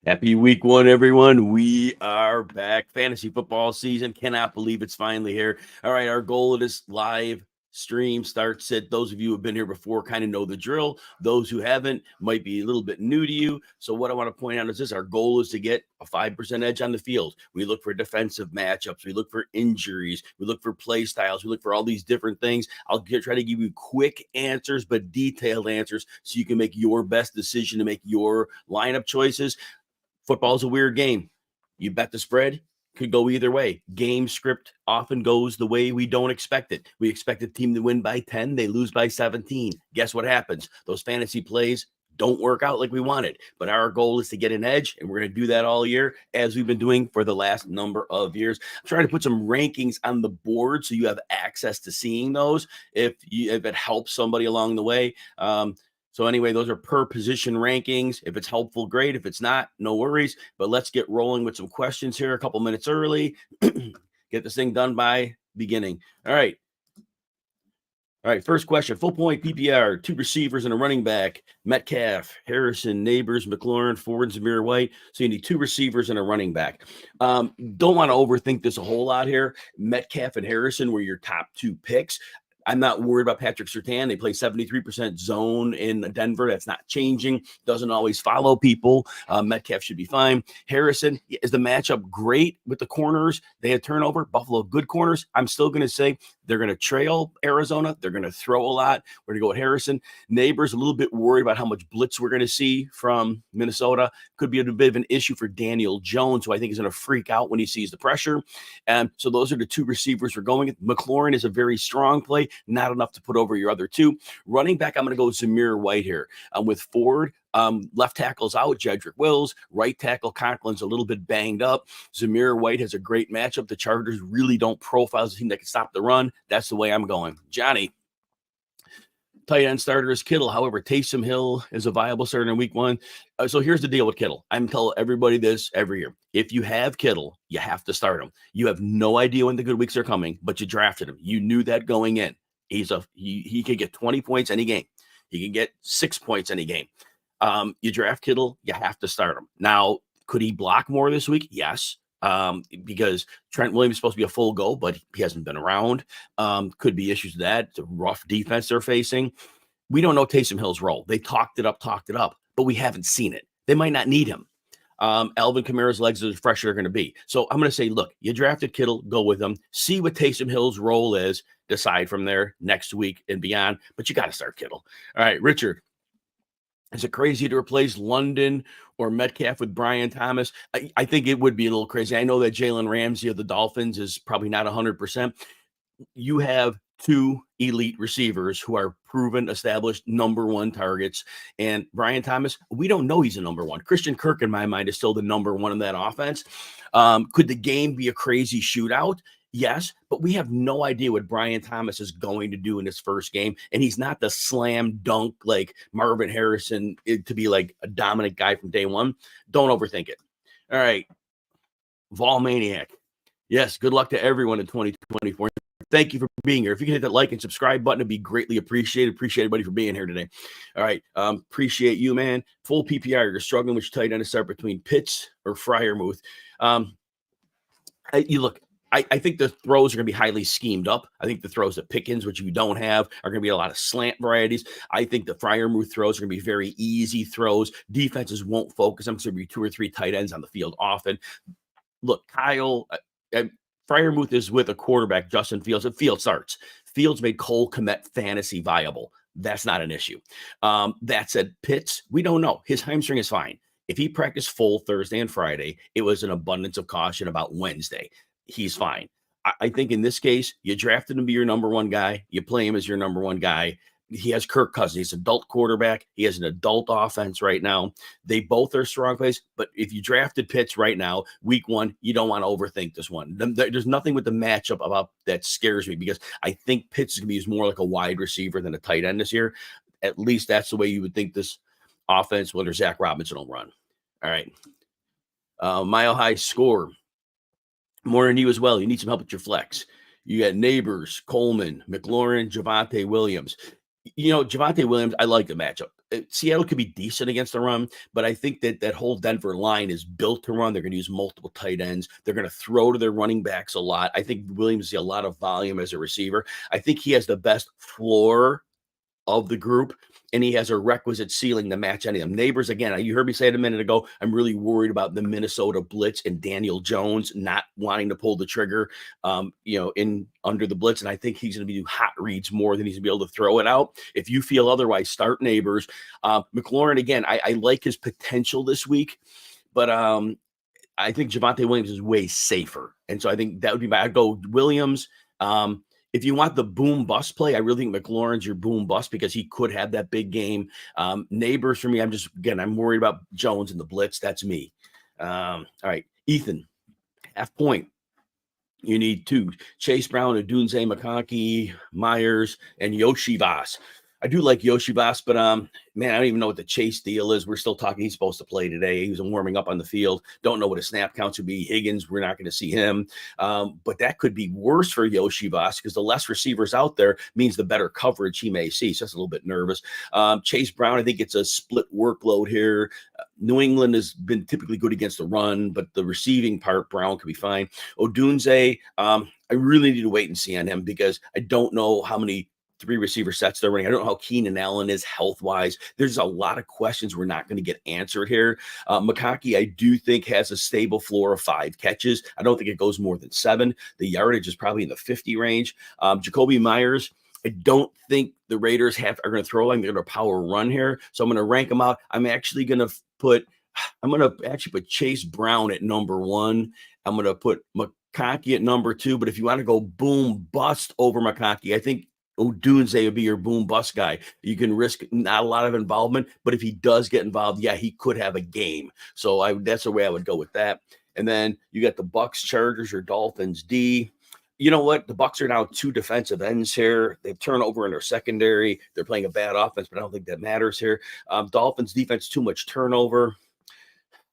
Happy week one, everyone. We are back. Fantasy football season. Cannot believe it's finally here. All right, our goal of this live stream starts at those of you who have been here before kind of know the drill. Those who haven't might be a little bit new to you. So what I want to point out is this: our goal is to get a 5% edge on the field. We look for defensive matchups. We look for injuries. We look for play styles. We look for all these different things. I'll try to give you quick answers, but detailed answers so you can make your best decision to make your lineup choices. Football is a weird game. You bet the spread, could go either way. Game script often goes the way we don't expect it. We expect a team to win by 10. They lose by 17. Guess what happens? Those fantasy plays don't work out like we wanted. But our goal is to get an edge, and we're going to do that all year, as we've been doing for the last number of years. I'm trying to put some rankings on the board so you have access to seeing those if it helps somebody along the way. So anyway, those are per position rankings. If it's helpful, great. If it's not, no worries. But let's get rolling with some questions here a couple minutes early. Get this thing done by beginning. All right. First question. Full point PPR, 2 receivers and a running back. Metcalf, Harrison, Neighbors, McLaurin, Ford, and Zamir White. So you need 2 receivers and a running back. Don't want to overthink this a whole lot here. Metcalf and Harrison were your top 2 picks. I'm not worried about Patrick Surtain. They play 73% zone in Denver. That's not changing. Doesn't always follow people. Metcalf should be fine. Harrison, is the matchup great with the corners? They had turnover. Buffalo, good corners. I'm still going to say they're going to trail Arizona. They're going to throw a lot. We're going to go with Harrison. Neighbors, a little bit worried about how much blitz we're going to see from Minnesota. Could be a bit of an issue for Daniel Jones, who I think is going to freak out when he sees the pressure. And so those are the 2 receivers we're going with. McLaurin is a very strong play. Not enough to put over your other 2. Running back, I'm going to go with Zamir White here. With Ford, left tackle's out, Jedrick Wills. Right tackle, Conklin's a little bit banged up. Zamir White has a great matchup. The Chargers really don't profile as a team that can stop the run. That's the way I'm going. Johnny. Tight end starter is Kittle. However, Taysom Hill is a viable starter in week 1. So here's the deal with Kittle. I'm telling everybody this every year. If you have Kittle, you have to start him. You have no idea when the good weeks are coming, but you drafted him. You knew that going in. He could get 20 points any game. He can get 6 points any game. You draft Kittle, you have to start him. Now, could he block more this week? Yes. Because Trent Williams is supposed to be a full go, but he hasn't been around. Could be issues with that. It's a rough defense they're facing. We don't know Taysom Hill's role. They talked it up, but we haven't seen it. They might not need him. Alvin Kamara's legs as fresh are going to be. So I'm going to say, look, you drafted Kittle, go with him. See what Taysom Hill's role is. Decide from there next week and beyond. But you got to start Kittle. All right, Richard. Is it crazy to replace London or Metcalf with Brian Thomas? I think it would be a little crazy. I know that Jalen Ramsey of the Dolphins is probably not 100%. You have 2 elite receivers who are proven, established number 1 targets. And Brian Thomas, we don't know he's a number 1. Christian Kirk, in my mind, is still the number 1 in that offense. Could the game be a crazy shootout? Yes, but we have no idea what Brian Thomas is going to do in his first game. And he's not the slam dunk like Marvin Harrison to be like a dominant guy from day one. Don't overthink it. All right. Vol Maniac. Yes, good luck to everyone in 2024. Thank you for being here. If you can hit that like and subscribe button, it'd be greatly appreciated. Appreciate everybody for being here today. All right. Appreciate you, man. Full PPR. You're struggling with your tight end to start between Pitts or Freiermuth. I think the throws are going to be highly schemed up. I think the throws at Pickens, which you don't have, are going to be a lot of slant varieties. I think the Freiermuth throws are going to be very easy throws. Defenses won't focus. I'm going to be 2 or 3 tight ends on the field often. Look, Kyle, Freiermuth is with a quarterback, Justin Fields, and Fields starts. Fields made Cole Kmet fantasy viable. That's not an issue. That said, Pitts, we don't know. His hamstring is fine. If he practiced full Thursday and Friday, it was an abundance of caution about Wednesday. He's fine. I think in this case, you drafted him to be your number 1 guy. You play him as your number 1 guy. He has Kirk Cousins. He's an adult quarterback. He has an adult offense right now. They both are strong plays. But if you drafted Pitts right now, week 1, you don't want to overthink this one. There's nothing with the matchup about that scares me because I think Pitts is going to be used more like a wide receiver than a tight end this year. At least that's the way you would think this offense, whether Zach Robinson will run. All right. Mile High Score. More than you as well. You need some help with your flex. You got Neighbors, Coleman, McLaurin, Javonte Williams. You know, Javonte Williams, I like the matchup. Seattle could be decent against the run, but I think that whole Denver line is built to run. They're going to use multiple tight ends. They're going to throw to their running backs a lot. I think Williams see a lot of volume as a receiver. I think he has the best floor of the group, and he has a requisite ceiling to match any of them. Neighbors, again, you heard me say it a minute ago, I'm really worried about the Minnesota blitz and Daniel Jones not wanting to pull the trigger, in under the blitz, and I think he's going to be doing hot reads more than he's going to be able to throw it out. If you feel otherwise, start Neighbors. McLaurin, again, I like his potential this week, but I think Javonte Williams is way safer, and so I think that would be I'd go Williams. If you want the boom bust play, I really think McLaurin's your boom bust because he could have that big game. Neighbors for me, I'm worried about Jones and the blitz. That's me. All right, Ethan, half point. You need 2. Chase Brown, Odunze, McConkey, Myers, and Yoshi Voss. I do like Yoshi Voss, but man, I don't even know what the Chase deal is. We're still talking. He's supposed to play today. He was warming up on the field. Don't know what his snap counts would be. Higgins, we're not going to see him. But that could be worse for Yoshi Voss because the less receivers out there means the better coverage he may see. So that's a little bit nervous. Chase Brown, I think it's a split workload here. New England has been typically good against the run, but the receiving part, Brown could be fine. Odunze, I really need to wait and see on him because I don't know how many 3 receiver sets they're running. I don't know how Keenan Allen is health-wise. There's a lot of questions we're not going to get answered here. McConkey, I do think, has a stable floor of 5 catches. I don't think it goes more than 7. The yardage is probably in the 50 range. Jacoby Myers, I don't think the Raiders are going to throw. I'm going to power run here. So I'm going to rank them out. I'm going to put Chase Brown at number 1. I'm going to put McConkey at number 2. But if you want to go boom bust over McConkey, I think Odunze would be your boom bust guy. You can risk not a lot of involvement, but if he does get involved, yeah, he could have a game. So that's the way I would go with that. And then you got the Bucks, Chargers, or Dolphins D. You know what? The Bucks are now 2 defensive ends here. They've turned over in their secondary. They're playing a bad offense, but I don't think that matters here. Dolphins defense, too much turnover.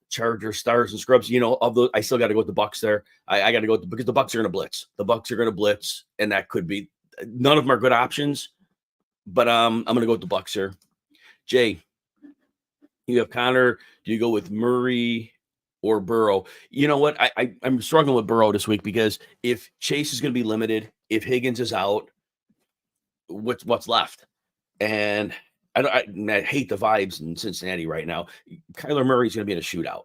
Chargers, stars, and scrubs. I still got to go with the Bucks there. I got to go because the Bucks are going to blitz. The Bucks are going to blitz, and that could be. None of them are good options, but I'm going to go with the Bucks here. Jay, you have Connor. Do you go with Murray or Burrow? You know what? I'm struggling with Burrow this week because if Chase is going to be limited, if Higgins is out, what's left? And I hate the vibes in Cincinnati right now. Kyler Murray's going to be in a shootout.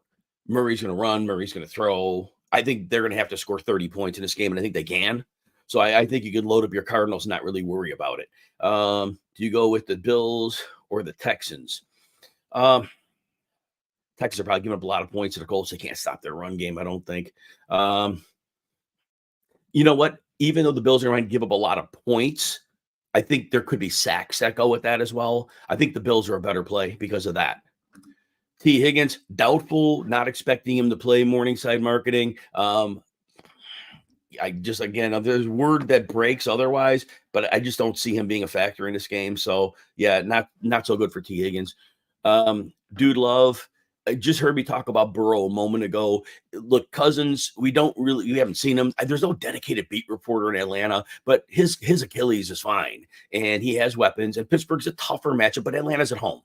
Murray's going to run. Murray's going to throw. I think they're going to have to score 30 points in this game, and I think they can. So I think you could load up your Cardinals and not really worry about it. Do you go with the Bills or the Texans? Texans are probably giving up a lot of points to the Colts. They can't stop their run game, I don't think. You know what? Even though the Bills are going to give up a lot of points, I think there could be sacks that go with that as well. I think the Bills are a better play because of that. T. Higgins, doubtful, not expecting him to play Morningside Marketing. There's word that breaks otherwise, but I just don't see him being a factor in this game. So yeah, not so good for T. Higgins. Dude Love, I just heard me talk about Burrow a moment ago. Look, Cousins, we haven't seen him. There's no dedicated beat reporter in Atlanta, but his Achilles is fine and he has weapons, and Pittsburgh's a tougher matchup, but Atlanta's at home.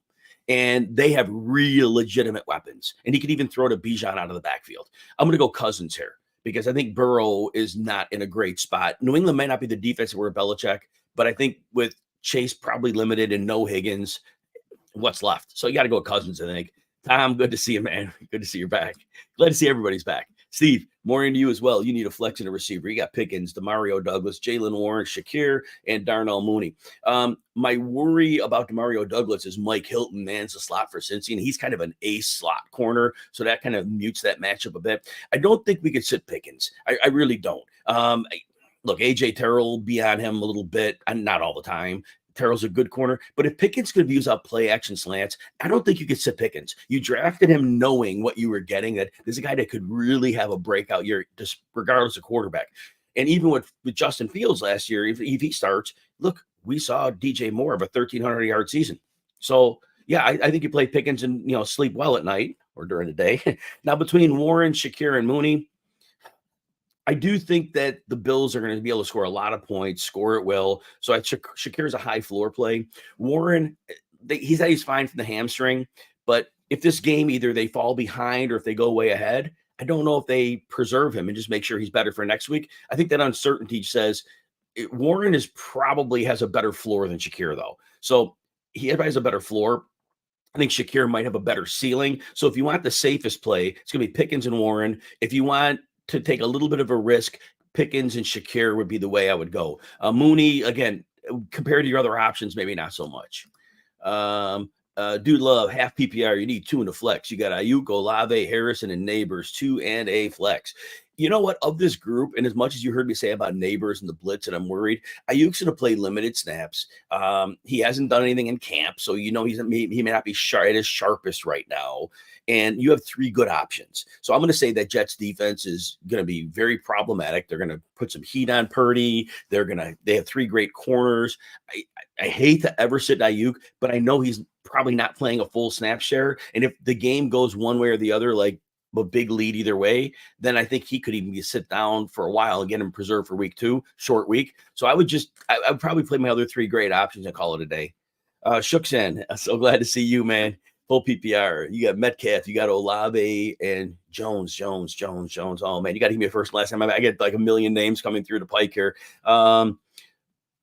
And they have real legitimate weapons. And he could even throw to Bijan out of the backfield. I'm going to go Cousins here, because I think Burrow is not in a great spot. New England may not be the defense that we're Belichick, but I think with Chase probably limited and no Higgins, what's left? So you got to go with Cousins, I think. Tom, good to see you, man. Good to see you're back. Glad to see everybody's back. Steve, more into you as well. You need a flex and a receiver. You got Pickens, Demario Douglas, Jalen Warren, Shakir, and Darnell Mooney. My worry about Demario Douglas is Mike Hilton mans the slot for Cincy, and he's kind of an ace slot corner, so that kind of mutes that matchup a bit. I don't think we could sit Pickens. I really don't. Look, A.J. Terrell will be on him a little bit, and not all the time. Terrell's a good corner, but if Pickens could use up play action slants, I don't think you could sit Pickens. You drafted him knowing what you were getting, that there's a guy that could really have a breakout year, just regardless of quarterback. And even with Justin Fields last year, if he starts, look, we saw DJ Moore of a 1,300-yard season. So, yeah, I think you play Pickens and, sleep well at night or during the day. Now, between Warren, Shakir, and Mooney, I do think that the Bills are going to be able to score a lot of points, score at will. So Shakir's a high floor play. Warren, he's fine from the hamstring, but if this game either they fall behind or if they go way ahead, I don't know if they preserve him and just make sure he's better for next week. I think that uncertainty says Warren is probably has a better floor than Shakir, though. So he has a better floor. I think Shakir might have a better ceiling. So if you want the safest play, it's going to be Pickens and Warren. If you want to take a little bit of a risk, Pickens and Shakir would be the way I would go. Mooney, again, compared to your other options, maybe not so much. Dude Love, half PPR, you need 2 in the flex. You got Ayuk, Olave, Harrison, and Neighbors, 2 and a flex. You know what? Of this group, and as much as you heard me say about Neighbors and the blitz, and I'm worried, Ayuk's going to play limited snaps. He hasn't done anything in camp, so he may not be at his sharpest right now. And you have 3 good options. So I'm going to say that Jets defense is going to be very problematic. They're going to put some heat on Purdy. They have 3 great corners. I hate to ever sit Ayuk, but I know he's probably not playing a full snap share. And if the game goes one way or the other, like a big lead either way, then I think he could even sit down for a while and get him preserved for week 2, short week. So I would probably play my other 3 great options and call it a day. Shooksen, so glad to see you, man. Full PPR. You got Metcalf, you got Olave and Jones. Oh man, you got to give me a first and last time. I get like a million names coming through the pike here.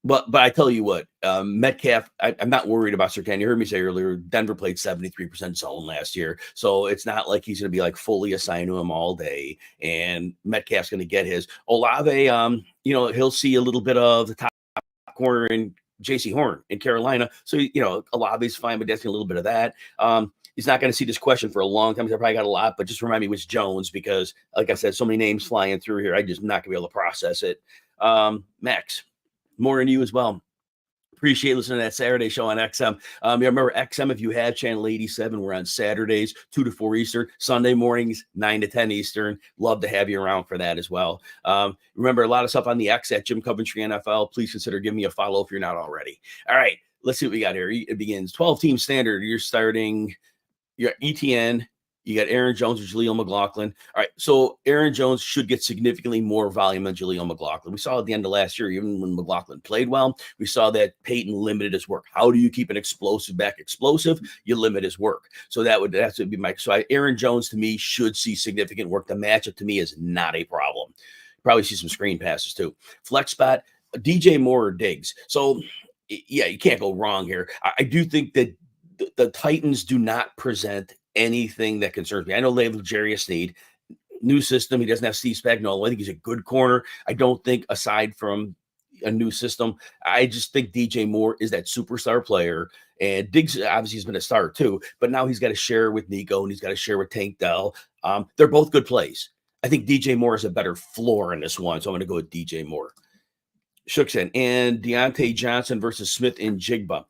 But I tell you what, Metcalf, I'm not worried about Surtain. You heard me say earlier, Denver played 73% zone last year. So it's not like he's going to be like fully assigned to him all day. And Metcalf's going to get his. Olave, he'll see a little bit of the top corner in JC Horn in Carolina. So, Olave's fine, but that's a little bit of that. He's not going to see this question for a long time. I probably got a lot, but just remind me which Jones, because like I said, so many names flying through here. I just not going to be able to process it. Max, more than you as well. Appreciate listening to that Saturday show on XM. Remember XM, if you have channel 87, we're on Saturdays, 2 to 4 Eastern, Sunday mornings, 9 to 10 Eastern. Love to have you around for that as well. Remember, a lot of stuff on the X at Jim Coventry NFL. Please consider giving me a follow if you're not already. All right, let's see what we got here. It begins 12-team standard. You're starting your ETN. You got Aaron Jones or Jaleel McLaughlin. All right, so Aaron Jones should get significantly more volume than Jaleel McLaughlin. We saw at the end of last year, even when McLaughlin played well, we saw that Peyton limited his work. How do you keep an explosive back explosive? You limit his work. So that would be my. So Aaron Jones to me should see significant work. The matchup to me is not a problem. Probably see some screen passes too. Flex spot, DJ Moore or Diggs. So yeah, you can't go wrong here. I do think that the Titans do not present anything that concerns me. I know they have L'Jarius Sneed, new system. He doesn't have Steve Spagnuolo. I think he's a good corner. I don't think, aside from a new system, I just think DJ Moore is that superstar player. And Diggs obviously has been a star too, but now he's got to share with Nico and he's got to share with Tank Dell. They're both good plays. I think DJ Moore is a better floor in this one, so I'm going to go with DJ Moore. Shookson and Deontay Johnson versus Smith and Jigba.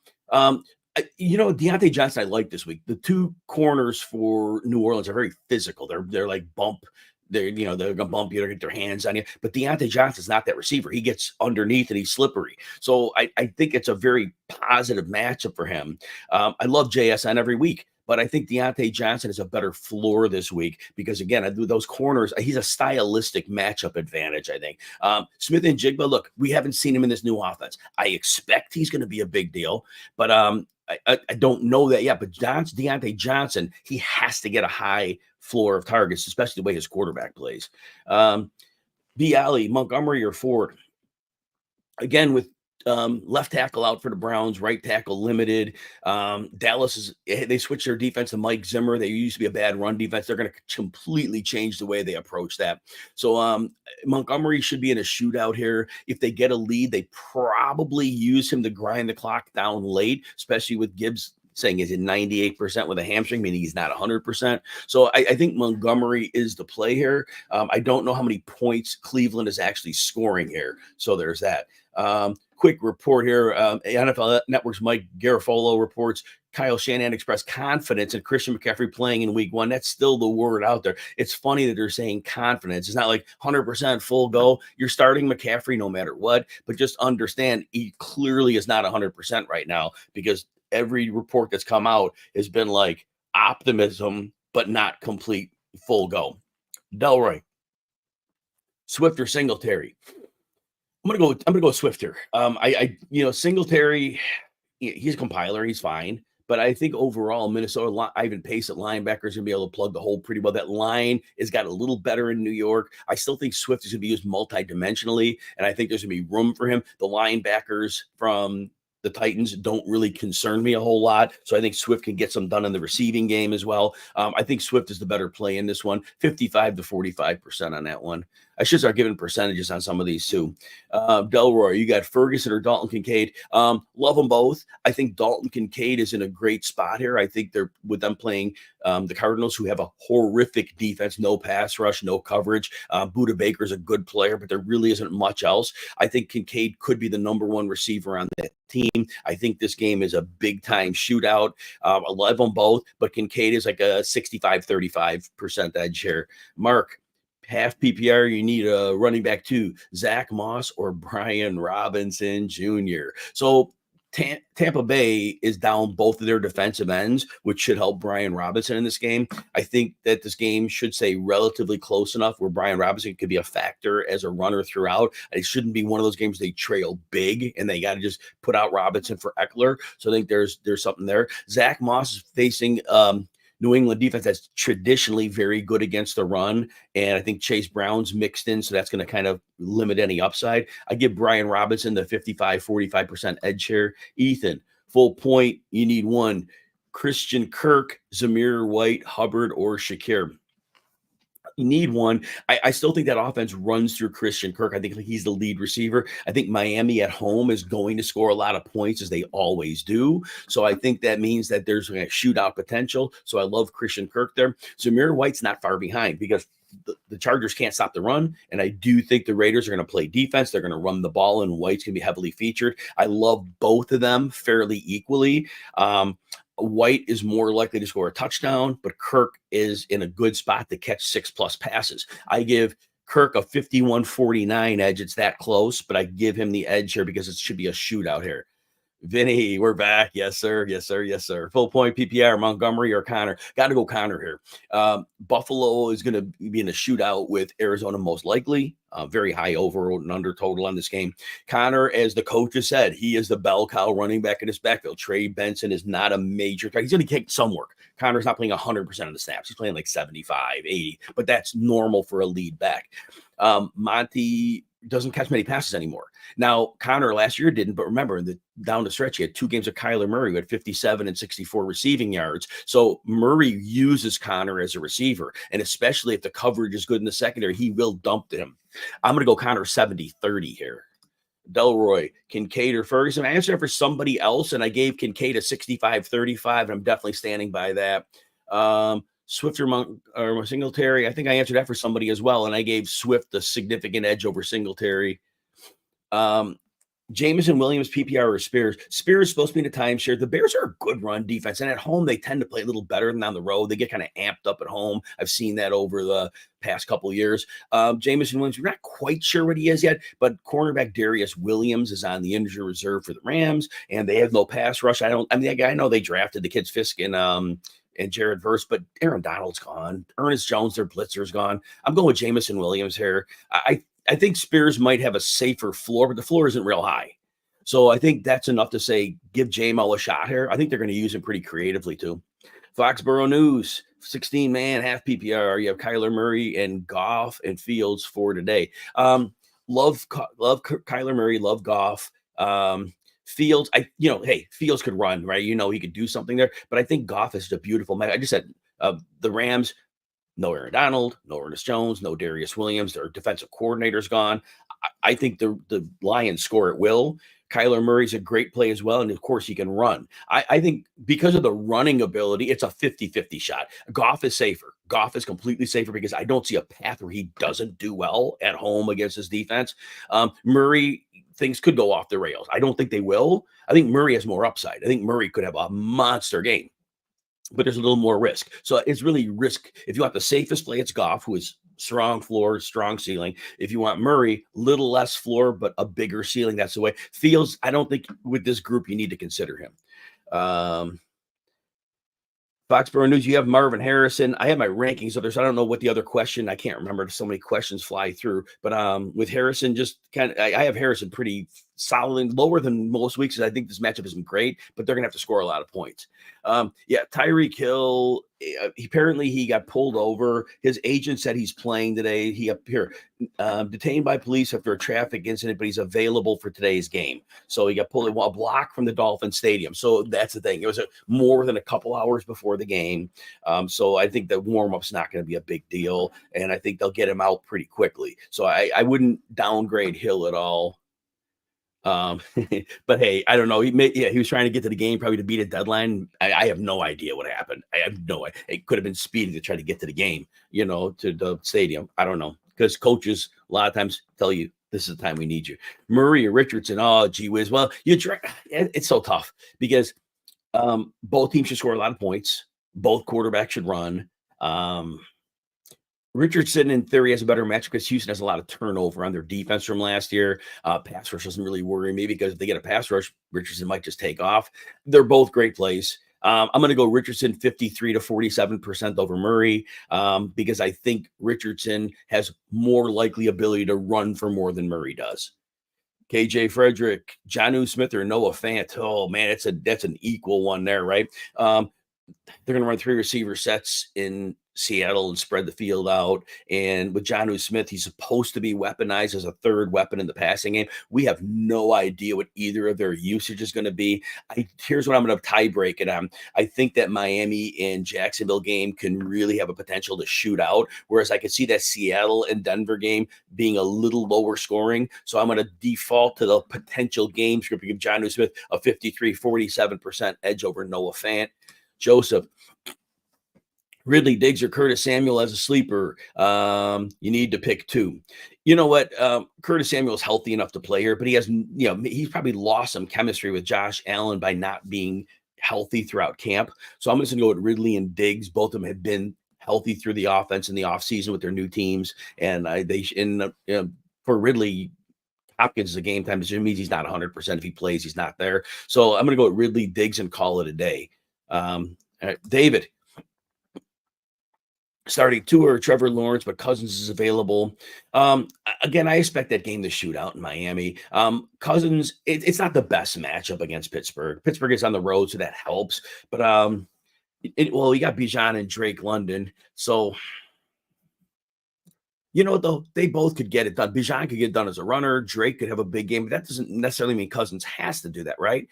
Deontay Johnson I like this week. The 2 corners for New Orleans are very physical. They're like bump. They're gonna bump you, they're gonna get their hands on you. But Deontay Johnson's not that receiver. He gets underneath and he's slippery. So I think it's a very positive matchup for him. I love JSN every week, but I think Deontay Johnson is a better floor this week because, again, those corners, he's a stylistic matchup advantage, I think. Smith and Jigba, look, we haven't seen him in this new offense. I expect he's going to be a big deal, but I don't know that yet. But Deontay Johnson, he has to get a high floor of targets, especially the way his quarterback plays. B. Alley, Montgomery, or Ford. Again, with left tackle out for the Browns, right tackle limited. Dallas they switched their defense to Mike Zimmer. They used to be a bad run defense. They're going to completely change the way they approach that. So Montgomery should be in a shootout here. If they get a lead, they probably use him to grind the clock down late, especially with Gibbs saying he's at 98% with a hamstring, meaning he's not 100%. So I think Montgomery is the play here. I don't know how many points Cleveland is actually scoring here. So there's that. Quick report here. NFL Network's Mike Garafolo reports Kyle Shanahan expressed confidence in Christian McCaffrey playing in week 1. That's still the word out there. It's funny that they're saying confidence. It's not like 100% full go. You're starting McCaffrey no matter what, but just understand he clearly is not 100% right now because every report that's come out has been like optimism, but not complete full go. Delroy, Swift or Singletary? I'm gonna go with Swift here. Singletary, he's a compiler, he's fine, But I think overall, Minnesota, Ivan Pace at linebacker is going to be able to plug the hole pretty well. That line has got a little better in New York. I still think Swift is going to be used multidimensionally, and I think there's going to be room for him. The linebackers from the Titans don't really concern me a whole lot. So I think Swift can get some done in the receiving game as well. I think Swift is the better play in this one, 55 to 45% on that one. I should start giving percentages on some of these too. Delroy, you got Ferguson or Dalton Kincaid. Love them both. I think Dalton Kincaid is in a great spot here. I think they're with them playing the Cardinals, who have a horrific defense, no pass rush, no coverage. Budda Baker's a good player, but there really isn't much else. I think Kincaid could be the number one receiver on that team. I think this game is a big time shootout. I love them both, but Kincaid is like a 65-35% edge here. Mark, half PPR, you need a running back too, Zach Moss or Brian Robinson Jr. So Tampa Bay is down both of their defensive ends, which should help Brian Robinson in this game. I think that this game should stay relatively close enough where Brian Robinson could be a factor as a runner throughout. It shouldn't be one of those games they trail big and they got to just put out Robinson for Eckler. So I think there's something there. Zach Moss is facing New England defense that's traditionally very good against the run. And I think Chase Brown's mixed in, so that's going to kind of limit any upside. I give Brian Robinson the 45% edge here. Ethan, full point, you need one. Christian Kirk, Zamir White, Hubbard, or Shakir. You need one. I still think that offense runs through Christian Kirk. I think he's the lead receiver. I think Miami at home is going to score a lot of points, as they always do. So I think that means that there's a shootout potential. So I love Christian Kirk there. Zamir White's not far behind because the Chargers can't stop the run. And I do think the Raiders are going to play defense. They're going to run the ball, and White's going to be heavily featured. I love both of them fairly equally. White is more likely to score a touchdown, but Kirk is in a good spot to catch 6+ passes. I give Kirk a 51-49 edge. It's that close, but I give him the edge here because it should be a shootout here. Vinny, we're back. Yes, sir. Yes, sir. Yes, sir. Full point PPR, Montgomery or Connor. Got to go Connor here. Buffalo is going to be in a shootout with Arizona most likely. Very high over and under total on this game. Connor, as the coach has said, he is the bell cow running back in his backfield. Trey Benson is not a major threat. He's going to take some work. Connor's not playing 100% of the snaps. He's playing like 75, 80, but that's normal for a lead back. Monty doesn't catch many passes anymore. Now, Connor last year didn't, but remember, down the stretch, he had 2 games of Kyler Murray who had 57 and 64 receiving yards. So Murray uses Connor as a receiver, and especially if the coverage is good in the secondary, he will dump to him. I'm going to go Connor 70-30 here. Delroy, Kincaid or Ferguson. I answered for somebody else, and I gave Kincaid a 65-35, and I'm definitely standing by that. Swift or Singletary, I think I answered that for somebody as well, and I gave Swift the significant edge over Singletary. Jameson Williams, PPR or Spears. Spears is supposed to be in a timeshare. The Bears are a good run defense, and at home they tend to play a little better than on the road. They get kind of amped up at home. I've seen that over the past couple of years. Jameson Williams, we're not quite sure what he is yet, but cornerback Darius Williams is on the injury reserve for the Rams, and they have no pass rush. I know they drafted the kids Fisk and Jared Verse, but Aaron Donald's gone. Ernest Jones, their blitzer's gone. I'm going with Jameson Williams here. I think Spears might have a safer floor, but the floor isn't real high. So I think that's enough to say, give J-Mo a shot here. I think they're going to use him pretty creatively too. Foxborough News, 16-man, half PPR. You have Kyler Murray and Goff and Fields for today. Love Kyler Murray, love Goff. Fields, Fields could run, right? He could do something there, but I think Goff is a beautiful match. I just said the Rams, no Aaron Donald, no Ernest Jones, no Darius Williams. Their defensive coordinator's gone. I think the Lions score at will. Kyler Murray's a great play as well, and of course he can run. I think because of the running ability, it's a 50-50 shot. Goff is safer. Goff is completely safer because I don't see a path where he doesn't do well at home against his defense. Murray, things could go off the rails. I don't think they will. I think Murray has more upside. I think Murray could have a monster game, but there's a little more risk. So it's really risk. If you want the safest play, it's Goff, who is strong floor, strong ceiling. If you want Murray, little less floor, but a bigger ceiling, that's the way. Fields, I don't think with this group you need to consider him. Foxborough News, you have Marvin Harrison. I have my rankings of this. I don't know what the other question. I can't remember. So many questions fly through. But with Harrison, just kind of, I have Harrison pretty solid, lower than most weeks. I think this matchup isn't great, but they're gonna have to score a lot of points. Yeah, Tyreek Hill. Apparently he got pulled over. His agent said he's playing today. He up here detained by police after a traffic incident, but he's available for today's game. So he got pulled a block from the Dolphin Stadium. So that's the thing. It was more than a couple hours before the game. So I think the warm-up's not going to be a big deal. And I think they'll get him out pretty quickly. So I wouldn't downgrade Hill at all. But hey, I don't know. He was trying to get to the game probably to beat a deadline. I have no idea what happened. I have no idea. It could have been speeding to try to get to the game, to the stadium. I don't know. Because coaches a lot of times tell you this is the time we need you. Murray or Richardson, oh gee whiz. Well, it's so tough because both teams should score a lot of points. Both quarterbacks should run. Richardson, in theory, has a better match because Houston has a lot of turnover on their defense from last year. Pass rush doesn't really worry me because if they get a pass rush, Richardson might just take off. They're both great plays. I'm going to go Richardson 53 to 47% over Murray because I think Richardson has more likely ability to run for more than Murray does. KJ Frederick, Jonnu Smith, or Noah Fant. Oh man, that's an equal one there, right? They're going to run 3 receiver sets in Seattle and spread the field out. And with Jonnu Smith, he's supposed to be weaponized as a third weapon in the passing game. We have no idea what either of their usage is going to be. Here's what I'm going to tie break it on. I think that Miami and Jacksonville game can really have a potential to shoot out, whereas I could see that Seattle and Denver game being a little lower scoring. So I'm going to default to the potential game script and give Jonnu Smith a 47% edge over Noah Fant. Joseph, Ridley, Diggs, or Curtis Samuel as a sleeper. You need to pick 2. You know what? Curtis Samuel is healthy enough to play here, but he's probably lost some chemistry with Josh Allen by not being healthy throughout camp. So I'm just going to go with Ridley and Diggs. Both of them have been healthy through the offense in the offseason with their new teams. And for Ridley, Hopkins is a game time decision. Means he's not 100%. If he plays, he's not there. So I'm going to go with Ridley, Diggs, and call it a day. David, starting Tua or Trevor Lawrence, but Cousins is available. Again, I expect that game to shoot out in Miami. Cousins, it's not the best matchup against Pittsburgh. Pittsburgh is on the road, so that helps. But you got Bijan and Drake London, so you know what though, they both could get it done. Bijan could get it done as a runner. Drake could have a big game, but that doesn't necessarily mean Cousins has to do that, right?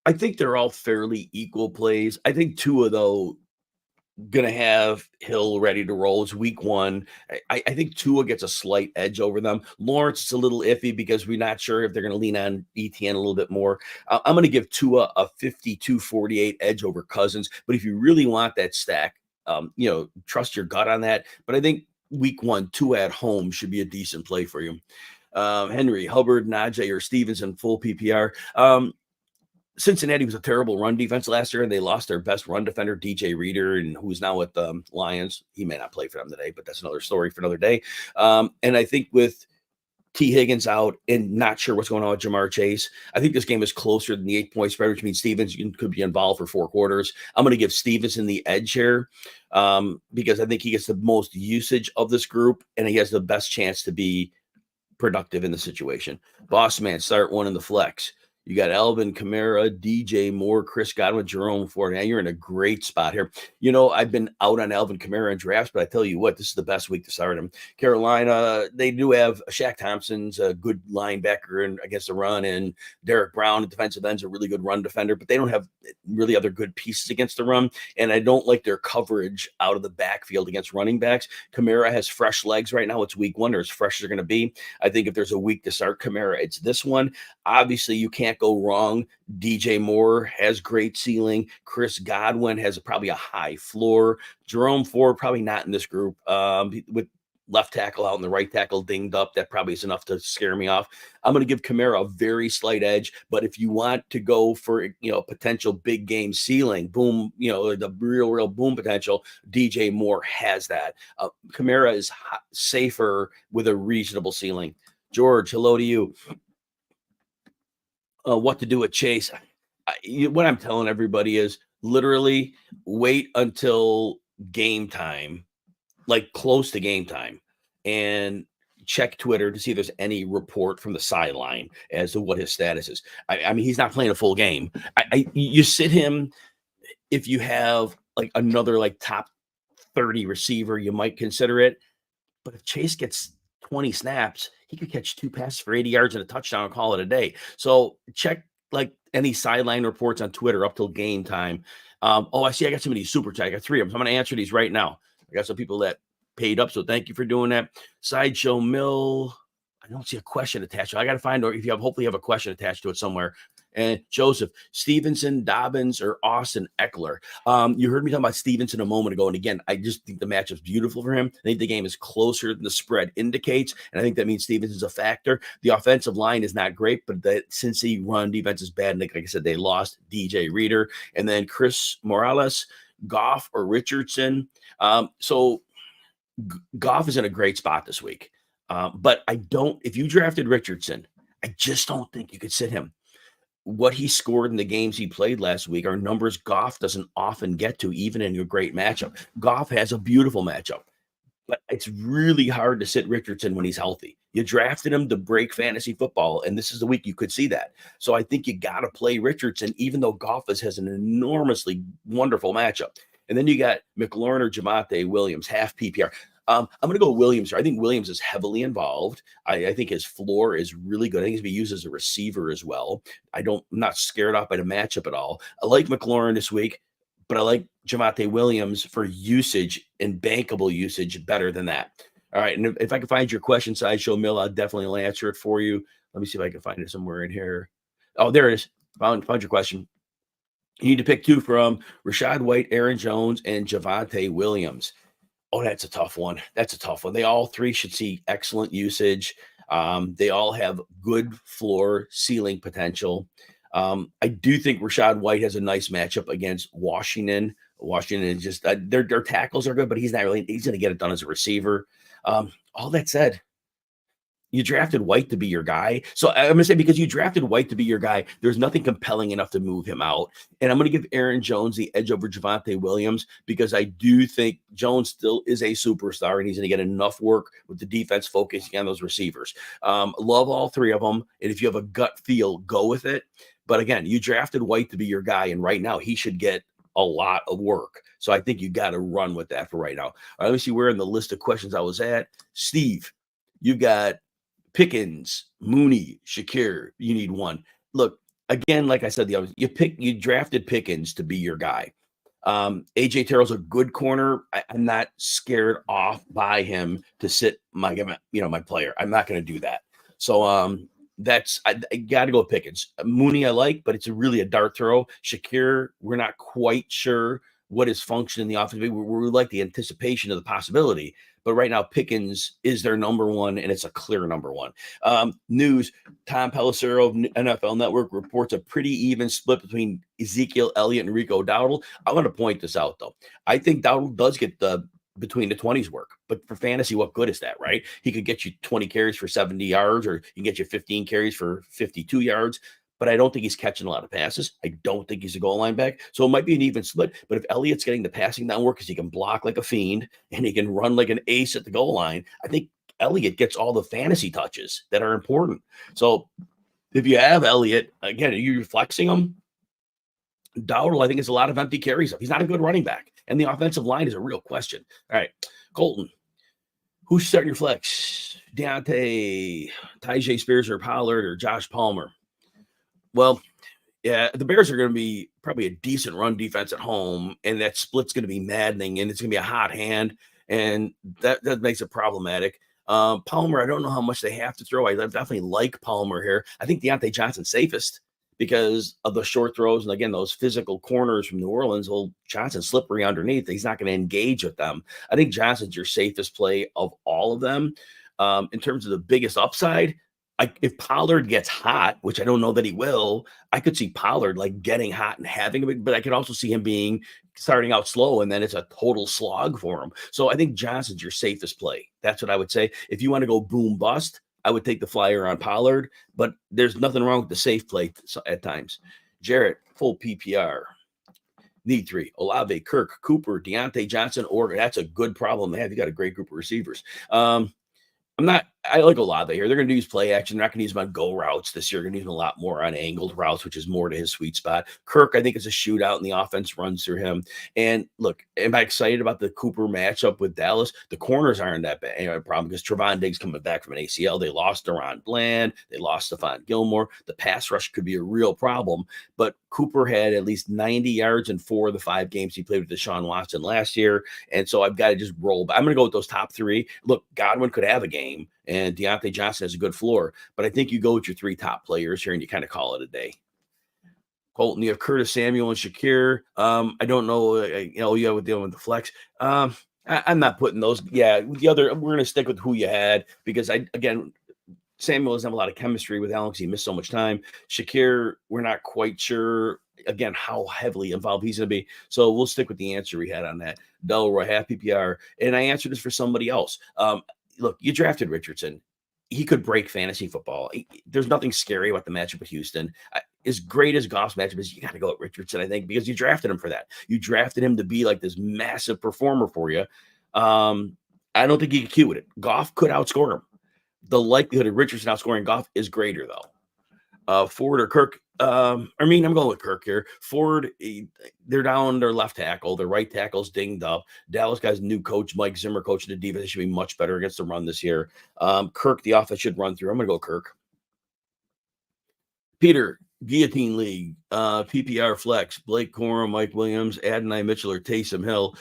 I think they're all fairly equal plays. I think Tua, though, gonna have Hill ready to roll. It's week 1. I think Tua gets a slight edge over them. Lawrence is a little iffy because we're not sure if they're going to lean on ETN a little bit more. I'm going to give Tua a 52-48 edge over Cousins. But if you really want that stack, trust your gut on that. But I think week 1, Tua at home should be a decent play for you. Henry, Hubbard, Najee, or Stevenson, full PPR. Cincinnati was a terrible run defense last year, and they lost their best run defender, DJ Reader, and who's now with the Lions. He may not play for them today, but that's another story for another day. And I think with T. Higgins out and not sure what's going on with Jamar Chase, I think this game is closer than the 8-point spread, which means Stevenson could be involved for 4 quarters. I'm going to give Stevenson the edge here because I think he gets the most usage of this group, and he has the best chance to be productive in the situation. Boss man, start one in the flex. You got Alvin Kamara, DJ Moore, Chris Godwin, Jerome Ford. Now you're in a great spot here. I've been out on Alvin Kamara in drafts, but I tell you what, this is the best week to start him. Carolina, they do have Shaq Thompson's a good linebacker and against the run, and Derek Brown, the defensive end's a really good run defender, but they don't have really other good pieces against the run, and I don't like their coverage out of the backfield against running backs. Kamara has fresh legs right now. It's week 1. They're as fresh as they're going to be. I think if there's a week to start Kamara, it's this one. Obviously, you can't go wrong. DJ Moore has great ceiling. Chris Godwin has probably a high floor. Jerome Ford probably not in this group. With left tackle out and the right tackle dinged up, that probably is enough to scare me off. I'm going to give Kamara a very slight edge, but if you want to go for potential big game ceiling, boom, the real boom potential, DJ Moore has that. Kamara is safer with a reasonable ceiling. George, hello to you. What to do with Chase? What I'm telling everybody is literally wait until game time, like close to game time, and check Twitter to see if there's any report from the sideline as to what his status is. I mean, he's not playing a full game. You sit him if you have like another like top 30 receiver, you might consider it. But if Chase gets 20 snaps, he could catch 2 passes for 80 yards and a touchdown and call it a day. So check like any sideline reports on Twitter up till game time. I see I got somebody super chat. I got 3 of them. So I'm going to answer these right now. I got some people that paid up, so thank you for doing that. Sideshow Mill, I don't see a question attached. I got to find, or if you have, hopefully you have a question attached to it somewhere. And Joseph, Stevenson, Dobbins, or Austin Eckler. You heard me talking about Stevenson a moment ago. And again, I just think the matchup's beautiful for him. I think the game is closer than the spread indicates. And I think that means Stevenson's a factor. The offensive line is not great, but the Cincy run defense is bad. And like I said, they lost DJ Reader. And then Chris Morales, Goff, or Richardson. So Goff is in a great spot this week. But if you drafted Richardson, I just don't think you could sit him. What he scored in the games he played last week are numbers Goff doesn't often get to, even in a great matchup. Goff has a beautiful matchup, but it's really hard to sit Richardson when he's healthy. You drafted him to break fantasy football, and this is the week you could see that. So I think you got to play Richardson, even though Goff has an enormously wonderful matchup. And then you got McLaurin or Javonte Williams, half PPR. I'm going to go Williams here. I think Williams is heavily involved. I think his floor is really good. I think he's going to be used as a receiver as well. I'm not scared off by the matchup at all. I like McLaurin this week, but I like Javonte Williams for usage and bankable usage better than that. All right. And if I can find your question, Sideshow Mill, I'll definitely answer it for you. Let me see if I can find it somewhere in here. Oh, there it is. Found your question. You need to pick 2 from Rachaad White, Aaron Jones, and Javonte Williams. Oh, that's a tough one. They all 3 should see excellent usage. They all have good floor ceiling potential. I do think Rachaad White has a nice matchup against Washington. Washington is just their tackles are good, but he's going to get it done as a receiver. All that said, you drafted White to be your guy. So I'm going to say, because you drafted White to be your guy, there's nothing compelling enough to move him out. And I'm going to give Aaron Jones the edge over Javonte Williams, because I do think Jones still is a superstar, and he's going to get enough work with the defense focusing on those receivers. Love all 3 of them. And if you have a gut feel, go with it. But again, you drafted White to be your guy, and right now he should get a lot of work. So I think you got to run with that for right now. All right, let me see where in the list of questions I was at. Steve, you got Pickens, Mooney, Shakir. You need 1. Look, again, like I said, you drafted Pickens to be your guy. AJ Terrell's a good corner. I'm not scared off by him to sit my player. I'm not going to do that. So I got to go with Pickens. Mooney I like, but it's really a dart throw. Shakir, we're not quite sure what his function in the offense. We like the anticipation of the possibility. But right now, Pickens is their number 1, and it's a clear number 1. News, Tom Pelissero of NFL Network reports a pretty even split between Ezekiel Elliott and Rico Dowdle. I want to point this out, though. I think Dowdle does get between the 20s work. But for fantasy, what good is that, right? He could get you 20 carries for 70 yards, or he can get you 15 carries for 52 yards. But I don't think he's catching a lot of passes. I don't think he's a goal line back. So it might be an even split. But if Elliott's getting the passing down work because he can block like a fiend and he can run like an ace at the goal line, I think Elliott gets all the fantasy touches that are important. So if you have Elliott, again, are you flexing him? Dowdle, I think, is a lot of empty carries. He's not a good running back. And the offensive line is a real question. All right, Colton, who's starting your flex? Deontay, Tyjae Spears, or Pollard, or Josh Palmer? Well, yeah, the Bears are going to be probably a decent run defense at home, and that split's going to be maddening, and it's going to be a hot hand, and that makes it problematic. Palmer, I don't know how much they have to throw. I definitely like Palmer here. I think Deontay Johnson's safest because of the short throws, and again, those physical corners from New Orleans. Old Johnson's slippery underneath. He's not going to engage with them. I think Johnson's your safest play of all of them. In terms of the biggest upside, if Pollard gets hot, which I don't know that he will, I could see Pollard like getting hot and having a big, but I could also see him starting out slow, and then it's a total slog for him. So I think Johnson's your safest play. That's what I would say. If you want to go boom bust, I would take the flyer on Pollard, but there's nothing wrong with the safe play at times. Jarrett, full PPR. Need 3. Olave, Kirk, Cooper, Deontay Johnson, or that's a good problem to have. You got a great group of receivers. I like Olave here. They're going to use play action. They're not going to use him on go routes this year. They're going to use him a lot more on angled routes, which is more to his sweet spot. Kirk, I think, is a shootout, and the offense runs through him. And look, am I excited about the Cooper matchup with Dallas? The corners aren't that bad problem because Trevon Diggs coming back from an ACL. They lost Deron Bland. They lost Stephon Gilmore. The pass rush could be a real problem, but Cooper had at least 90 yards in 4 of the 5 games he played with Deshaun Watson last year. And so I've got to just roll. I'm going to go with those top 3. Look, Godwin could have a game, and Deontay Johnson has a good floor, but I think you go with your 3 top players here and you kind of call it a day. Colton, you have Curtis Samuel and Shakir. I don't know, you have dealing with the flex. I'm not putting those. Yeah, the other, we're going to stick with who you had because Samuel doesn't have a lot of chemistry with Allen because he missed so much time. Shakir, we're not quite sure, again, how heavily involved he's going to be. So we'll stick with the answer we had on that. Delroy, half PPR. And I answered this for somebody else. Look, you drafted Richardson. He could break fantasy football. There's nothing scary about the matchup with Houston. As great as Goff's matchup is, you got to go at Richardson, I think, because you drafted him for that. You drafted him to be like this massive performer for you. I don't think he could cute with it. Goff could outscore him. The likelihood of Richardson outscoring Goff is greater, though. Ford or Kirk. I'm going with Kirk here. Ford, they're down their left tackle. Their right tackle's dinged up. Dallas guy's new coach, Mike Zimmer, coaching the defense. They should be much better against the run this year. Kirk, the offense should run through. I'm going to go Kirk. Peter, Guillotine League, PPR Flex, Blake Corum, Mike Williams, Adonai Mitchell, or Taysom Hill.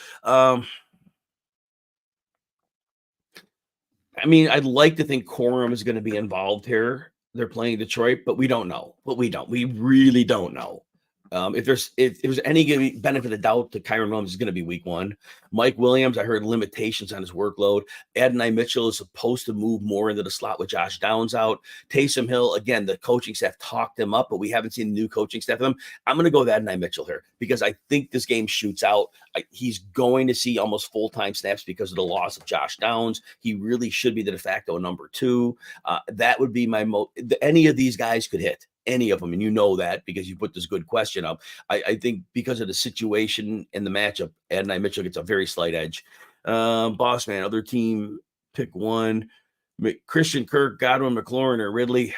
I'd like to think Corum is going to be involved here. They're playing Detroit, but we don't know. We really don't know. If there's any benefit of doubt to Kyron Williams is going to be week 1. Mike Williams, I heard limitations on his workload. Adonai Mitchell is supposed to move more into the slot with Josh Downs out. Taysom Hill, again, the coaching staff talked him up, but we haven't seen the new coaching staff of him. I'm going to go with Adonai Mitchell here because I think this game shoots out. He's going to see almost full-time snaps because of the loss of Josh Downs. He really should be the de facto number 2. That would be my any of these guys could hit. Any of them, and you know that because you put this good question up. I think because of the situation in the matchup, Adonai Mitchell gets a very slight edge. Boss man, other team, pick one. Christian Kirk, Godwin, McLaurin, or Ridley.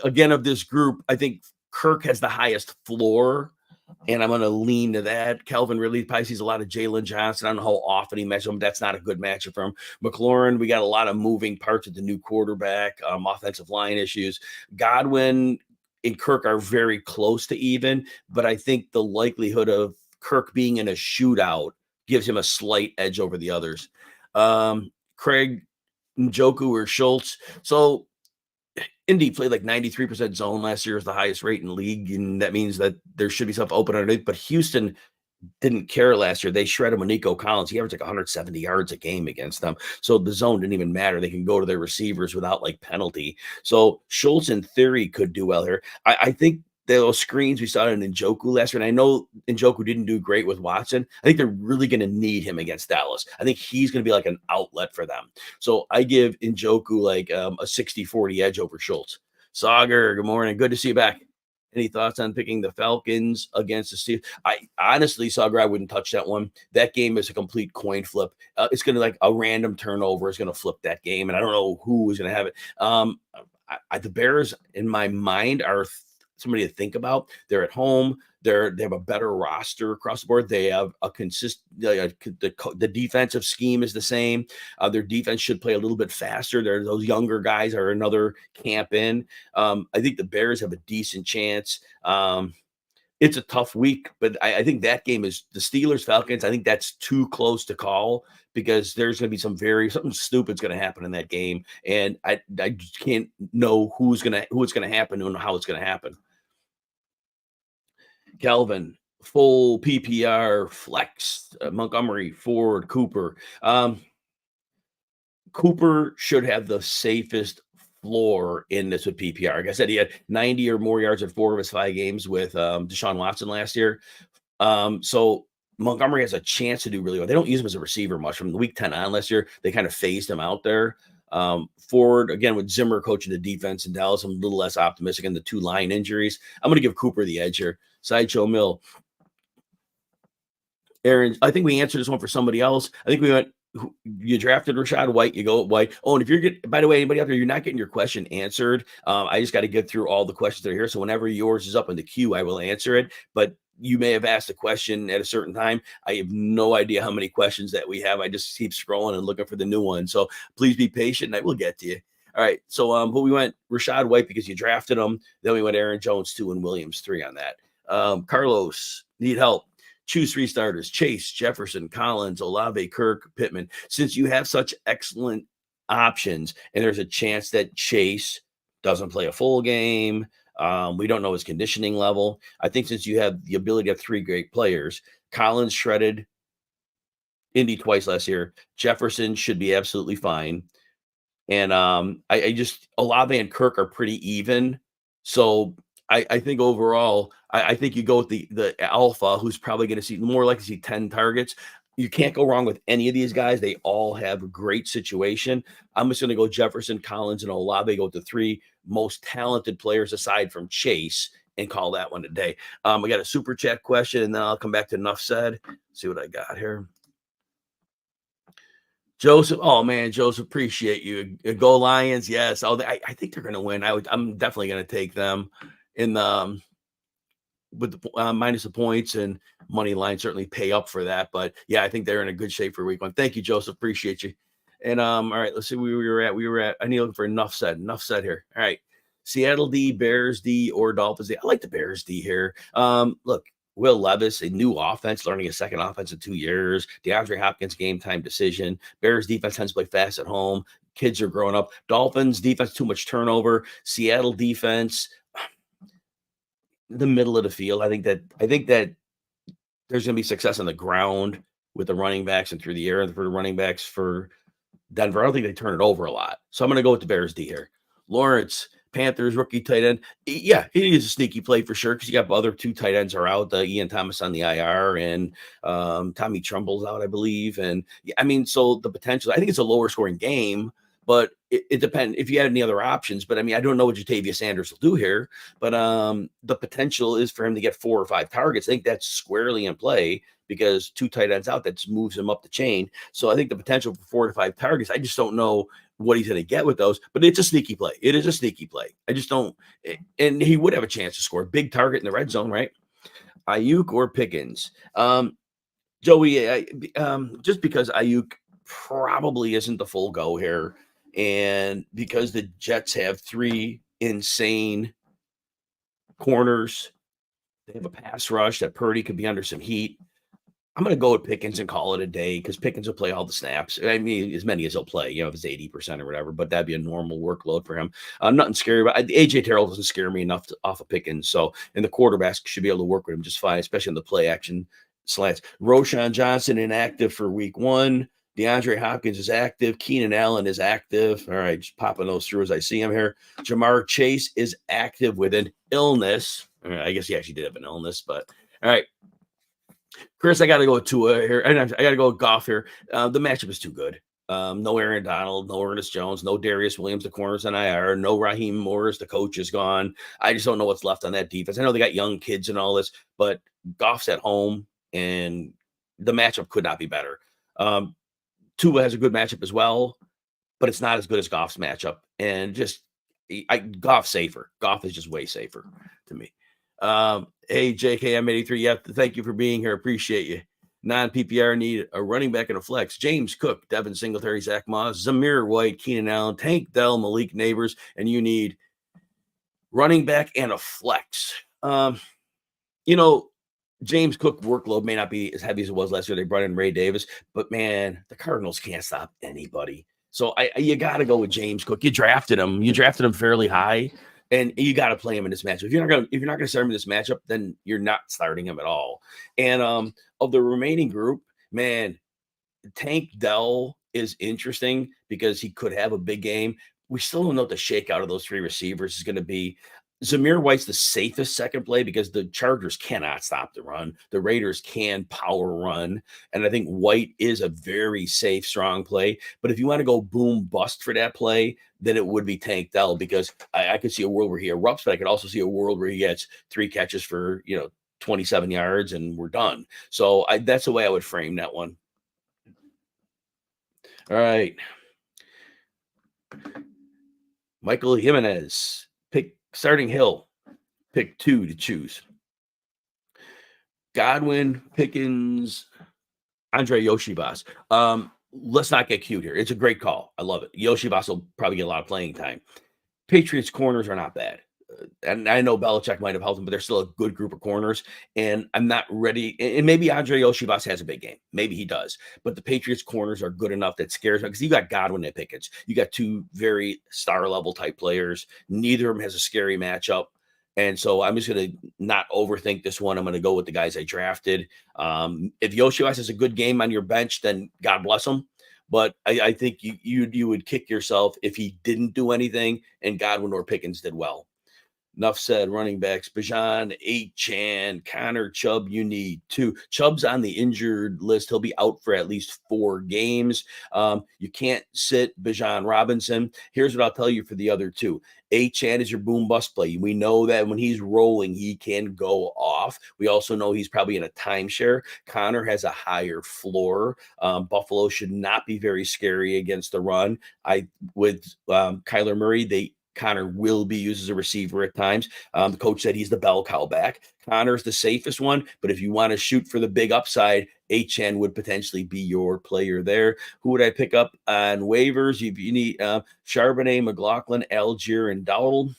Again, of this group, I think Kirk has the highest floor, and I'm going to lean to that. Calvin Ridley probably sees a lot of Jalen Johnson. I don't know how often he matches him. That's not a good matchup for him. McLaurin, we got a lot of moving parts with the new quarterback, offensive line issues. Godwin and Kirk are very close to even, but I think the likelihood of Kirk being in a shootout gives him a slight edge over the others. Craig, Njoku, or Schultz. So Indy played like 93% zone last year, is the highest rate in the league, and that means that there should be stuff open underneath. But Houston didn't care last year. They shredded with Nico Collins. He averaged like 170 yards a game against them. So the zone didn't even matter. They can go to their receivers without like penalty. So Schultz, in theory, could do well here. I think those screens we saw in Njoku last year, and I know Njoku didn't do great with Watson. I think they're really going to need him against Dallas. I think he's going to be like an outlet for them. So I give Njoku like a 60-40 edge over Schultz. Sauger, good morning. Good to see you back. Any thoughts on picking the Falcons against the Steelers? I honestly, Sauger, I wouldn't touch that one. That game is a complete coin flip. It's going to like a random turnover is going to flip that game, and I don't know who is going to have it. The Bears, in my mind, are somebody to think about. They're at home. They have a better roster across the board. They have a consistent. The defensive scheme is the same. Their defense should play a little bit faster. Those younger guys are another camp in. I think the Bears have a decent chance. It's a tough week, but I think that game is the Steelers Falcons. I think that's too close to call because there's going to be something stupid's going to happen in that game, and I just can't know who it's going to happen and how it's going to happen. Kelvin, full PPR flex, Montgomery, Ford, Cooper. Cooper should have the safest floor in this with PPR. Like I said, he had 90 or more yards in 4 of his 5 games with Deshaun Watson last year. So Montgomery has a chance to do really well. They don't use him as a receiver much. From the week 10 on last year, they kind of phased him out there. Ford, again, with Zimmer coaching the defense in Dallas, I'm a little less optimistic in the 2 line injuries. I'm going to give Cooper the edge here. Sideshow Mill. Aaron, I think we answered this one for somebody else. I think we went, you drafted Rashad White, you go with White. Oh, and if you're getting, by the way, anybody out there, you're not getting your question answered. I just got to get through all the questions that are here. So whenever yours is up in the queue, I will answer it. But you may have asked a question at a certain time. I have no idea how many questions that we have. I just keep scrolling and looking for the new one. So please be patient and I will get to you. All right. So, but we went Rashad White because you drafted him. Then we went Aaron Jones 2 and Williams 3 on that. Carlos, need help. Choose 3 starters: Chase, Jefferson, Collins, Olave, Kirk, Pittman. Since you have such excellent options and there's a chance that Chase doesn't play a full game, we don't know his conditioning level. I think since you have the ability to have 3 great players, Collins shredded Indy twice last year. Jefferson should be absolutely fine. And I just Olave and Kirk are pretty even. So I think overall, I think you go with the alpha, who's probably going to see more likely to see 10 targets. You can't go wrong with any of these guys. They all have a great situation. I'm just going to go Jefferson, Collins, and Olave, go with the 3 most talented players aside from Chase, and call that one a day. I got a super chat question, and then I'll come back to enough said. See what I got here. Joseph, oh man, Joseph, appreciate you. Go Lions, yes. Oh, I think they're going to win. I'm definitely going to take them in the with the minus the points, and money line certainly pay up for that. But yeah, I think they're in a good shape for week 1. Thank you, Joseph. Appreciate you. And all right, let's see where we were at. I need looking for enough said here. All right. Seattle D, Bears D, or Dolphins D. I like the Bears D here. Look, Will Levis, a new offense, learning a second offense in 2 years. DeAndre Hopkins, game time decision. Bears defense tends to play fast at home. Kids are growing up. Dolphins defense, too much turnover. Seattle defense, the middle of the field. I think that there's going to be success on the ground with the running backs and through the air for the running backs for Denver. I don't think they turn it over a lot. So I'm going to go with the Bears D here. Lawrence, Panthers, rookie tight end. Yeah, it is a sneaky play for sure because you got other 2 tight ends are out. Ian Thomas on the IR, and Tommy Trumbull's out, I believe. And yeah, I mean, so the potential, I think it's a lower scoring game, but it depends if you had any other options. But I mean, I don't know what Jatavius Sanders will do here, but the potential is for him to get 4 or 5 targets. I think that's squarely in play because 2 tight ends out, that moves him up the chain. So I think the potential for 4 to 5 targets, I just don't know what he's going to get with those, but it's a sneaky play. It is a sneaky play. I just don't, and he would have a chance to score. Big target in the red zone, right? Ayuk or Pickens. Joey, just because Ayuk probably isn't the full go here, and because the Jets have 3 insane corners, they have a pass rush that Purdy could be under some heat. I'm going to go with Pickens and call it a day because Pickens will play all the snaps. I mean, as many as he'll play, if it's 80% or whatever, but that'd be a normal workload for him. Nothing scary about AJ Terrell doesn't scare me enough off of Pickens. So, and the quarterbacks should be able to work with him just fine, especially in the play action slants. Roshan Johnson inactive for week 1. DeAndre Hopkins is active. Keenan Allen is active. All right, just popping those through as I see him here. Jamar Chase is active with an illness. I guess he actually did have an illness, but all right. Chris, I got to go with Tua here. I got to go with Goff here. The matchup is too good. No Aaron Donald, no Ernest Jones, no Darius Williams, the corners on IR, no Raheem Morris, the coach is gone. I just don't know what's left on that defense. I know they got young kids and all this, but Goff's at home, and the matchup could not be better. Tua has a good matchup as well, but it's not as good as Goff's matchup. And just Goff's safer. Goff is just way safer to me. Hey, JKM83. Yeah, thank you for being here. Appreciate you. Non-PPR need a running back and a flex. James Cook, Devin Singletary, Zach Moss, Zamir White, Keenan Allen, Tank Dell, Malik Neighbors, and you need running back and a flex. James Cook workload may not be as heavy as it was last year. They brought in Ray Davis, but man, the Cardinals can't stop anybody. So you got to go with James Cook. You drafted him fairly high, and you got to play him in this matchup. If you're not going to start him in this matchup, then you're not starting him at all. And of the remaining group, man, Tank Dell is interesting because he could have a big game. We still don't know what the shakeout of those 3 receivers is going to be. Zamir White's the safest second play because the Chargers cannot stop the run. The Raiders can power run. And I think White is a very safe, strong play. But if you want to go boom bust for that play, then it would be Tank Dell because I could see a world where he erupts, but I could also see a world where he gets 3 catches for, 27 yards and we're done. So that's the way I would frame that one. All right. Michael Jimenez, starting Hill, pick 2 to choose. Godwin, Pickens, Andre Yoshibas. Let's not get cute here. It's a great call. I love it. Yoshibas will probably get a lot of playing time. Patriots corners are not bad. And I know Belichick might have helped him, but they're still a good group of corners. And I'm not ready. And maybe Andre Yoshibas has a big game. Maybe he does. But the Patriots corners are good enough that scares me because you got Godwin and Pickens. You got 2 very star level type players. Neither of them has a scary matchup. And so I'm just going to not overthink this one. I'm going to go with the guys I drafted. If Yoshibas has a good game on your bench, then God bless him. But I think you would kick yourself if he didn't do anything and Godwin or Pickens did well. Enough said. Running backs, Bijan, Achane, Connor, Chubb, you need 2. Chubb's on the injured list. He'll be out for at least 4 games. You can't sit Bijan Robinson. Here's what I'll tell you for the other 2. Achane is your boom bust play. We know that when he's rolling, he can go off. We also know he's probably in a timeshare. Connor has a higher floor. Buffalo should not be very scary against the run. With Kyler Murray, Connor will be used as a receiver at times. The coach said he's the bell cow back. Connor's the safest one, but if you want to shoot for the big upside, Achane would potentially be your player there. Who would I pick up on waivers? You need Charbonnet, McLaughlin, Algier, and Dowdle.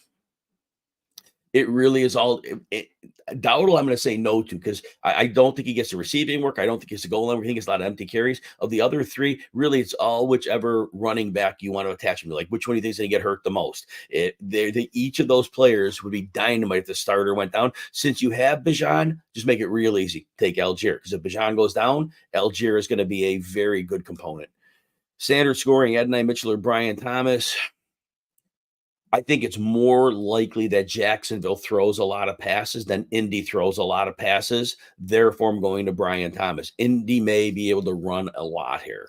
It really is all Dowdle. I'm going to say no to because I don't think he gets the receiving work. I don't think he gets the goal line. I think it's a lot of empty carries. Of the other 3, really, it's all whichever running back you want to attach him to. Like, which one do you think is going to get hurt the most? Each of those players would be dynamite if the starter went down. Since you have Bijan, just make it real easy. Take Algier because if Bijan goes down, Algier is going to be a very good component. Standard scoring, Adonai Mitchell or Brian Thomas. I think it's more likely that Jacksonville throws a lot of passes than Indy throws a lot of passes. Therefore, I'm going to Brian Thomas. Indy may be able to run a lot here.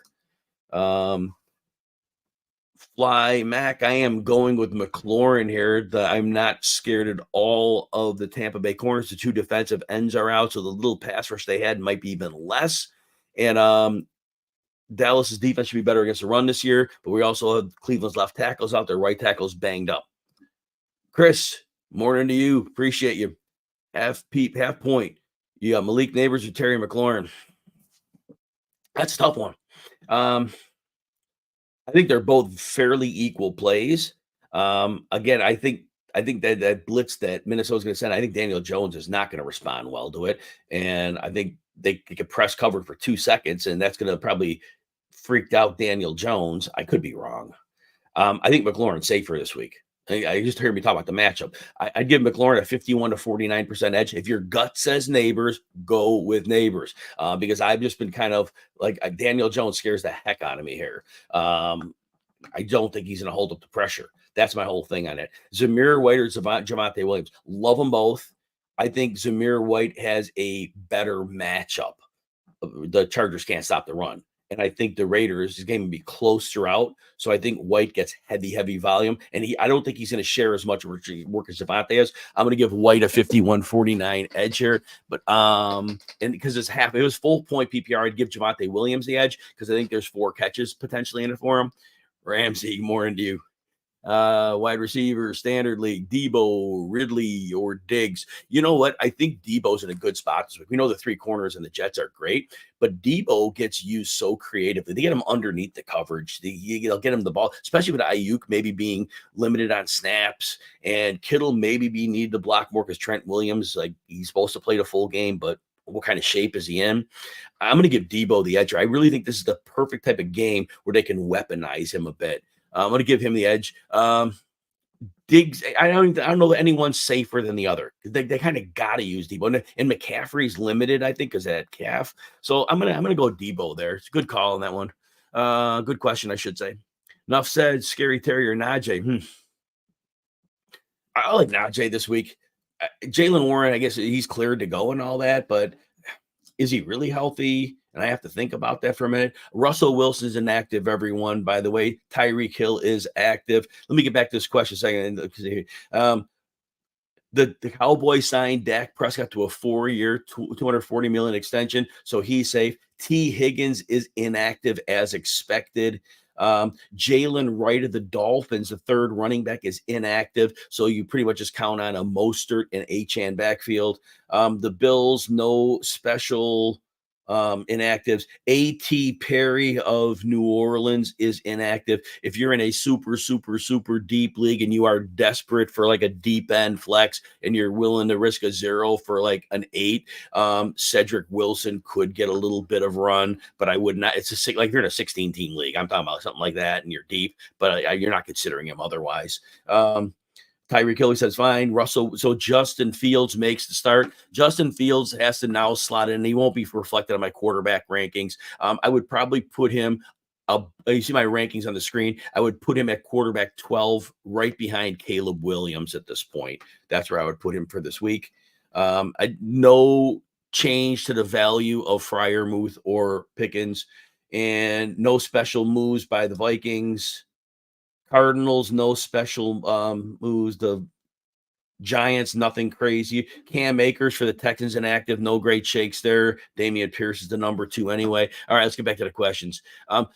Fly Mac, I am going with McLaurin here. I'm not scared at all of the Tampa Bay corners. The 2 defensive ends are out, so the little pass rush they had might be even less. And Dallas's defense should be better against the run this year, but we also have Cleveland's left tackles out there. Right tackles banged up. Chris, morning to you. Appreciate you. Half point. You got Malik Neighbors or Terry McLaurin. That's a tough one. I think they're both fairly equal plays. Again, I think that blitz that Minnesota's going to send, I think Daniel Jones is not going to respond well to it. And I think they could press cover for 2 seconds, and that's going to probably freak out Daniel Jones. I could be wrong. I think McLaurin's safer this week. I just heard me talk about the matchup. I'd give McLaurin a 51 to 49% edge. If your gut says Neighbors, go with Neighbors because I've just been kind of like Daniel Jones scares the heck out of me here. I don't think he's going to hold up the pressure. That's my whole thing on it. Zamir White or Javonte Williams. Love them both. I think Zamir White has a better matchup. The Chargers can't stop the run. And I think the Raiders, his game will be close throughout. So I think White gets heavy volume. And I don't think he's going to share as much work as Javonte is. I'm going to give White a 51-49 edge here. But and because it was full point PPR, I'd give Javonte Williams the edge because I think there's 4 catches potentially in it for him. Ramsey, more into you. Wide receiver, standard league, Debo, Ridley, or Diggs. You know what? I think Debo's in a good spot this week. We know the 3 corners and the Jets are great, but Debo gets used so creatively. They get him underneath the coverage. They'll get him the ball, especially with Ayuk maybe being limited on snaps and Kittle maybe being needed to block more because Trent Williams, like he's supposed to play the full game, but what kind of shape is he in? I'm going to give Debo the edge. I really think this is the perfect type of game where they can weaponize him a bit. I'm going to give him the edge. Diggs, I don't know that anyone's safer than the other. They kind of got to use Debo. And McCaffrey's limited, I think, because of that calf. So I'm gonna go Debo there. It's a good call on that one. Good question, I should say. Enough said. Scary Terry or Najee. I like Najee this week. Jaylen Warren, I guess he's cleared to go and all that, but is he really healthy? And I have to think about that for a minute. Russell Wilson's inactive, everyone, by the way. Tyreek Hill is active. Let me get back to this question a second. The Cowboys signed Dak Prescott to a 4-year, $240 million extension, so he's safe. T. Higgins is inactive as expected. Jalen Wright of the Dolphins, the third running back, is inactive, so you pretty much just count on a Mostert and Achane backfield. The Bills, no special inactives. A.T. Perry of New Orleans is inactive. If you're in a super deep league and you are desperate for like a deep end flex and you're willing to risk a 0 for like an 8, Cedric Wilson could get a little bit of run, but I would not. It's like you're in a 16 team league. I'm talking about something like that and you're deep, but you're not considering him otherwise. Tyreek Hill says fine. Russell, so Justin Fields makes the start. Justin Fields has to now slot in. He won't be reflected on my quarterback rankings. I would probably put him you see my rankings on the screen. I would put him at quarterback 12, right behind Caleb Williams at this point. That's where I would put him for this week. No change to the value of Freiermuth or Pickens, and no special moves by the Vikings. Cardinals, no special moves. The Giants, nothing crazy. Cam Akers for the Texans inactive. No great shakes there. Damian Pierce is the number 2 anyway. All right, let's get back to the questions.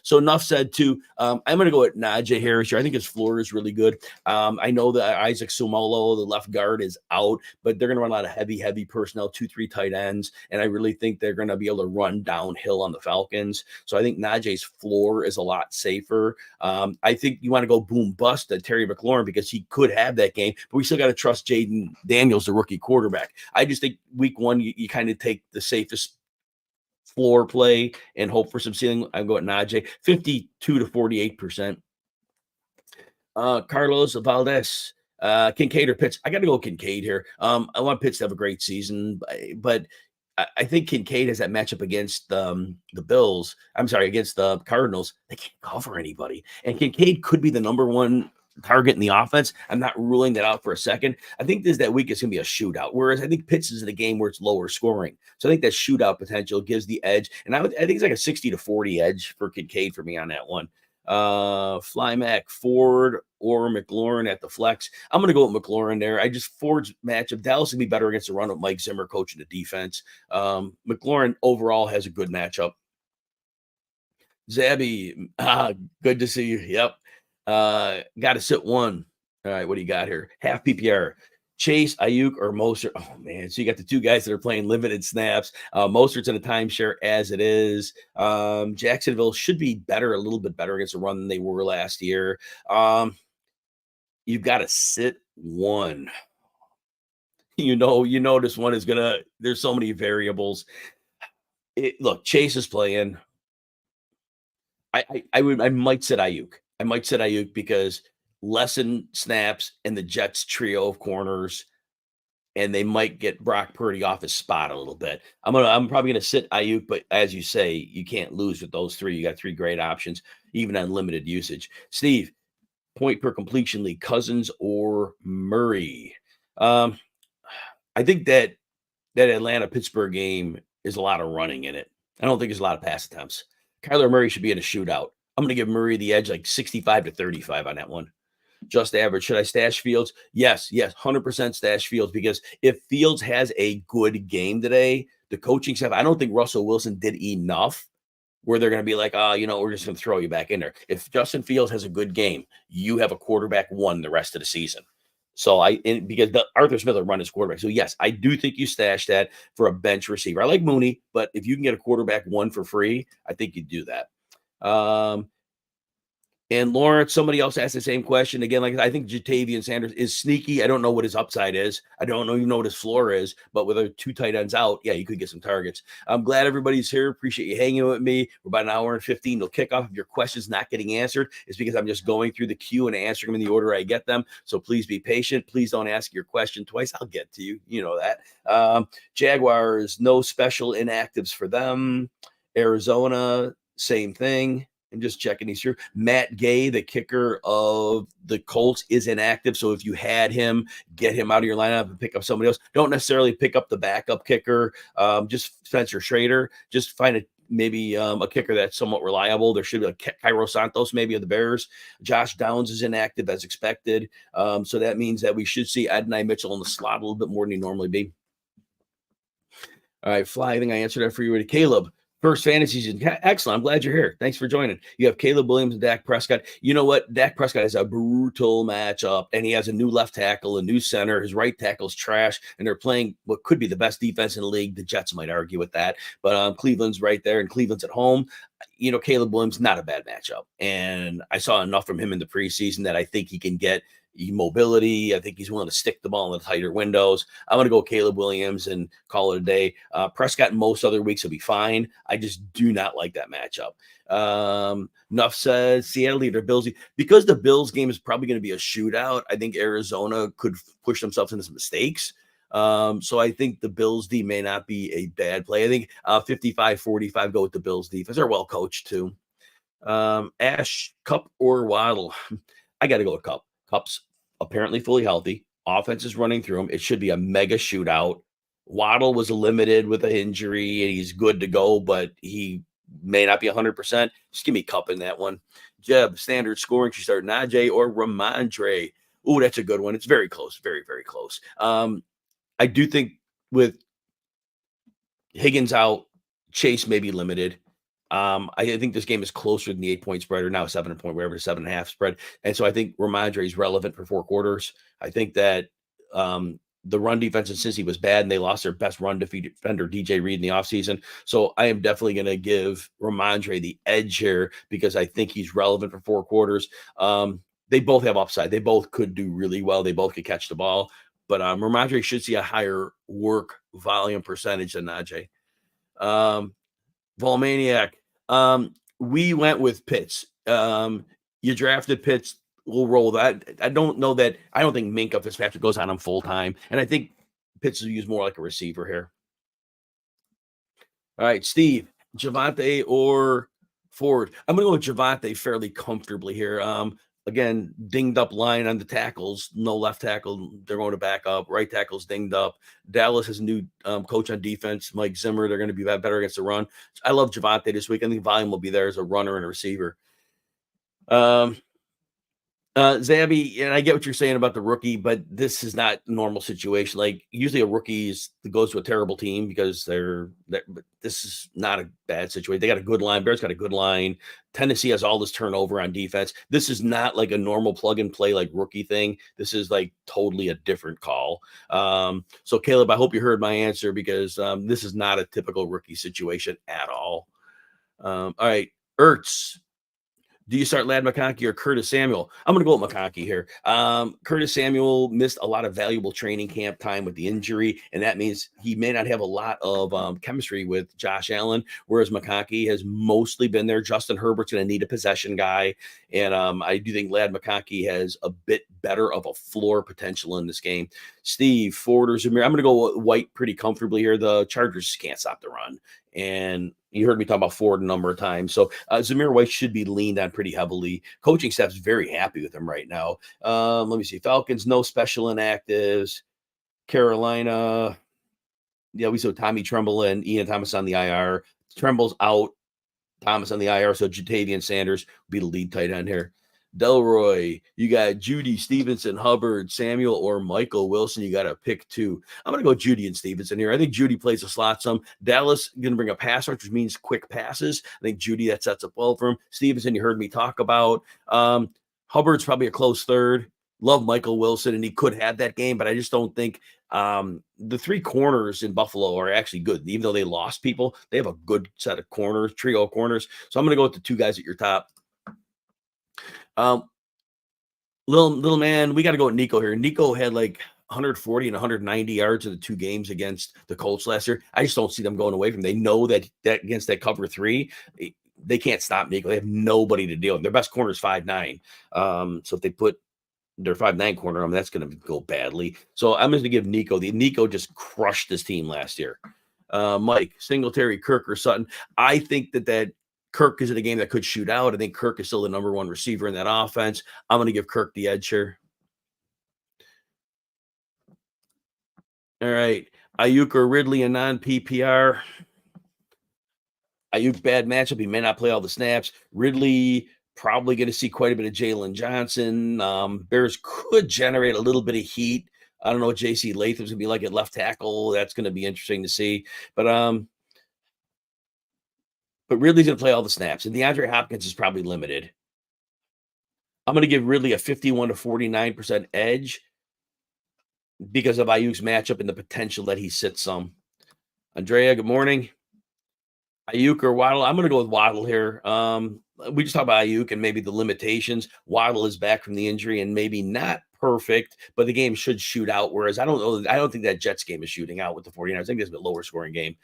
So enough said too. I'm going to go with Najee Harris here. I think his floor is really good. I know that Isaac Sumolo, the left guard, is out, but they're going to run a lot of heavy personnel, 2-3 tight ends, and I really think they're going to be able to run downhill on the Falcons. So I think Najee's floor is a lot safer. I think you want to go boom bust at Terry McLaurin because he could have that game, but we still got to trust Jaden Daniels, the rookie quarterback. I just think week 1, you kind of take the safest floor play and hope for some ceiling. I'm going Najee, 52 to 48%. Carlos Valdez, Kincaid or Pitts. I got to go Kincaid here. I want Pitts to have a great season, but I think Kincaid has that matchup against the Bills. I'm sorry, against the Cardinals. They can't cover anybody, and Kincaid could be the number 1 target in the offense. I'm not ruling that out for a second. I think that week is going to be a shootout, whereas I think Pitts is in a game where it's lower scoring. So I think that shootout potential gives the edge, and I think it's like a 60 to 40 edge for Kincaid for me on that one. Flymac, Ford, or McLaurin at the flex. I'm going to go with McLaurin there. Ford's matchup. Dallas will be better against the run with Mike Zimmer coaching the defense. McLaurin overall has a good matchup. Zabby, good to see you. Yep. Got to sit one. All right, what do you got here? Half PPR. Chase, Ayuk, or Mostert. Oh, man. So you got the 2 guys that are playing limited snaps. Mostert's in a timeshare as it is. Jacksonville should be a little bit better against the run than they were last year. You've got to sit one. You know this one is going to – there's so many variables. Look, Chase is playing. I might sit Ayuk. I might sit Ayuk because lessen snaps and the Jets trio of corners, and they might get Brock Purdy off his spot a little bit. I'm probably gonna sit Ayuk, but as you say, you can't lose with those 3. You got 3 great options, even on limited usage. Steve, point per completion league, Cousins or Murray? I think that Atlanta-Pittsburgh game is a lot of running in it. I don't think there's a lot of pass attempts. Kyler Murray should be in a shootout. I'm going to give Murray the edge, like 65 to 35 on that one. Just average. Should I stash Fields? Yes, 100% stash Fields, because if Fields has a good game today, the coaching staff, I don't think Russell Wilson did enough where they're going to be like, we're just going to throw you back in there. If Justin Fields has a good game, you have a quarterback 1 the rest of the season. So because Arthur Smith will run his quarterback. So yes, I do think you stash that for a bench receiver. I like Mooney, but if you can get a quarterback 1 for free, I think you'd do that. And Lawrence, somebody else asked the same question again. Like, I think Jatavian Sanders is sneaky. I don't know what his upside is. I don't even know what his floor is. But with the 2 tight ends out, yeah, you could get some targets. I'm glad everybody's here. Appreciate you hanging with me. We're about an hour and 15 till kickoff. If your question's not getting answered, it's because I'm just going through the queue and answering them in the order I get them. So please be patient. Please don't ask your question twice. I'll get to you. You know that. Jaguars, no special inactives for them. Arizona, same thing. I'm just checking these through. Matt Gay, the kicker of the Colts, is inactive. So if you had him, get him out of your lineup and pick up somebody else. Don't necessarily pick up the backup kicker. Just Spencer Schrader. Just find maybe a kicker that's somewhat reliable. There should be like Cairo Santos, maybe of the Bears. Josh Downs is inactive as expected. So that means that we should see Adonai Mitchell in the slot a little bit more than he normally be. All right, Fly, I think I answered that for you. Caleb, first fantasy season. Excellent. I'm glad you're here. Thanks for joining. You have Caleb Williams and Dak Prescott. You know what? Dak Prescott has a brutal matchup, and he has a new left tackle, a new center. His right tackle's trash, and they're playing what could be the best defense in the league. The Jets might argue with that, but Cleveland's right there, and Cleveland's at home. You know, Caleb Williams, not a bad matchup. And I saw enough from him in the preseason that I think he can get mobility. I think he's willing to stick the ball in the tighter windows. I'm going to go Caleb Williams and call it a day. Prescott most other weeks will be fine. I just do not like that matchup. Nuff says Seattle leader Bills, because the Bills game is probably going to be a shootout. I think Arizona could push themselves into some mistakes. So I think the Bills D may not be a bad play. I think 55-45 go with the Bills defense. They're well coached too. Ash, Cup or Waddle? I got to go with Cup. Cup's apparently fully healthy. Offense is running through him. It should be a mega shootout. Waddle was limited with an injury, and he's good to go, but he may not be 100%. Just give me Cup in that one. Jeb, standard scoring. She started Najee or Ramondre. Ooh, that's a good one. It's very close. Very, very close. I do think with Higgins out, Chase may be limited. I think this game is closer than the 8-point spread, or now a 7-point, wherever, 7.5 spread. And so I think Ramondre is relevant for 4 quarters. I think that the run defense in Cincy was bad, and they lost their best run defender, DJ Reed, in the offseason. So I am definitely going to give Ramondre the edge here because I think he's relevant for 4 quarters. They both have upside. They both could do really well. They both could catch the ball. But Ramondre should see a higher work volume percentage than Najee. Volmaniac. We went with Pitts. You drafted Pitts. We'll roll that. I don't think Minkah Fitzpatrick goes on him full time. And I think Pitts will use more like a receiver here. All right, Steve, Javonte or Ford? I'm going to go with Javonte fairly comfortably here. Again, dinged up line on the tackles. No left tackle. They're going to back up. Right tackle's dinged up. Dallas has a new coach on defense, Mike Zimmer. They're going to be better against the run. I love Javonte this week. I think volume will be there as a runner and a receiver. Zabby, and I get what you're saying about the rookie, but this is not a normal situation. Like usually a rookie goes to a terrible team because but this is not a bad situation. They got a good line. Bears got a good line. Tennessee has all this turnover on defense. This is not like a normal plug and play like rookie thing. This is like totally a different call. So Caleb, I hope you heard my answer because this is not a typical rookie situation at all. All right, Ertz. Do you start Ladd McConkey or Curtis Samuel? I'm going to go with McConkey here. Curtis Samuel missed a lot of valuable training camp time with the injury, and that means he may not have a lot of chemistry with Josh Allen, whereas McConkey has mostly been there. Justin Herbert's going to need a possession guy, and I do think Ladd McConkey has a bit better of a floor potential in this game. Steve, Ford or Zamir? I'm going to go White pretty comfortably here. The Chargers can't stop the run, and you heard me talk about Ford a number of times. So Zamir White should be leaned on pretty heavily. Coaching staff's very happy with him right now. Let me see. Falcons, no special inactives. Carolina. Yeah, we saw Tommy Tremble and Ian Thomas on the IR. Tremble's out. Thomas on the IR. So Jatavian Sanders will be the lead tight end here. Delroy, you got Judy, Stevenson, Hubbard, Samuel, or Michael Wilson. You got to pick 2. I'm going to go Judy and Stevenson here. I think Judy plays a slot some. Dallas going to bring a pass rush, which means quick passes. I think Judy, that sets up well for him. Stevenson, you heard me talk about. Hubbard's probably a close third. Love Michael Wilson, and he could have that game, but I just don't think the 3 corners in Buffalo are actually good. Even though they lost people, they have a good set of corners, trio of corners. So I'm going to go with the 2 guys at your top. Little man, we got to go with Nico here. Nico had like 140 and 190 yards in the 2 games against the Colts last year. I just don't see them going away from them. They know that against that cover 3, they can't stop Nico. They have nobody to deal with. Their best corner is 5'9". So if they put their 5'9" corner on, that's going to go badly. So I'm going to give Nico. Nico just crushed this team last year. Mike, Singletary, Kirk, or Sutton. I think that Kirk is in a game that could shoot out. I think Kirk is still the number 1 receiver in that offense. I'm going to give Kirk the edge here. All right. Ayuk or Ridley, a non-PPR. Ayuk, bad matchup. He may not play all the snaps. Ridley, probably going to see quite a bit of Jalen Johnson. Bears could generate a little bit of heat. I don't know what J.C. Latham's going to be like at left tackle. That's going to be interesting to see. But Ridley's going to play all the snaps, and DeAndre Hopkins is probably limited. I'm going to give Ridley a 51 to 49% edge because of Ayuk's matchup and the potential that he sits some. Andrea, good morning. Ayuk or Waddle? I'm going to go with Waddle here. We just talked about Ayuk and maybe the limitations. Waddle is back from the injury and maybe not perfect, but the game should shoot out. Whereas I don't think that Jets game is shooting out with the 49ers. I think it's a bit lower scoring game.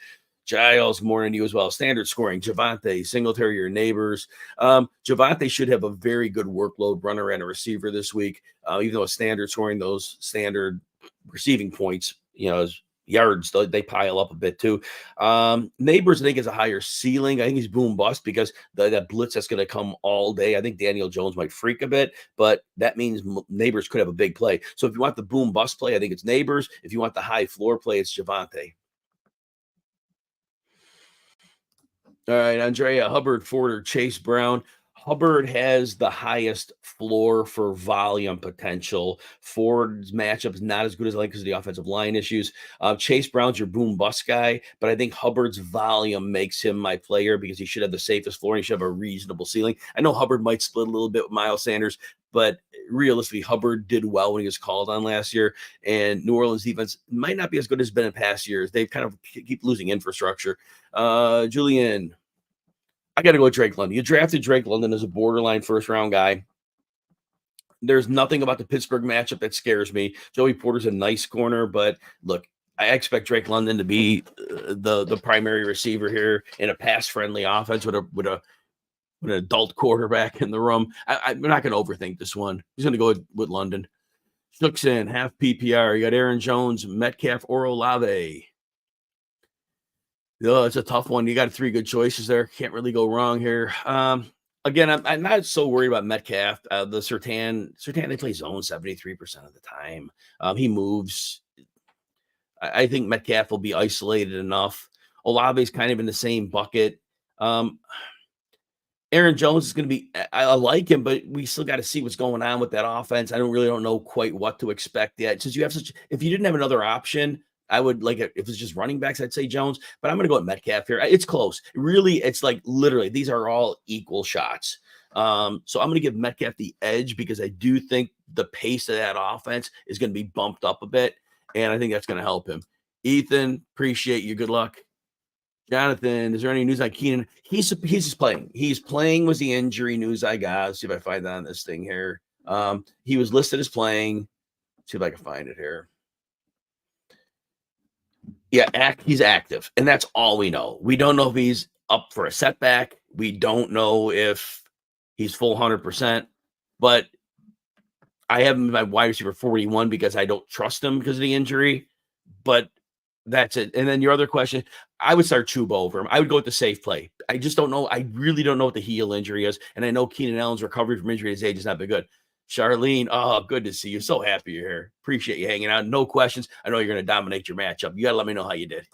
Giles, good morning to you as well. Standard scoring, Javonte, Singletary, your neighbors. Javonte should have a very good workload runner and a receiver this week, even though a standard scoring, those standard receiving points, yards, they pile up a bit too. Neighbors, I think, is a higher ceiling. I think he's boom bust because that blitz that's going to come all day. I think Daniel Jones might freak a bit, but that means Neighbors could have a big play. So if you want the boom bust play, I think it's Neighbors. If you want the high floor play, it's Javonte. All right, Andrea, Hubbard, Ford, or Chase Brown. Hubbard has the highest floor for volume potential. Ford's matchup is not as good as I like because of the offensive line issues. Chase Brown's your boom bust guy, but I think Hubbard's volume makes him my player because he should have the safest floor and he should have a reasonable ceiling. I know Hubbard might split a little bit with Miles Sanders, but realistically, Hubbard did well when he was called on last year, and New Orleans defense might not be as good as it's been in past years. They kind of keep losing infrastructure. Julian, I got to go with Drake London. You drafted Drake London as a borderline first-round guy. There's nothing about the Pittsburgh matchup that scares me. Joey Porter's a nice corner, but look, I expect Drake London to be the primary receiver here in a pass-friendly offense with an adult quarterback in the room. I'm not going to overthink this one. He's going to go with London. Schooks in, half PPR. You got Aaron Jones, Metcalf, or Olave. It's a tough one. You got three good choices there. Can't really go wrong here. Again, I'm not so worried about Metcalf. The Surtain, they play zone 73% of the time. He moves. I think Metcalf will be isolated enough. Olave's kind of in the same bucket. Aaron Jones is going to be, I like him, but we still got to see what's going on with that offense. I don't know quite what to expect yet. Since you have if you didn't have another option, I would like it if it's just running backs, I'd say Jones, but I'm going to go with Metcalf here. It's close. Really, it's like literally these are all equal shots. So I'm going to give Metcalf the edge because I do think the pace of that offense is going to be bumped up a bit, and I think that's going to help him. Ethan, appreciate you. Good luck. Jonathan, is there any news on Keenan? He's just playing. He's playing was the injury news I got. Let's see if I find that on this thing here. He was listed as playing. Let's see if I can find it here. Yeah, he's active, and that's all we know. We don't know if he's up for a setback. We don't know if he's full 100%, but I have him in my wide receiver 41 because I don't trust him because of the injury, but that's it. And then your other question, I would start Chuba over him. I would go with the safe play. I just don't know. I really don't know what the heel injury is, and I know Keenan Allen's recovery from injury at his age has not been good. Charlene, oh, good to see you. So happy you're here. Appreciate you hanging out. No questions. I know you're going to dominate your matchup. You got to let me know how you did.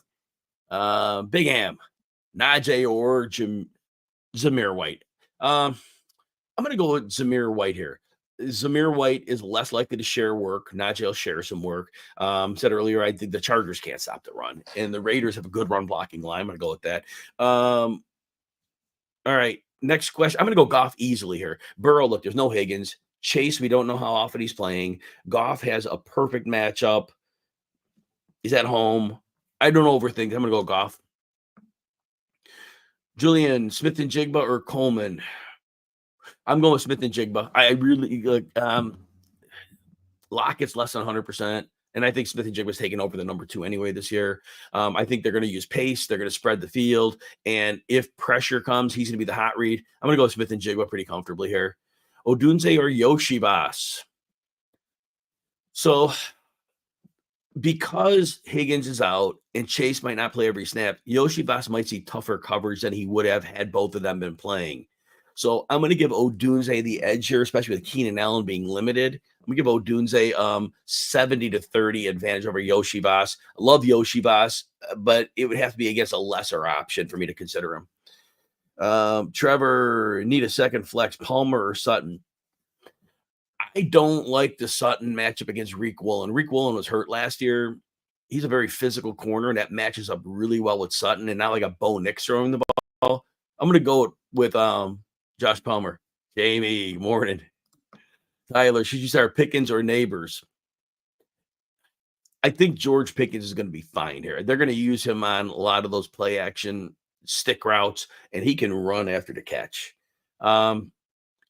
Big Ham, Najee or Zamir White. I'm going to go with Zamir White here. Zamir White is less likely to share work. Najee will share some work. Said earlier, I think the Chargers can't stop the run, and the Raiders have a good run blocking line. I'm going to go with that. All right, next question. I'm going to go Goff easily here. Burrow, look, there's no Higgins. Chase, we don't know how often he's playing. Goff has a perfect matchup. He's at home. I don't overthink. I'm going to go Goff. Julian, Smith and Jigba or Coleman? I'm going with Smith and Jigba. I really like Lockett's less than 100%. And I think Smith and Jigba's taking over the number 2 anyway this year. I think they're going to use pace. They're going to spread the field. And if pressure comes, he's going to be the hot read. I'm going to go with Smith and Jigba pretty comfortably here. Odunze or Yoshibas? So because Higgins is out and Chase might not play every snap, Yoshibas might see tougher coverage than he would have had both of them been playing. So I'm going to give Odunze the edge here, especially with Keenan Allen being limited. I'm going to give Odunze 70-30 advantage over Yoshibas. I love Yoshibas, but it would have to be against a lesser option for me to consider him. Trevor, need a second flex, Palmer or Sutton? I don't like the Sutton matchup against Reek Woolen. Reek Woolen was hurt last year. He's a very physical corner, and that matches up really well with Sutton. And now I got Bo Nix throwing the ball. I'm going to go with Josh Palmer. Jamie, morning. Tyler, should you start Pickens or Neighbors? I think George Pickens is going to be fine here. They're going to use him on a lot of those play action stick routes, and he can run after the catch.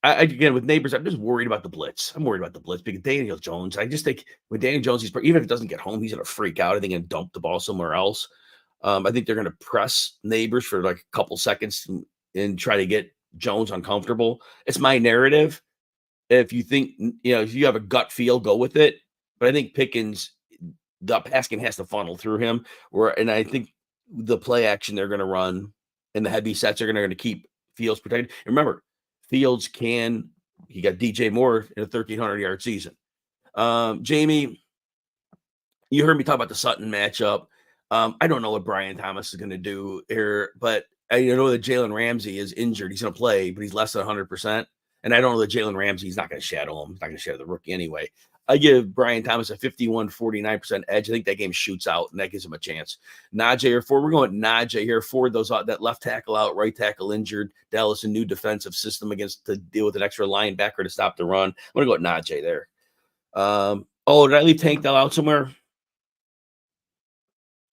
Again, with Neighbors, I'm just worried about the blitz. I'm worried about the blitz because Daniel Jones, I just think with Daniel Jones, even if it doesn't get home, he's going to freak out. I think he's going to dump the ball somewhere else. I think they're going to press Neighbors for like a couple seconds and try to get Jones uncomfortable. It's my narrative. If you think, if you have a gut feel, go with it. But I think Pickens, the pass game has to funnel through him. And I think the play action they're going to run and the heavy sets are going to keep Fields protected. And remember, Fields he got DJ Moore in a 1,300-yard season. Jamie, you heard me talk about the Sutton matchup. I don't know what Brian Thomas is going to do here, but I know that Jalen Ramsey is injured. He's going to play, but he's less than 100%. And I don't know that Jalen Ramsey, he's not going to shadow him. He's not going to shadow the rookie anyway. I give Brian Thomas a 51-49% edge. I think that game shoots out, and that gives him a chance. Najee or Ford. We're going Najee here. Ford, that left tackle out, right tackle injured. Dallas, a new defensive system to deal with an extra linebacker to stop the run. I'm going to go with Najee there. Did I leave Tank Dell out somewhere? I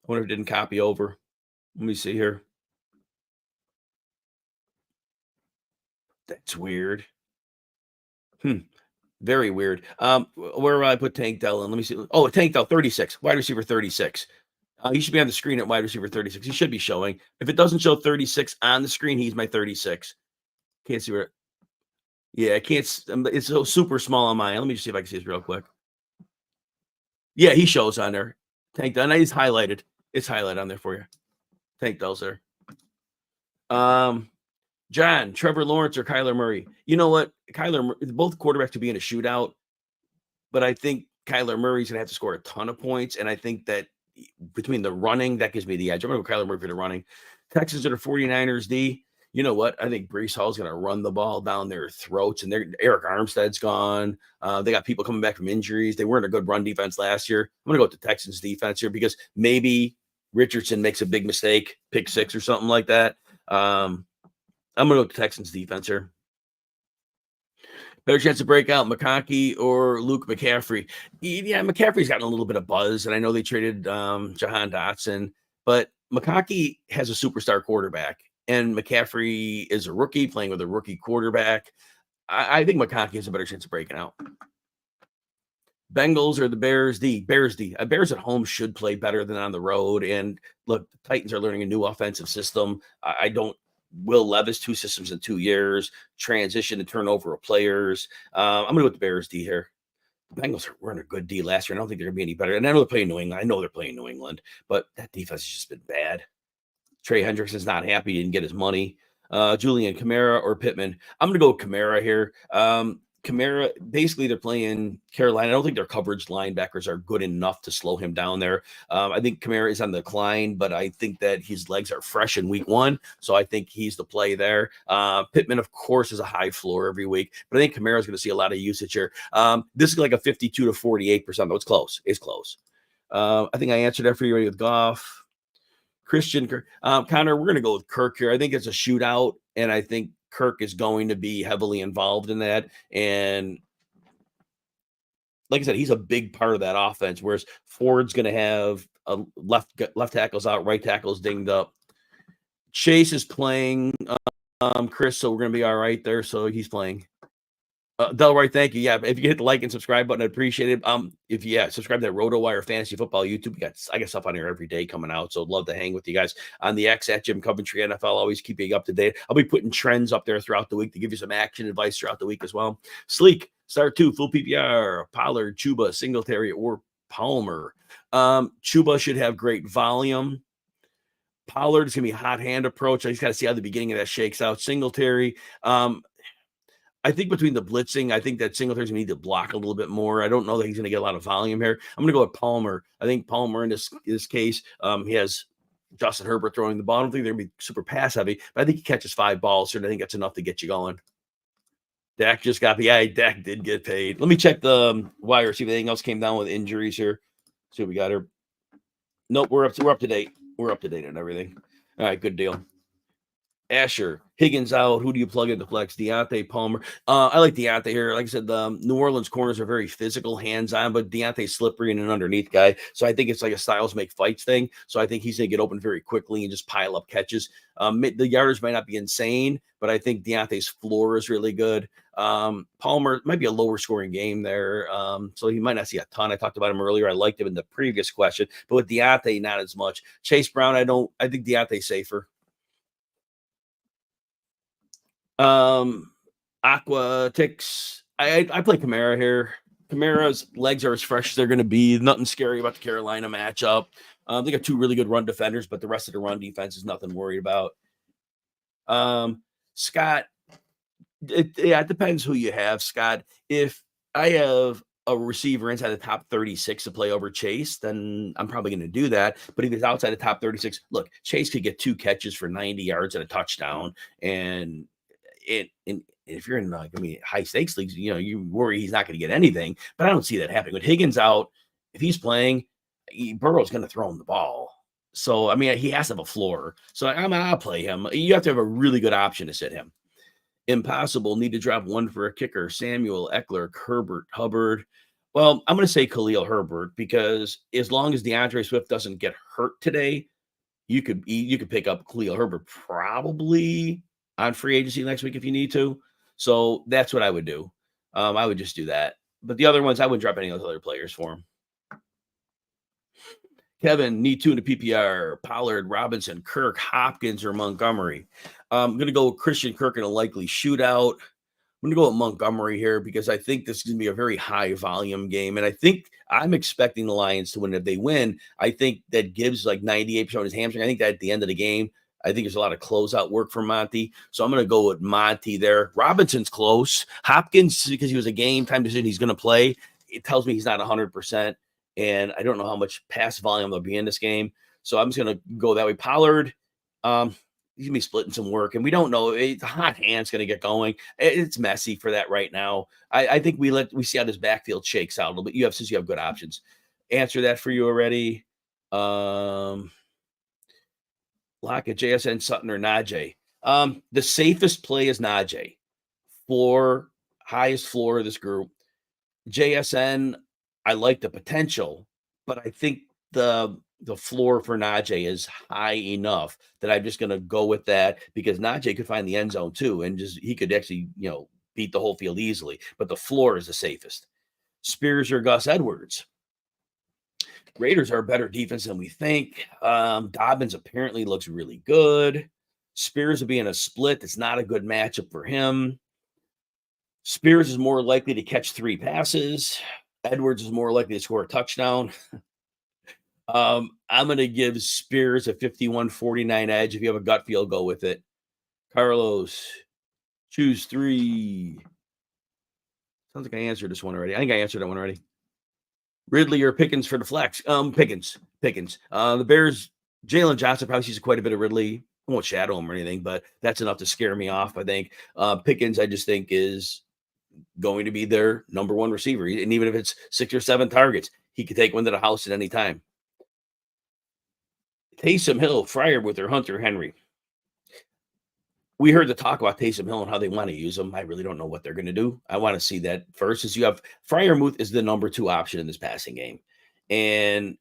wonder if it didn't copy over. Let me see here. That's weird. Very weird. Where will I put Tank Dell in? Let me see. Oh, Tank Dell, 36, wide receiver 36. He should be on the screen at wide receiver 36. He should be showing. If it doesn't show 36 on the screen, he's my 36. Can't see where. Yeah, I can't. It's so super small on mine. Let me just see if I can see this real quick. Yeah, he shows on there. Tank Dell. And he's highlighted. It's highlighted on there for you. Tank Dell's there. John, Trevor Lawrence or Kyler Murray? You know what? Both quarterbacks could be in a shootout, but I think Kyler Murray's going to have to score a ton of points, and I think that between the running, that gives me the edge. I'm going to go Kyler Murray for the running. Texans are the 49ers D. You know what? I think Breece Hall's going to run the ball down their throats, and Eric Armstead's gone. They got people coming back from injuries. They weren't a good run defense last year. I'm going to go with the Texans defense here because maybe Richardson makes a big mistake, pick six or something like that. I'm going to go with the Texans defense here. Better chance to break out, McConkey or Luke McCaffrey? Yeah, McCaffrey's gotten a little bit of buzz, and I know they traded Jahan Dotson, but McConkey has a superstar quarterback, and McCaffrey is a rookie playing with a rookie quarterback. I think McConkey has a better chance of breaking out. Bengals or the Bears D? Bears D. Bears at home should play better than on the road, and look, the Titans are learning a new offensive system. Will Levis, 2 systems in 2 years, transition and turnover of players. I'm going to go with the Bears D here. The Bengals were in a good D last year. I don't think they're going to be any better. And I know they're playing New England. I know they're playing New England, but that defense has just been bad. Trey Hendrickson's not happy. He didn't get his money. Julian Kamara or Pittman? I'm going to go with Kamara here. Kamara, basically, they're playing Carolina. I don't think their coverage linebackers are good enough to slow him down there. I think Kamara is on the decline, but I think that his legs are fresh in week 1, so I think he's the play there. Pittman, of course, is a high floor every week, but I think Kamara is going to see a lot of usage here. This is like a 52 to 48%, though. It's close. It's close. I think I answered that for you with Goff. Christian, Connor, we're going to go with Kirk here. I think it's a shootout, and I think Kirk is going to be heavily involved in that. And like I said, he's a big part of that offense, whereas Ford's going to have a left tackles out, right tackles dinged up. Chase is playing, Chris, so we're going to be all right there. So he's playing. Delroy, thank you. Yeah, if you hit the like and subscribe button, I'd appreciate it. Subscribe to that RotoWire Fantasy Football YouTube. I got stuff on here every day coming out, so I'd love to hang with you guys on the X at Jim Coventry NFL. Always keep you up to date. I'll be putting trends up there throughout the week to give you some action advice throughout the week as well. Sleek, start 2, full PPR, Pollard, Chuba, Singletary, or Palmer. Chuba should have great volume. Pollard is going to be a hot hand approach. I just got to see how the beginning of that shakes out. Singletary, I think between the blitzing, I think that Singletary's going to need to block a little bit more. I don't know that he's going to get a lot of volume here. I'm going to go with Palmer. I think Palmer in this case, he has Justin Herbert throwing the ball. I don't think they're going to be super pass heavy, but I think he catches 5 balls, and I think that's enough to get you going. Dak just got Dak did get paid. Let me check the wire, see if anything else came down with injuries here. See what we got here. Nope, we're up to date. We're up to date on everything. All right, good deal. Asher, Higgins out. Who do you plug into flex? Deontay Palmer. I like Deontay here. Like I said, the New Orleans corners are very physical, hands-on, but Deontay's slippery and an underneath guy. So I think it's like a styles make fights thing. So I think he's going to get open very quickly and just pile up catches. The yardage might not be insane, but I think Deontay's floor is really good. Palmer might be a lower scoring game there. So he might not see a ton. I talked about him earlier. I liked him in the previous question, but with Deontay, not as much. Chase Brown, I think Deontay's safer. Aquatics. I play Kamara here. Kamara's legs are as fresh as they're going to be. Nothing scary about the Carolina matchup. They got 2 really good run defenders, but the rest of the run defense is nothing worried about. Scott, it depends who you have, Scott. If I have a receiver inside the top 36 to play over Chase, then I'm probably going to do that. But if he's outside the top 36, look, Chase could get 2 catches for 90 yards and a touchdown, and if you're in high stakes leagues, you worry he's not going to get anything, but I don't see that happening. With Higgins out, if he's playing, Burrow's going to throw him the ball. So, he has to have a floor. So I'll play him. You have to have a really good option to sit him. Impossible. Need to drop 1 for a kicker. Samuel, Eckler, Herbert, Hubbard. Well, I'm going to say Khalil Herbert, because as long as DeAndre Swift doesn't get hurt today, you could pick up Khalil Herbert probably on free agency next week if you need to. So that's what I would do. I would just do that. But the other ones, I wouldn't drop any of those other players for him. Kevin, need 2 in the PPR. Pollard, Robinson, Kirk, Hopkins, or Montgomery. I'm going to go with Christian Kirk in a likely shootout. I'm going to go with Montgomery here because I think this is going to be a very high volume game. And I think I'm expecting the Lions to win. If they win, I think that Gibbs like 98% of his hamstring. I think that at the end of the game, I think there's a lot of closeout work for Monty. So I'm going to go with Monty there. Robinson's close. Hopkins, because he was a game time decision, he's going to play. It tells me he's not 100%. And I don't know how much pass volume there'll be in this game. So I'm just going to go that way. Pollard, he's going to be splitting some work. And we don't know. The hot hand's going to get going. It's messy for that right now. I think we see how this backfield shakes out a little bit. Since you have good options. Answer that for you already. Lockett, JSN, Sutton, or Najee. The safest play is Najee. Highest floor of this group. JSN, I like the potential, but I think the floor for Najee is high enough that I'm just going to go with that, because Najee could find the end zone too, and he could actually beat the whole field easily. But the floor is the safest. Spears or Gus Edwards. Raiders are a better defense than we think. Dobbins apparently looks really good. Spears will be in a split. It's not a good matchup for him. Spears is more likely to catch 3 passes. Edwards is more likely to score a touchdown. I'm going to give Spears a 51-49 edge. If you have a gut feel, go with it. Carlos, choose 3. Sounds like I answered this one already. I think I answered that one already. Ridley or Pickens for the flex? Pickens. The Bears, Jalen Johnson probably sees quite a bit of Ridley. I won't shadow him or anything, but that's enough to scare me off, I think. Pickens, I just think, is going to be their number 1 receiver. And even if it's 6 or 7 targets, he could take one to the house at any time. Taysom Hill, Freiermuth, or Hunter Henry. We heard the talk about Taysom Hill and how they want to use him. I really don't know what they're going to do. I want to see that first. As you have Freiermuth is the number 2 option in this passing game. And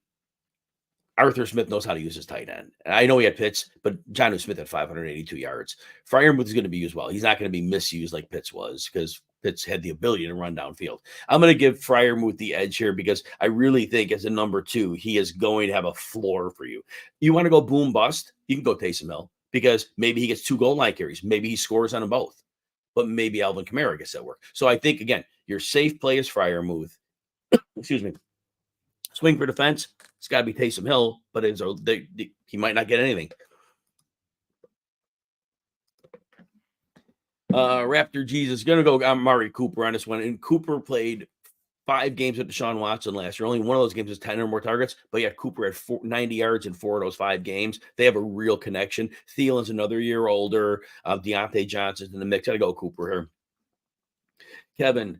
Arthur Smith knows how to use his tight end. And I know he had Pitts, but Jonnu Smith had 582 yards. Freiermuth is going to be used well. He's not going to be misused like Pitts was, because Pitts had the ability to run downfield. I'm going to give Freiermuth the edge here, because I really think as a number 2, he is going to have a floor for you. You want to go boom bust? You can go Taysom Hill, because maybe he gets 2 goal line carries. Maybe he scores on them both. But maybe Alvin Kamara gets that work. So I think, again, your safe play is Freiermuth. Excuse me. Swing for defense, it's got to be Taysom Hill, but he might not get anything. Raptor Jesus, going to go Amari Cooper on this one. And Cooper played 5 games with Deshaun Watson last year. Only one of those games was 10 or more targets, but yeah, Cooper had 90 yards in 4 of those 5 games. They have a real connection. Thielen's another year older. Deontay Johnson's in the mix. Gotta go Cooper here. Kevin,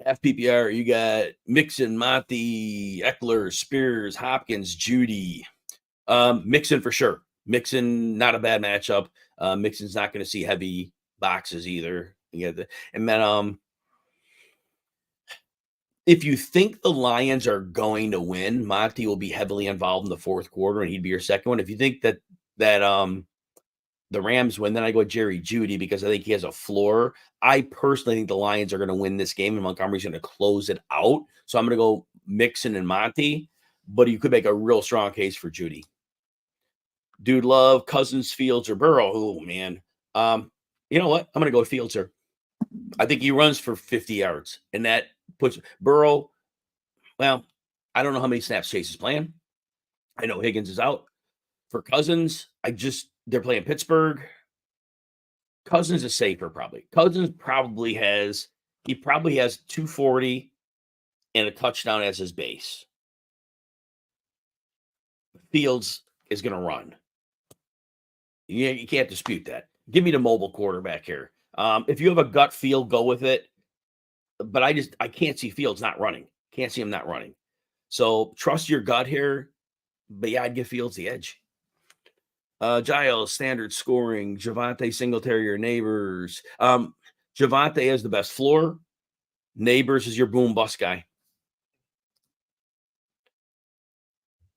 half PPR, you got Mixon, Monty, Eckler, Spears, Hopkins, Judy. Mixon for sure. Mixon, not a bad matchup. Mixon's not going to see heavy boxes either. And then if you think the Lions are going to win, Monty will be heavily involved in the fourth quarter, and he'd be your second one. If you think that the Rams win, then I go with Jerry Jeudy because I think he has a floor. I personally think the Lions are going to win this game, and Montgomery's going to close it out. So I'm going to go Mixon and Monty, but you could make a real strong case for Jeudy. Dude love Cousins, Fields, or Burrow. Oh, man. You know what? I'm going to go with Fields here. I think he runs for 50 yards, and that puts Burrow, well, I don't know how many snaps Chase is playing. I know Higgins is out. For Cousins, they're playing Pittsburgh. Cousins is safer probably. Cousins probably has 240 and a touchdown as his base. Fields is going to run. You can't dispute that. Give me the mobile quarterback here. If you have a gut feel, go with it. But I can't see Fields not running. Can't see him not running. So trust your gut here. But yeah, I'd give Fields the edge. Giles, standard scoring. Javonte, Singletary, or Neighbors. Javonte has the best floor. Neighbors is your boom bust guy.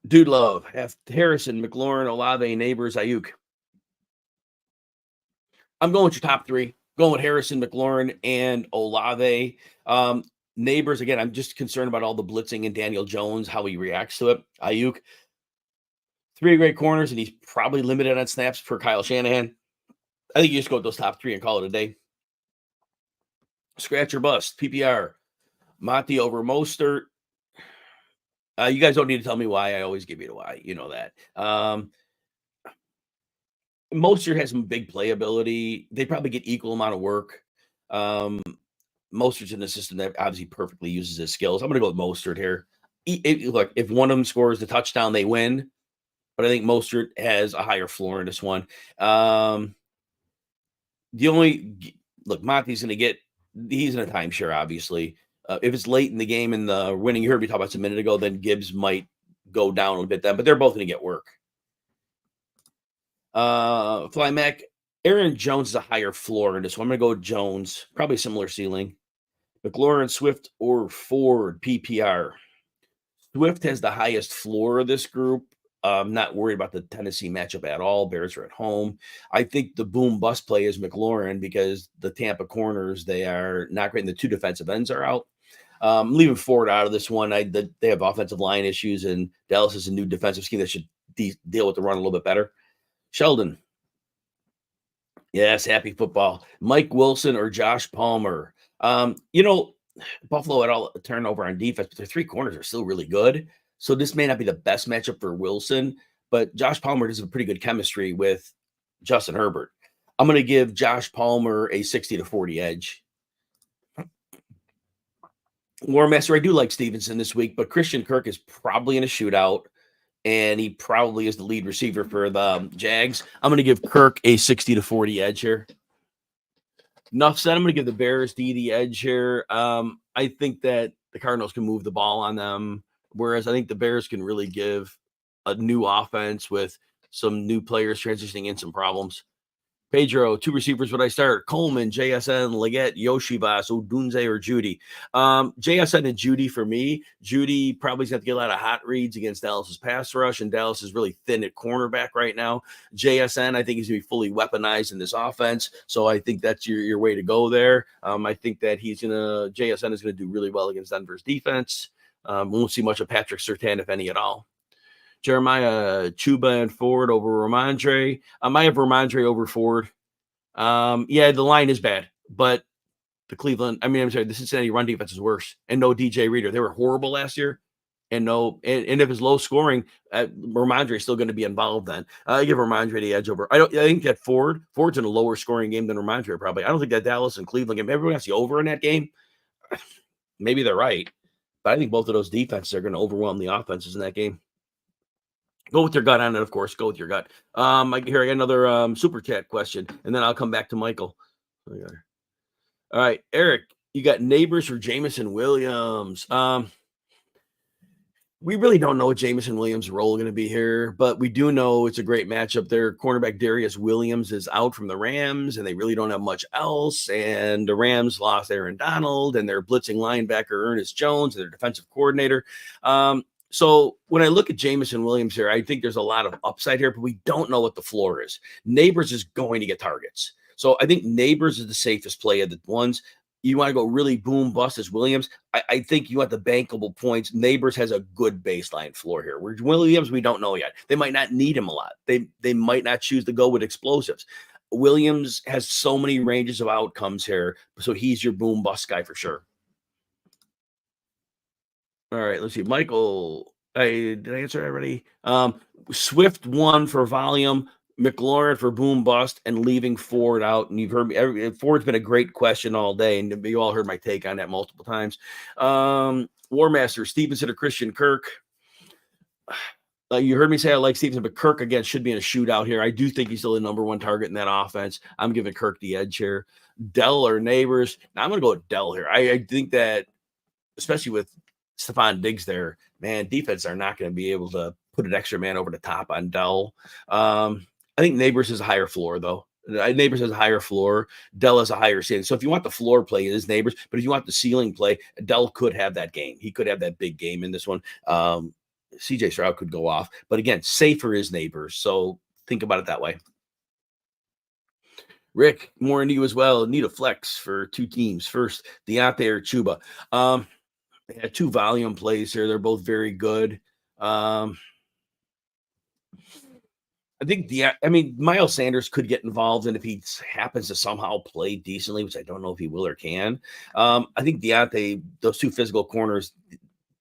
Dude love. Harrison, McLaurin, Olave, Neighbors, Ayuk. I'm going with your top 3. Going with Harrison, McLaurin, and Olave. Neighbors, again, I'm just concerned about all the blitzing and Daniel Jones, how he reacts to it. Ayuk, 3 great corners, and he's probably limited on snaps for Kyle Shanahan. I think you just go with those top 3 and call it a day. Scratch or bust, PPR. Monty over Mostert. You guys don't need to tell me why. I always give you the why. You know that. Mostert has some big playability. They probably get equal amount of work. Mostert's in a system that obviously perfectly uses his skills. I'm going to go with Mostert here. Look, if one of them scores the touchdown, they win. But I think Mostert has a higher floor in this one. Monty's going to get, he's in a timeshare, obviously. If it's late in the game and the winning, you heard me talk about this a minute ago, then Gibbs might go down a little bit then, but they're both going to get work. Fly Mac, Aaron Jones is a higher floor in this one. I'm going to go with Jones, probably similar ceiling. McLaurin, Swift, or Ford, PPR. Swift has the highest floor of this group. I'm not worried about the Tennessee matchup at all. Bears are at home. I think the boom bust play is McLaurin because the Tampa corners, they are not great, and the 2 defensive ends are out. I'm leaving Ford out of this one. They have offensive line issues, and Dallas is a new defensive scheme that should deal with the run a little bit better. Sheldon. Yes, happy football. Mike Wilson or Josh Palmer. Buffalo had all turnover on defense, but their 3 corners are still really good. So this may not be the best matchup for Wilson, but Josh Palmer does have a pretty good chemistry with Justin Herbert. I'm going to give Josh Palmer a 60-40 edge. War Master, I do like Stevenson this week, but Christian Kirk is probably in a shootout, and he probably is the lead receiver for the Jags. I'm going to give Kirk a 60-40 edge here. Enough said. I'm going to give the Bears the edge here. I think that the Cardinals can move the ball on them, whereas I think the Bears can really give a new offense with some new players transitioning in some problems. Pedro, 2 receivers would I start? Coleman, JSN, Leggett, Yoshibas, Odunze, or Judy? JSN and Judy for me. Judy probably going to get a lot of hot reads against Dallas's pass rush, and Dallas is really thin at cornerback right now. JSN, I think he's going to be fully weaponized in this offense, so I think that's your way to go there. I think that JSN is going to do really well against Denver's defense. Won't see much of Patrick Surtain, if any at all. Jeremiah, Chuba, and Ford over Ramondre. I have Ramondre over Ford. The line is bad, but the Cincinnati run defense is worse. And no DJ Reader. They were horrible last year. And if it's low scoring, Ramondre is still going to be involved then. I give Ramondre the edge over. I think that Ford's in a lower scoring game than Ramondre probably. I don't think that Dallas and Cleveland game, everyone has the over in that game. Maybe they're right. But I think both of those defenses are going to overwhelm the offenses in that game. Go with your gut on it, of course. Go with your gut. I got another super chat question, and then I'll come back to Michael. All right, Eric, you got Neighbors for Jameson Williams. We really don't know what Jameson Williams' role going to be here, but we do know it's a great matchup. Their cornerback Darius Williams is out from the Rams, and they really don't have much else. And the Rams lost Aaron Donald, and their blitzing linebacker Ernest Jones, and their defensive coordinator. So when I look at Jameson Williams here, I think there's a lot of upside here, but we don't know what the floor is. Neighbors is going to get targets. So I think Neighbors is the safest play of the ones. You want to go really boom bust as Williams. I think you want the bankable points. Neighbors has a good baseline floor here. Where Williams, we don't know yet. They might not need him a lot. They might not choose to go with explosives. Williams has so many ranges of outcomes here, so he's your boom bust guy for sure. All right, let's see. Michael, did I answer already? Swift 1 for volume, McLaurin for boom bust, and leaving Ford out. And you've heard me. Ford's been a great question all day, and you all heard my take on that multiple times. War Master, Stevenson or Christian Kirk. You heard me say I like Stevenson, but Kirk, again, should be in a shootout here. I do think he's still the number one target in that offense. I'm giving Kirk the edge here. Dell or Neighbors. Now I'm going to go with Dell here. I think that, especially with Stephon Diggs there, man, defense are not going to be able to put an extra man over the top on Dell. I think Neighbors has a higher floor, though. Neighbors has a higher floor. Dell has a higher ceiling. So if you want the floor play, it is Neighbors. But if you want the ceiling play, Dell could have that game. He could have that big game in this one. CJ Stroud could go off. But again, safer is Neighbors. So think about it that way. Rick, more into you as well. Need a flex for two teams. First, Deontay or Chuba. They had two volume plays here. They're both very good. I think Miles Sanders could get involved, and if he happens to somehow play decently, which I don't know if he will or can, I think Deontay, those two physical corners,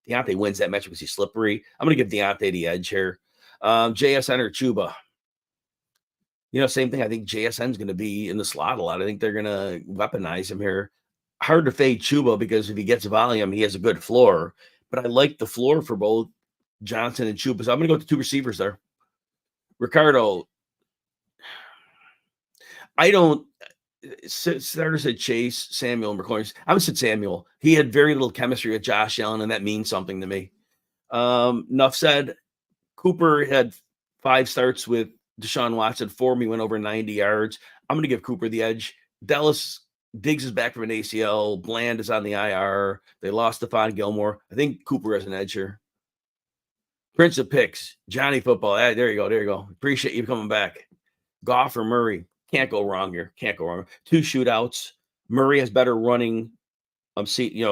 Deontay wins that match because he's slippery. I'm going to give Deontay the edge here. JSN or Chuba. Same thing. I think JSN is going to be in the slot a lot. I think they're going to weaponize him here. Hard to fade Chuba because if he gets volume, he has a good floor. But I like the floor for both Johnson and Chuba. So I'm going to go with the two receivers there. Ricardo, I don't. Starter said Chase, Samuel, and McLaurin. I would said Samuel. He had very little chemistry with Josh Allen, and that means something to me. Enough said. Cooper had 5 starts with Deshaun Watson. 4 he went over 90 yards. I'm going to give Cooper the edge. Diggs is back from an ACL. Bland is on the IR. They lost Stephon Gilmore. I think Cooper has an edge here. Prince of Picks, Johnny Football. There you go. Appreciate you coming back. Goff or Murray. Can't go wrong here. Can't go wrong. 2 shootouts. Murray has better running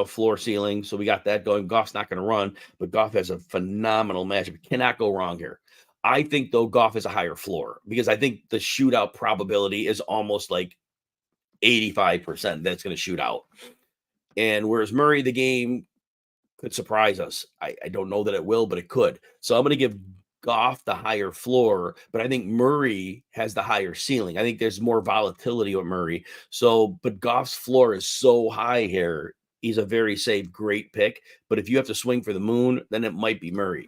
floor ceiling. So we got that going. Goff's not going to run, but Goff has a phenomenal matchup. Cannot go wrong here. I think, though, Goff has a higher floor because I think the shootout probability is almost like 85% that's going to shoot out. And whereas Murray, the game could surprise us. I don't know that it will, but it could. So I'm going to give Goff the higher floor, but I think Murray has the higher ceiling. I think there's more volatility with Murray. But Goff's floor is so high here. He's a very safe, great pick. But if you have to swing for the moon, then it might be Murray.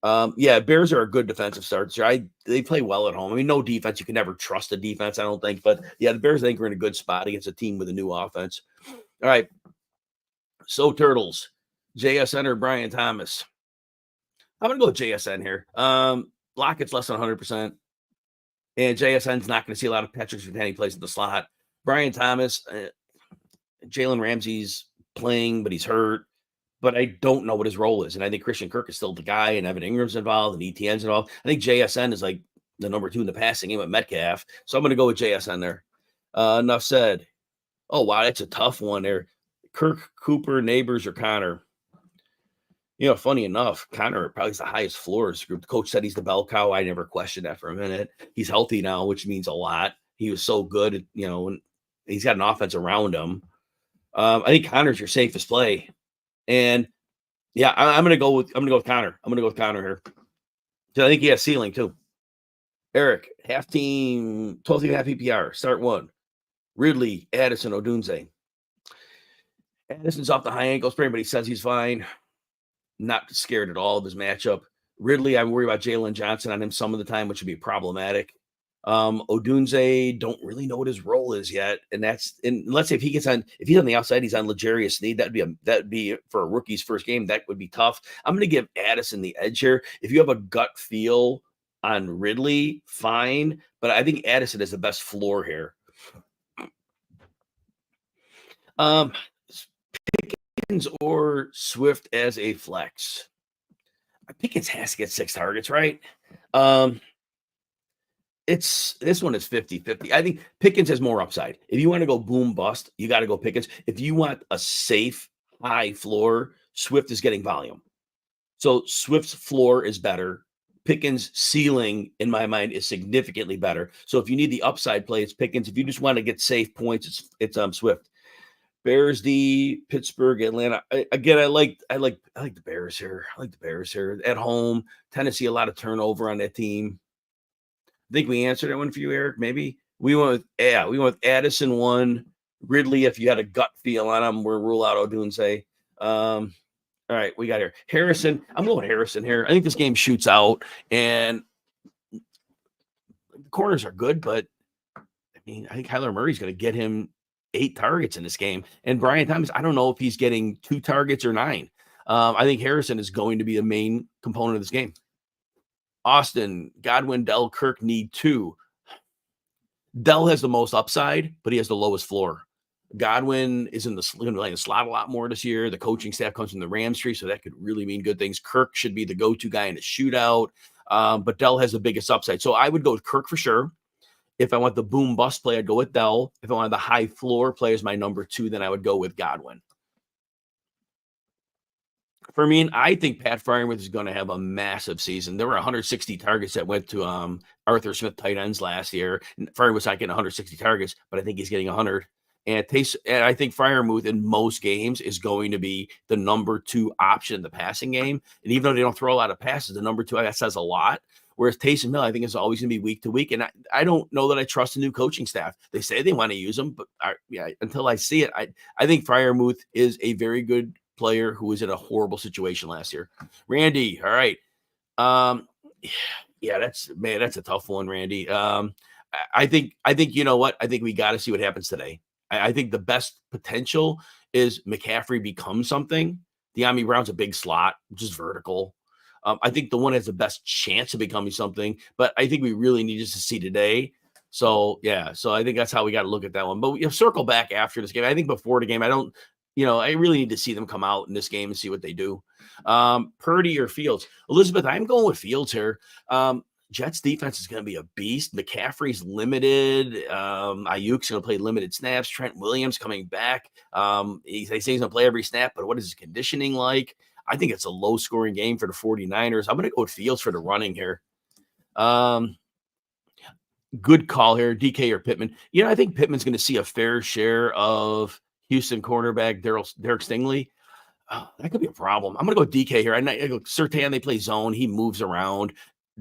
Bears are a good defensive starter. They play well at home. No defense. You can never trust a defense, I don't think. But, the Bears, I think, are in a good spot against a team with a new offense. All right. So, Turtles, JSN or Brian Thomas? I'm going to go with JSN here. Lockett's less than 100%. And JSN's not going to see a lot of Patrick Surtain plays in the slot. Brian Thomas, Jalen Ramsey's playing, but he's hurt. But I don't know what his role is. And I think Christian Kirk is still the guy, and Evan Ingram's involved, and ETN's involved. I think JSN is like the number 2 in the passing game with Metcalf. So I'm going to go with JSN there. Enough said. Oh, wow, that's a tough one there. Kirk, Cooper, Neighbors, or Connor? Funny enough, Connor probably is the highest floors group. The coach said he's the bell cow. I never questioned that for a minute. He's healthy now, which means a lot. He was so good, and he's got an offense around him. I think Connor's your safest play. And I'm gonna go with Connor. I'm gonna go with Connor here. So I think he has ceiling too. Eric, half team, 12.5 PPR, start 1. Ridley, Addison, Odunze. Addison's off the high ankle sprain, but he says he's fine. Not scared at all of his matchup. Ridley, I'm worried about Jalen Johnson on him some of the time, which would be problematic. Odunze, don't really know what his role is yet, and let's say if he's on the outside, he's on L'Jarius Sneed. That'd be for a rookie's first game. That would be tough. I'm going to give Addison the edge here. If you have a gut feel on Ridley, fine, but I think Addison is the best floor here. Pickens or Swift as a flex. Pickens has to get 6 targets, right? This one is 50-50. I think Pickens has more upside. If you want to go boom bust, you got to go Pickens. If you want a safe high floor, Swift is getting volume. So Swift's floor is better. Pickens' ceiling, in my mind, is significantly better. So if you need the upside play, it's Pickens. If you just want to get safe points, it's Swift. Bears, the Pittsburgh, Atlanta. I like the Bears here. I like the Bears here at home. Tennessee, a lot of turnover on that team. I think we answered that one for you, Eric. Maybe we went with Addison 1, Ridley. If you had a gut feel on him, we're rule out Odunze. All right, we got here Harrison. I'm going Harrison here. I think this game shoots out, and the corners are good, but I think Kyler Murray's going to get him 8 targets in this game. And Brian Thomas, I don't know if he's getting 2 targets or 9. I think Harrison is going to be a main component of this game. Austin, Godwin, Dell, Kirk need 2. Dell has the most upside, but he has the lowest floor. Godwin is going to play in the slot a lot more this year. The coaching staff comes from the Rams tree, so that could really mean good things. Kirk should be the go-to guy in a shootout, but Dell has the biggest upside. So I would go with Kirk for sure. If I want the boom bust play, I'd go with Dell. If I wanted the high floor play as my number 2, then I would go with Godwin. For me, I think Pat Freiermuth is going to have a massive season. There were 160 targets that went to Arthur Smith tight ends last year. Freiermuth's not getting 160 targets, but I think he's getting 100. And I think Freiermuth in most games is going to be the number 2 option in the passing game. And even though they don't throw a lot of passes, the number 2, that says a lot. Whereas Taysom Hill, I think, is always going to be week to week. And I don't know that I trust the new coaching staff. They say they want to use him, but until I see it, I think Freiermuth is a very good player who was in a horrible situation last year. Randy, all right. That's a tough one, Randy. I think you know what? I think we got to see what happens today. I think the best potential is McCaffrey becomes something. De'Ami Brown's a big slot, which is vertical. I think the one has the best chance of becoming something, but I think we really need just to see today. So I think that's how we got to look at that one. But we circle back after this game. I think before the game, I really need to see them come out in this game and see what they do. Purdy or Fields? Elizabeth, I'm going with Fields here. Jets defense is going to be a beast. McCaffrey's limited. Ayuk's going to play limited snaps. Trent Williams coming back. They say he's going to play every snap, but what is his conditioning like? I think it's a low-scoring game for the 49ers. I'm going to go with Fields for the running here. Good call here, DK or Pittman. I think Pittman's going to see a fair share of Houston cornerback Derek Stingley. That could be a problem. I'm going to go DK here. I go Surtain. They play zone. He moves around.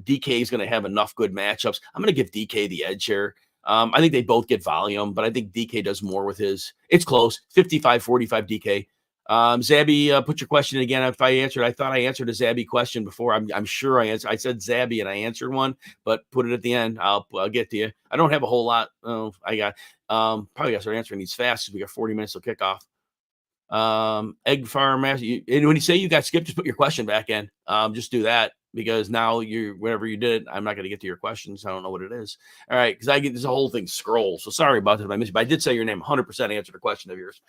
DK is going to have enough good matchups. I'm going to give DK the edge here. I think they both get volume, but I think DK does more with his. It's close, 55-45 DK. Zabby, put your question again. If I answered, I thought I answered a Zabby question before. I'm sure I answered. I said Zabby and I answered one, but put it at the end. I'll get to you. I don't have a whole lot. I got probably got to start answering these fast because we got 40 minutes till kickoff. Egg farm master. And when you say you got skipped, just put your question back in. Just do that because now whatever you did, I'm not going to get to your questions. I don't know what it is. All right, because I get this whole thing scroll. So sorry about that if I missed you, but I did say your name. 100% answered a question of yours.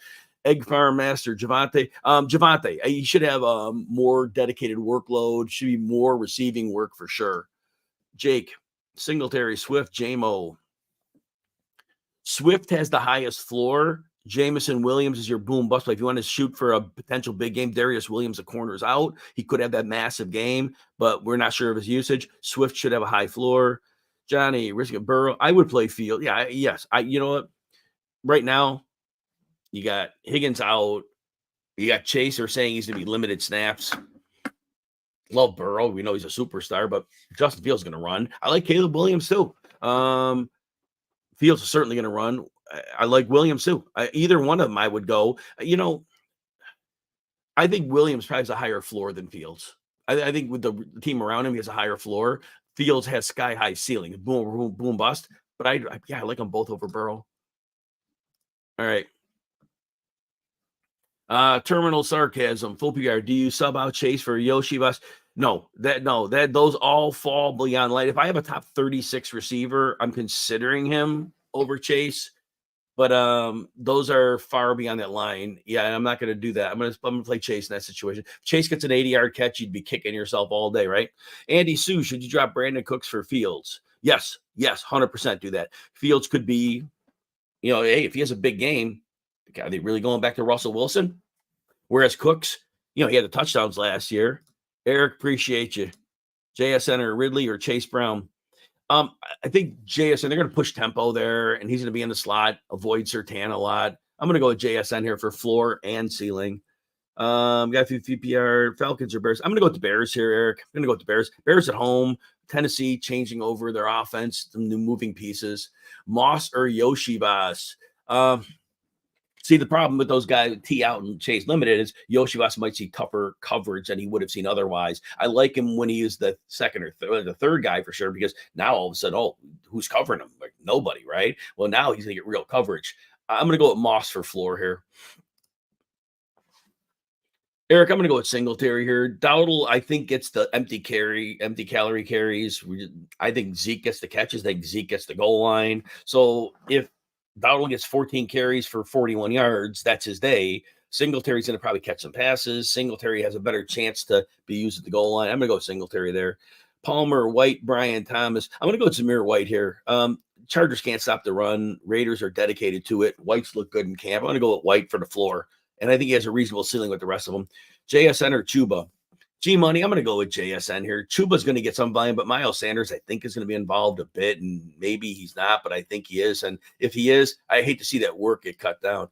Egg Farm Master, Javante. Javante, he should have a more dedicated workload. Should be more receiving work for sure. Jake, Singletary, Swift, JMO. Swift has the highest floor. Jameson Williams is your boom bust play. If you want to shoot for a potential big game, Darius Williams, the corner is out. He could have that massive game, but we're not sure of his usage. Swift should have a high floor. Johnny, risk of Burrow. I would play Field. Yes. You know what? Right now, you got Higgins out. You got Chaser saying he's going to be limited snaps. Love Burrow. We know he's a superstar, but Justin Fields is going to run. I like Caleb Williams too. Fields is certainly going to run. I like Williams too. Either one of them I would go. I think Williams probably has a higher floor than Fields. I think with the team around him, he has a higher floor. Fields has sky high ceiling, boom, boom, boom, bust. But yeah, I like them both over Burrow. All right. Terminal sarcasm, full PR. Do you sub out Chase for Yoshi Bus? No, that those all fall beyond light. If I have a top 36 receiver, I'm considering him over Chase. But those are far beyond that line. Yeah, and I'm not going to do that. I'm gonna play Chase in that situation. If Chase gets an 80-yard catch, you'd be kicking yourself all day, right? Andy Sue, should you drop Brandon Cooks for Fields? Yes, 100% do that. Fields could be, hey, if he has a big game, are they really going back to Russell Wilson? Whereas Cooks, he had the touchdowns last year. Eric, appreciate you. JSN or Ridley or Chase Brown. I think JSN, they're going to push tempo there, and he's going to be in the slot, avoid Surtain a lot. I'm going to go with JSN here for floor and ceiling. Got a few PPR, Falcons or Bears. I'm going to go with the Bears here, Eric. I'm going to go with the Bears. Bears at home, Tennessee changing over their offense, some new moving pieces. Moss or Yoshibas. See, the problem with those guys, T out and Chase limited, is Yoshibas might see tougher coverage than he would have seen otherwise. I like him when he is the second or the third guy for sure, because now all of a sudden, who's covering him? Like nobody, right? Well, now he's going to get real coverage. I'm going to go with Moss for floor here. Eric, I'm going to go with Singletary here. Dowdle, I think, gets the empty calorie carries. I think Zeke gets the catches. I think Zeke gets the goal line. So if Dowdle gets 14 carries for 41 yards, that's his day. Singletary's going to probably catch some passes. Singletary has a better chance to be used at the goal line. I'm going to go Singletary there. Palmer, White, Brian, Thomas. I'm going to go with Zamir White here. Chargers can't stop the run. Raiders are dedicated to it. Whites look good in camp. I'm going to go with White for the floor. And I think he has a reasonable ceiling with the rest of them. JSN or Chuba? G-Money, I'm going to go with JSN here. Chuba's going to get some volume, but Miles Sanders, I think, is going to be involved a bit, and maybe he's not, but I think he is. And if he is, I hate to see that work get cut down.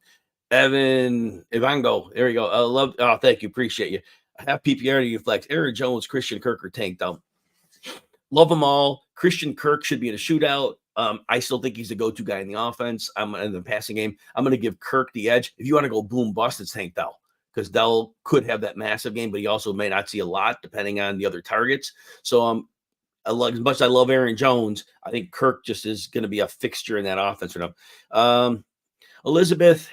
Evan Ivango, there you go. Thank you. Appreciate you. I have PPR to you flex. Aaron Jones, Christian Kirk, or Tank down. Love them all. Christian Kirk should be in a shootout. I still think he's the go-to guy in the offense. I'm in the passing game. I'm going to give Kirk the edge. If you want to go boom bust, it's Tank Dell, because Dell could have that massive game, but he also may not see a lot depending on the other targets. So as much as I love Aaron Jones, I think Kirk just is going to be a fixture in that offense right now. Elizabeth,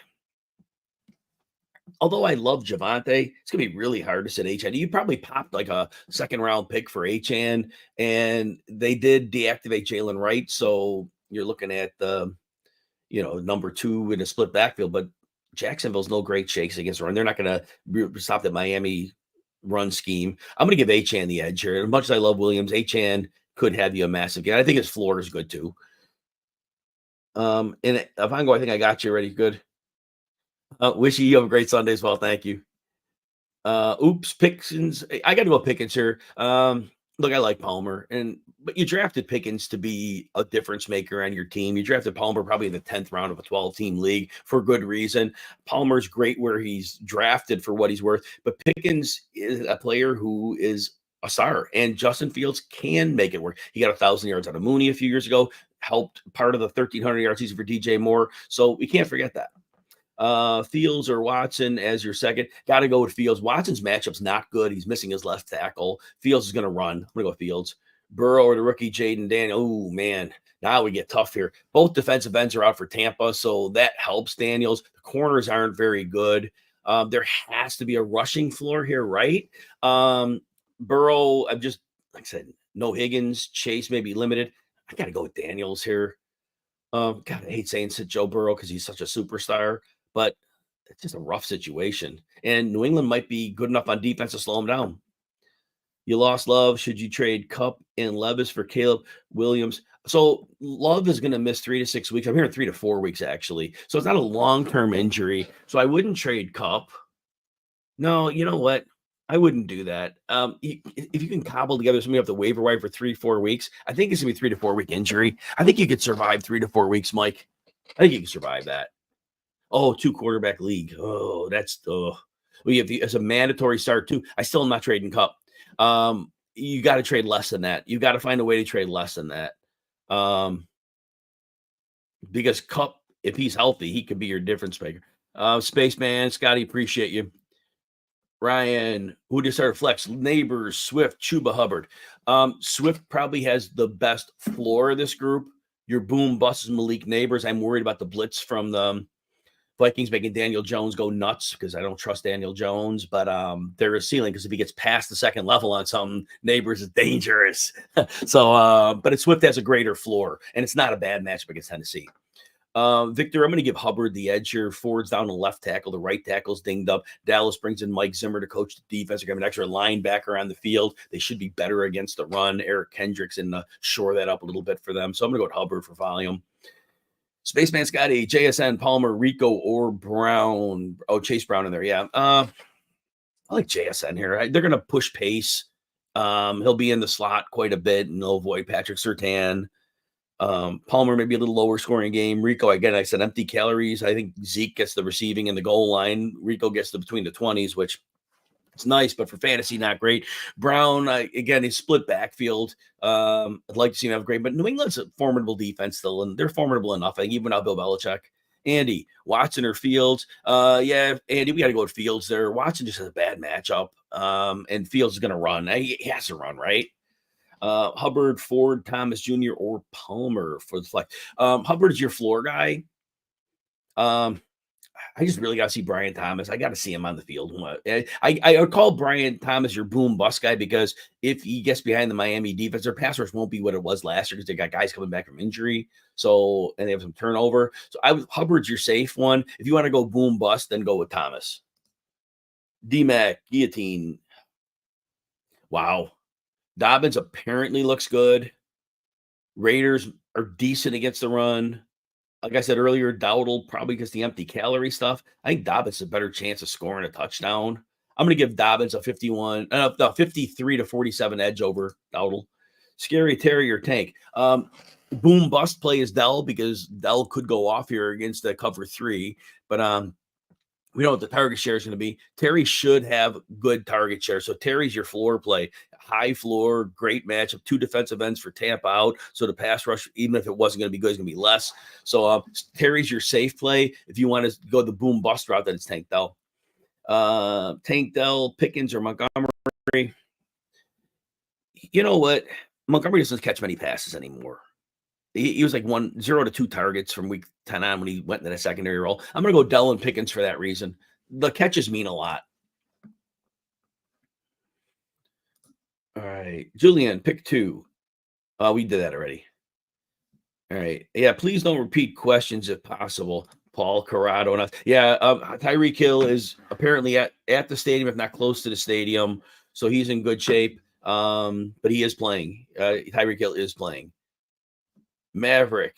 although I love Javonte, it's going to be really hard to sit H-N. You probably popped like a second-round pick for H-N, and they did deactivate Jalen Wright, so you're looking at the, number 2 in a split backfield, but Jacksonville's no great shakes against run. They're not going to stop the Miami run scheme. I'm going to give H-N the edge here. As much as I love Williams, H-N could have you a massive game. I think his floor is good too. And Avango, I think I got you ready. Good. Wishing you have a great Sunday as well. Thank you. Pickens. I got to go Pickens here. Look, I like Palmer, but you drafted Pickens to be a difference maker on your team. You drafted Palmer probably in the 10th round of a 12-team league for good reason. Palmer's great where he's drafted for what he's worth, but Pickens is a player who is a star, and Justin Fields can make it work. He got 1,000 yards out of Mooney a few years ago, helped part of the 1,300-yard season for DJ Moore, so we can't forget that. Fields or Watson as your second. Got to go with Fields. Watson's matchup's not good. He's missing his left tackle. Fields is going to run. I'm going to go Fields. Burrow or the rookie Jaden Daniel. Oh, man. Now we get tough here. Both defensive ends are out for Tampa, so that helps Daniels. The corners aren't very good. There has to be a rushing floor here, right? Burrow, I'm just, like I said, no Higgins. Chase may be limited. I got to go with Daniels here. God, I hate saying sit Joe Burrow because he's such a superstar, but it's just a rough situation. And New England might be good enough on defense to slow him down. You lost Love. Should you trade Kupp and Levis for Caleb Williams? So Love is going to miss 3 to 6 weeks. I'm hearing 3 to 4 weeks, actually. So it's not a long-term injury. So I wouldn't trade Kupp. No, you know what? I wouldn't do that. If you can cobble together somebody off the waiver wire for 3-4 weeks, I think it's going to be 3 to 4 week injury. I think you could survive 3 to 4 weeks, Mike. I think you can survive that. Oh, 2 quarterback league. Oh, that's we have as a mandatory start too. I still am not trading Kupp. You got to trade less than that. You got to find a way to trade less than that. Because Kupp, if he's healthy, he could be your difference maker. Spaceman, Scotty, appreciate you. Ryan, who just started flex? Neighbors, Swift, Chuba Hubbard. Swift probably has the best floor of this group. Your boom bust is Malik Neighbors. I'm worried about the blitz from the Vikings making Daniel Jones go nuts because I don't trust Daniel Jones, but there is ceiling because if he gets past the second level on something, Neighbors is dangerous. So, but Swift has a greater floor, and it's not a bad matchup against Tennessee. Victor, I'm going to give Hubbard the edge here. Ford's down to left tackle. The right tackle's dinged up. Dallas brings in Mike Zimmer to coach the defense. They're going to have an extra linebacker on the field. They should be better against the run. Eric Kendricks and shore that up a little bit for them. So I'm going to go with Hubbard for volume. Spaceman Scotty, JSN, Palmer, Rico, or Brown. Oh, Chase Brown in there. Yeah. I like JSN here. They're going to push pace. He'll be in the slot quite a bit, and they'll avoid Patrick Surtain. Palmer maybe a little lower scoring game. Rico, again, I said empty calories. I think Zeke gets the receiving in the goal line. Rico gets between the 20s, which it's nice, but for fantasy, not great. Brown, again, he's split backfield. I'd like to see him have great, but New England's a formidable defense still, and they're formidable enough. I think even without Bill Belichick. Andy, Watson or Fields? Yeah, Andy, we got to go with Fields there. Watson just has a bad matchup, and Fields is going to run. He has to run, right? Hubbard, Ford, Thomas Jr., or Palmer for the flex. Hubbard is your floor guy. I just really got to see Brian Thomas. I got to see him on the field. I would call Brian Thomas your boom bust guy because if he gets behind the Miami defense, their pass rush won't be what it was last year because they got guys coming back from injury. So, and they have some turnover. So Hubbard's your safe one. If you want to go boom bust, then go with Thomas. D-Mac, Guillotine. Wow. Dobbins apparently looks good. Raiders are decent against the run. Like I said earlier, Dowdle probably gets the empty calorie stuff. I think Dobbins has a better chance of scoring a touchdown. I'm going to give Dobbins a 53 to 47 edge over Dowdle. Scary Terry or Tank. Boom bust play is Dell because Dell could go off here against the cover 3. But we know what the target share is going to be. Terry should have good target share. So Terry's your floor play. High floor, great matchup. 2 defensive ends for Tampa out. So the pass rush, even if it wasn't going to be good, it's going to be less. So Terry's your safe play. If you want to go the boom bust route, then it's Tank Dell. Tank Dell, Pickens, or Montgomery. You know what? Montgomery doesn't catch many passes anymore. He was like 0 to 2 targets from week 10 on when he went into the secondary role. I'm going to go Dell and Pickens for that reason. The catches mean a lot. All right. Julian, pick 2. We did that already. All right. Yeah, please don't repeat questions if possible. Paul Corrado. Yeah, Tyreek Hill is apparently at the stadium, if not close to the stadium. So he's in good shape. But he is playing. Tyreek Hill is playing. Maverick.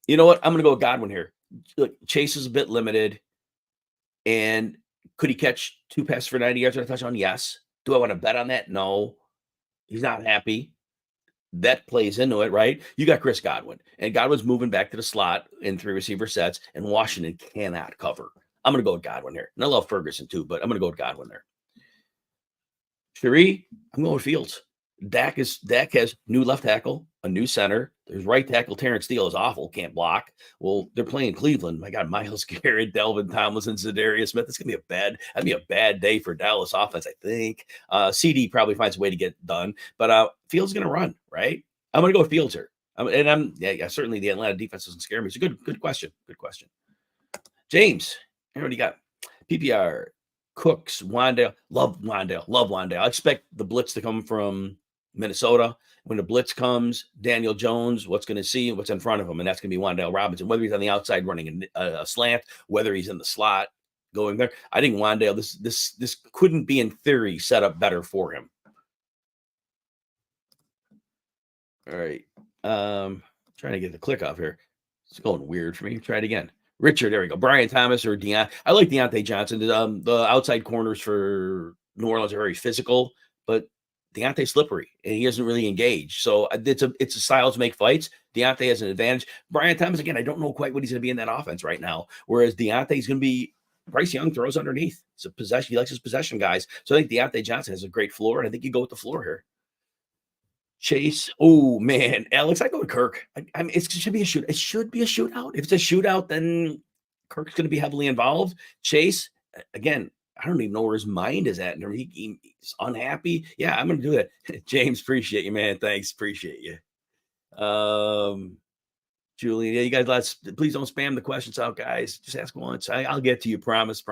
You know what? I'm going to go with Godwin here. Look, Chase is a bit limited. And could he catch 2 passes for 90 yards on a touchdown? Yes. Do I want to bet on that? No. He's not happy. That plays into it, right? You got Chris Godwin. And Godwin's moving back to the slot in 3 receiver sets. And Washington cannot cover. I'm going to go with Godwin here. And I love Ferguson too, but I'm going to go with Godwin there. Cherie, I'm going with Fields. Dak has new left tackle, a new center. There's right tackle. Terrence Steele is awful, can't block. Well, they're playing Cleveland. My God, Myles Garrett, Delvin Tomlinson, Zadarius Smith. It's gonna be a bad day for Dallas offense, I think. CD probably finds a way to get done, but Fields is gonna run, right? I'm gonna go with Fields here. Certainly the Atlanta defense doesn't scare me. It's a good question. Good question. James, here what do you got? PPR. Cooks, Wandale, love Wandale. I expect the blitz to come from Minnesota. When the blitz comes, Daniel Jones, what's going to see what's in front of him, and that's going to be Wandale Robinson. Whether he's on the outside running a slant, whether he's in the slot going there, I think Wandale. This couldn't be in theory set up better for him. All right, trying to get the click off here. It's going weird for me. Try it again. Richard, there we go. Brian Thomas or Deion. I like Deontay Johnson. The outside corners for New Orleans are very physical, but Deontay's slippery and he doesn't really engage. So it's a style to make fights. Deontay has an advantage. Brian Thomas, again, I don't know quite what he's going to be in that offense right now. Whereas Deontay's going to be Bryce Young throws underneath. It's a possession. He likes his possession guys. So I think Deontay Johnson has a great floor, and I think you go with the floor here. Chase. Oh man, Alex, I go with Kirk. I mean, it should be a shoot. It should be a shootout. If it's a shootout, then Kirk's going to be heavily involved. Chase, again, I don't even know where his mind is at. He's unhappy. Yeah, I'm going to do that. James, appreciate you, man. Thanks. Appreciate you. Julian, yeah, you guys, please don't spam the questions out, guys. Just ask once. I'll get to you. Promise.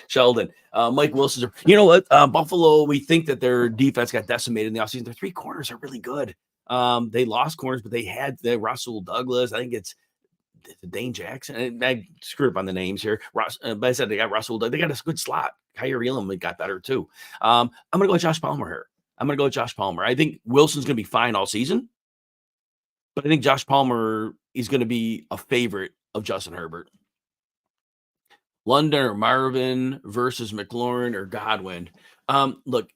Sheldon, Mike Wilson. You know what? Buffalo, we think that their defense got decimated in the offseason. Their 3 corners are really good. They lost corners, but they had the Russell Douglas. I think it's Dane Jackson. And I screwed up on the names here. But I said they got Russell. They got a good slot. Kyrie Elam got better too. I'm going to go with Josh Palmer here. I think Wilson's going to be fine all season. But I think Josh Palmer is going to be a favorite of Justin Herbert. London or Marvin versus McLaurin or Godwin. Look,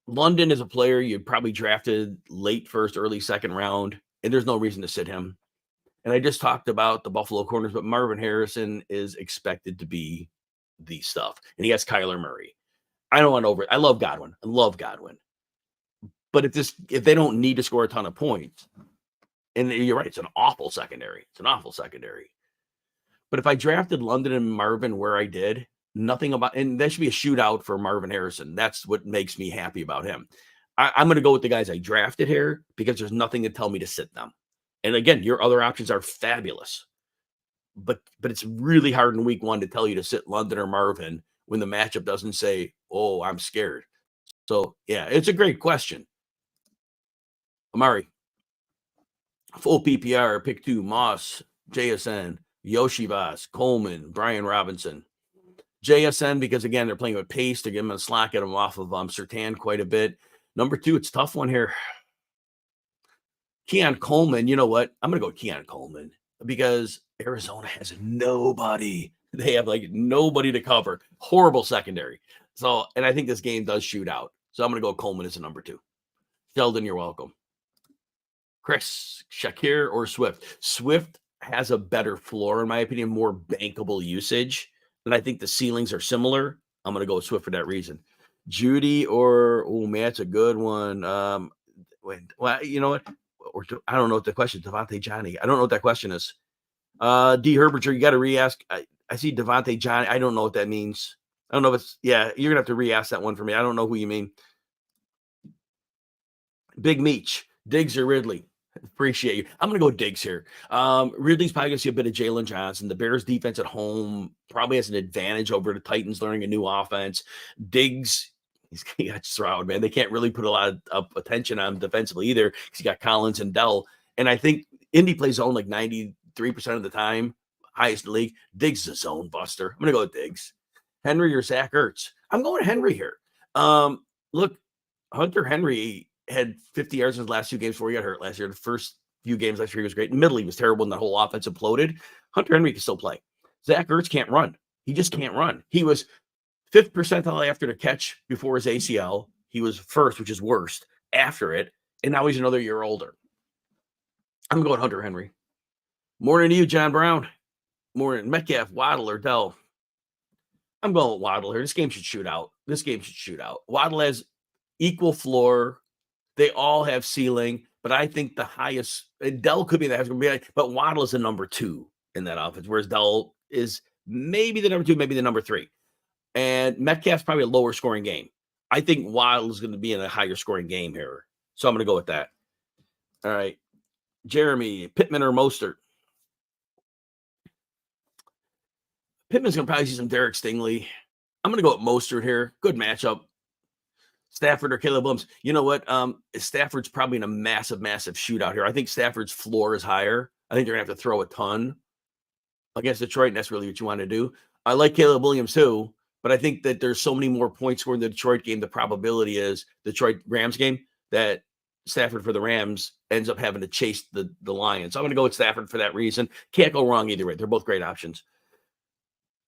London is a player you probably drafted late first, early second round, and there's no reason to sit him. And I just talked about the Buffalo corners, but Marvin Harrison is expected to be the stuff. And he has Kyler Murray. I don't want to I love Godwin. But if they don't need to score a ton of points, and you're right, it's an awful secondary. But if I drafted London and Marvin where I did, and that should be a shootout for Marvin Harrison. That's what makes me happy about him. I'm going to go with the guys I drafted here because there's nothing to tell me to sit them. And again, your other options are fabulous. But it's really hard in week 1 to tell you to sit London or Marvin when the matchup doesn't say, oh, I'm scared. So, yeah, it's a great question. Amari. Full PPR, pick 2, Moss, JSN, Yoshivas, Coleman, Brian Robinson. JSN, because again, they're playing with pace to give him a slack at him off of Surtain quite a bit. Number 2, it's a tough one here. Keon Coleman, you know what? I'm going to go Keon Coleman because Arizona has nobody. They have nobody to cover. Horrible secondary. So, and I think this game does shoot out. So I'm going to go Coleman as a number 2. Sheldon, you're welcome. Chris, Shakir or Swift? Swift has a better floor, in my opinion, more bankable usage. And I think the ceilings are similar. I'm going to go with Swift for that reason. Judy that's a good one. Well, you know what? I don't know what the question is. Devontae Johnny. I don't know what that question is. D. Herberger, you got to re-ask. I see Devontae Johnny. I don't know what that means. I don't know if it's, you're going to have to re-ask that one for me. I don't know who you mean. Big Meech, Diggs or Ridley? Appreciate you. I'm going to go Diggs here. Ridley's probably going to see a bit of Jalen Johnson. The Bears defense at home probably has an advantage over the Titans learning a new offense. Diggs, he got Stroud, man. They can't really put a lot of attention on him defensively either because you got Collins and Dell. And I think Indy plays zone 93% of the time, highest in the league. Diggs is a zone buster. I'm going to go with Diggs. Henry or Zach Ertz? I'm going Henry here. Look, Hunter Henry had 50 yards in his last 2 games before he got hurt last year. The first few games last year he was great. In the middle, he was terrible, and the whole offense imploded. Hunter Henry can still play. Zach Ertz can't run. He just can't run. He was 5th percentile after the catch before his ACL. He was first, which is worst, after it, and now he's another year older. I'm going Hunter Henry. Morning to you, John Brown. Morning. Metcalf, Waddle, or Dell? I'm going with Waddle here. This game should shoot out. Waddle has equal floor. They all have ceiling, but I think the highest, Dell could be that, but Waddle is the number 2 in that offense, whereas Dell is maybe the number 2, maybe the number 3. And Metcalf's probably a lower scoring game. I think Waddle is going to be in a higher scoring game here. So I'm going to go with that. All right. Jeremy, Pittman or Mostert? Pittman's going to probably see some Derek Stingley. I'm going to go with Mostert here. Good matchup. Stafford or Caleb Williams? You know what? Stafford's probably in a massive, massive shootout here. I think Stafford's floor is higher. I think they're going to have to throw a ton against Detroit, and that's really what you want to do. I like Caleb Williams too, but I think that there's so many more points scored in the Detroit game. The probability is Detroit-Rams game that Stafford for the Rams ends up having to chase the Lions. So I'm going to go with Stafford for that reason. Can't go wrong either way. They're both great options.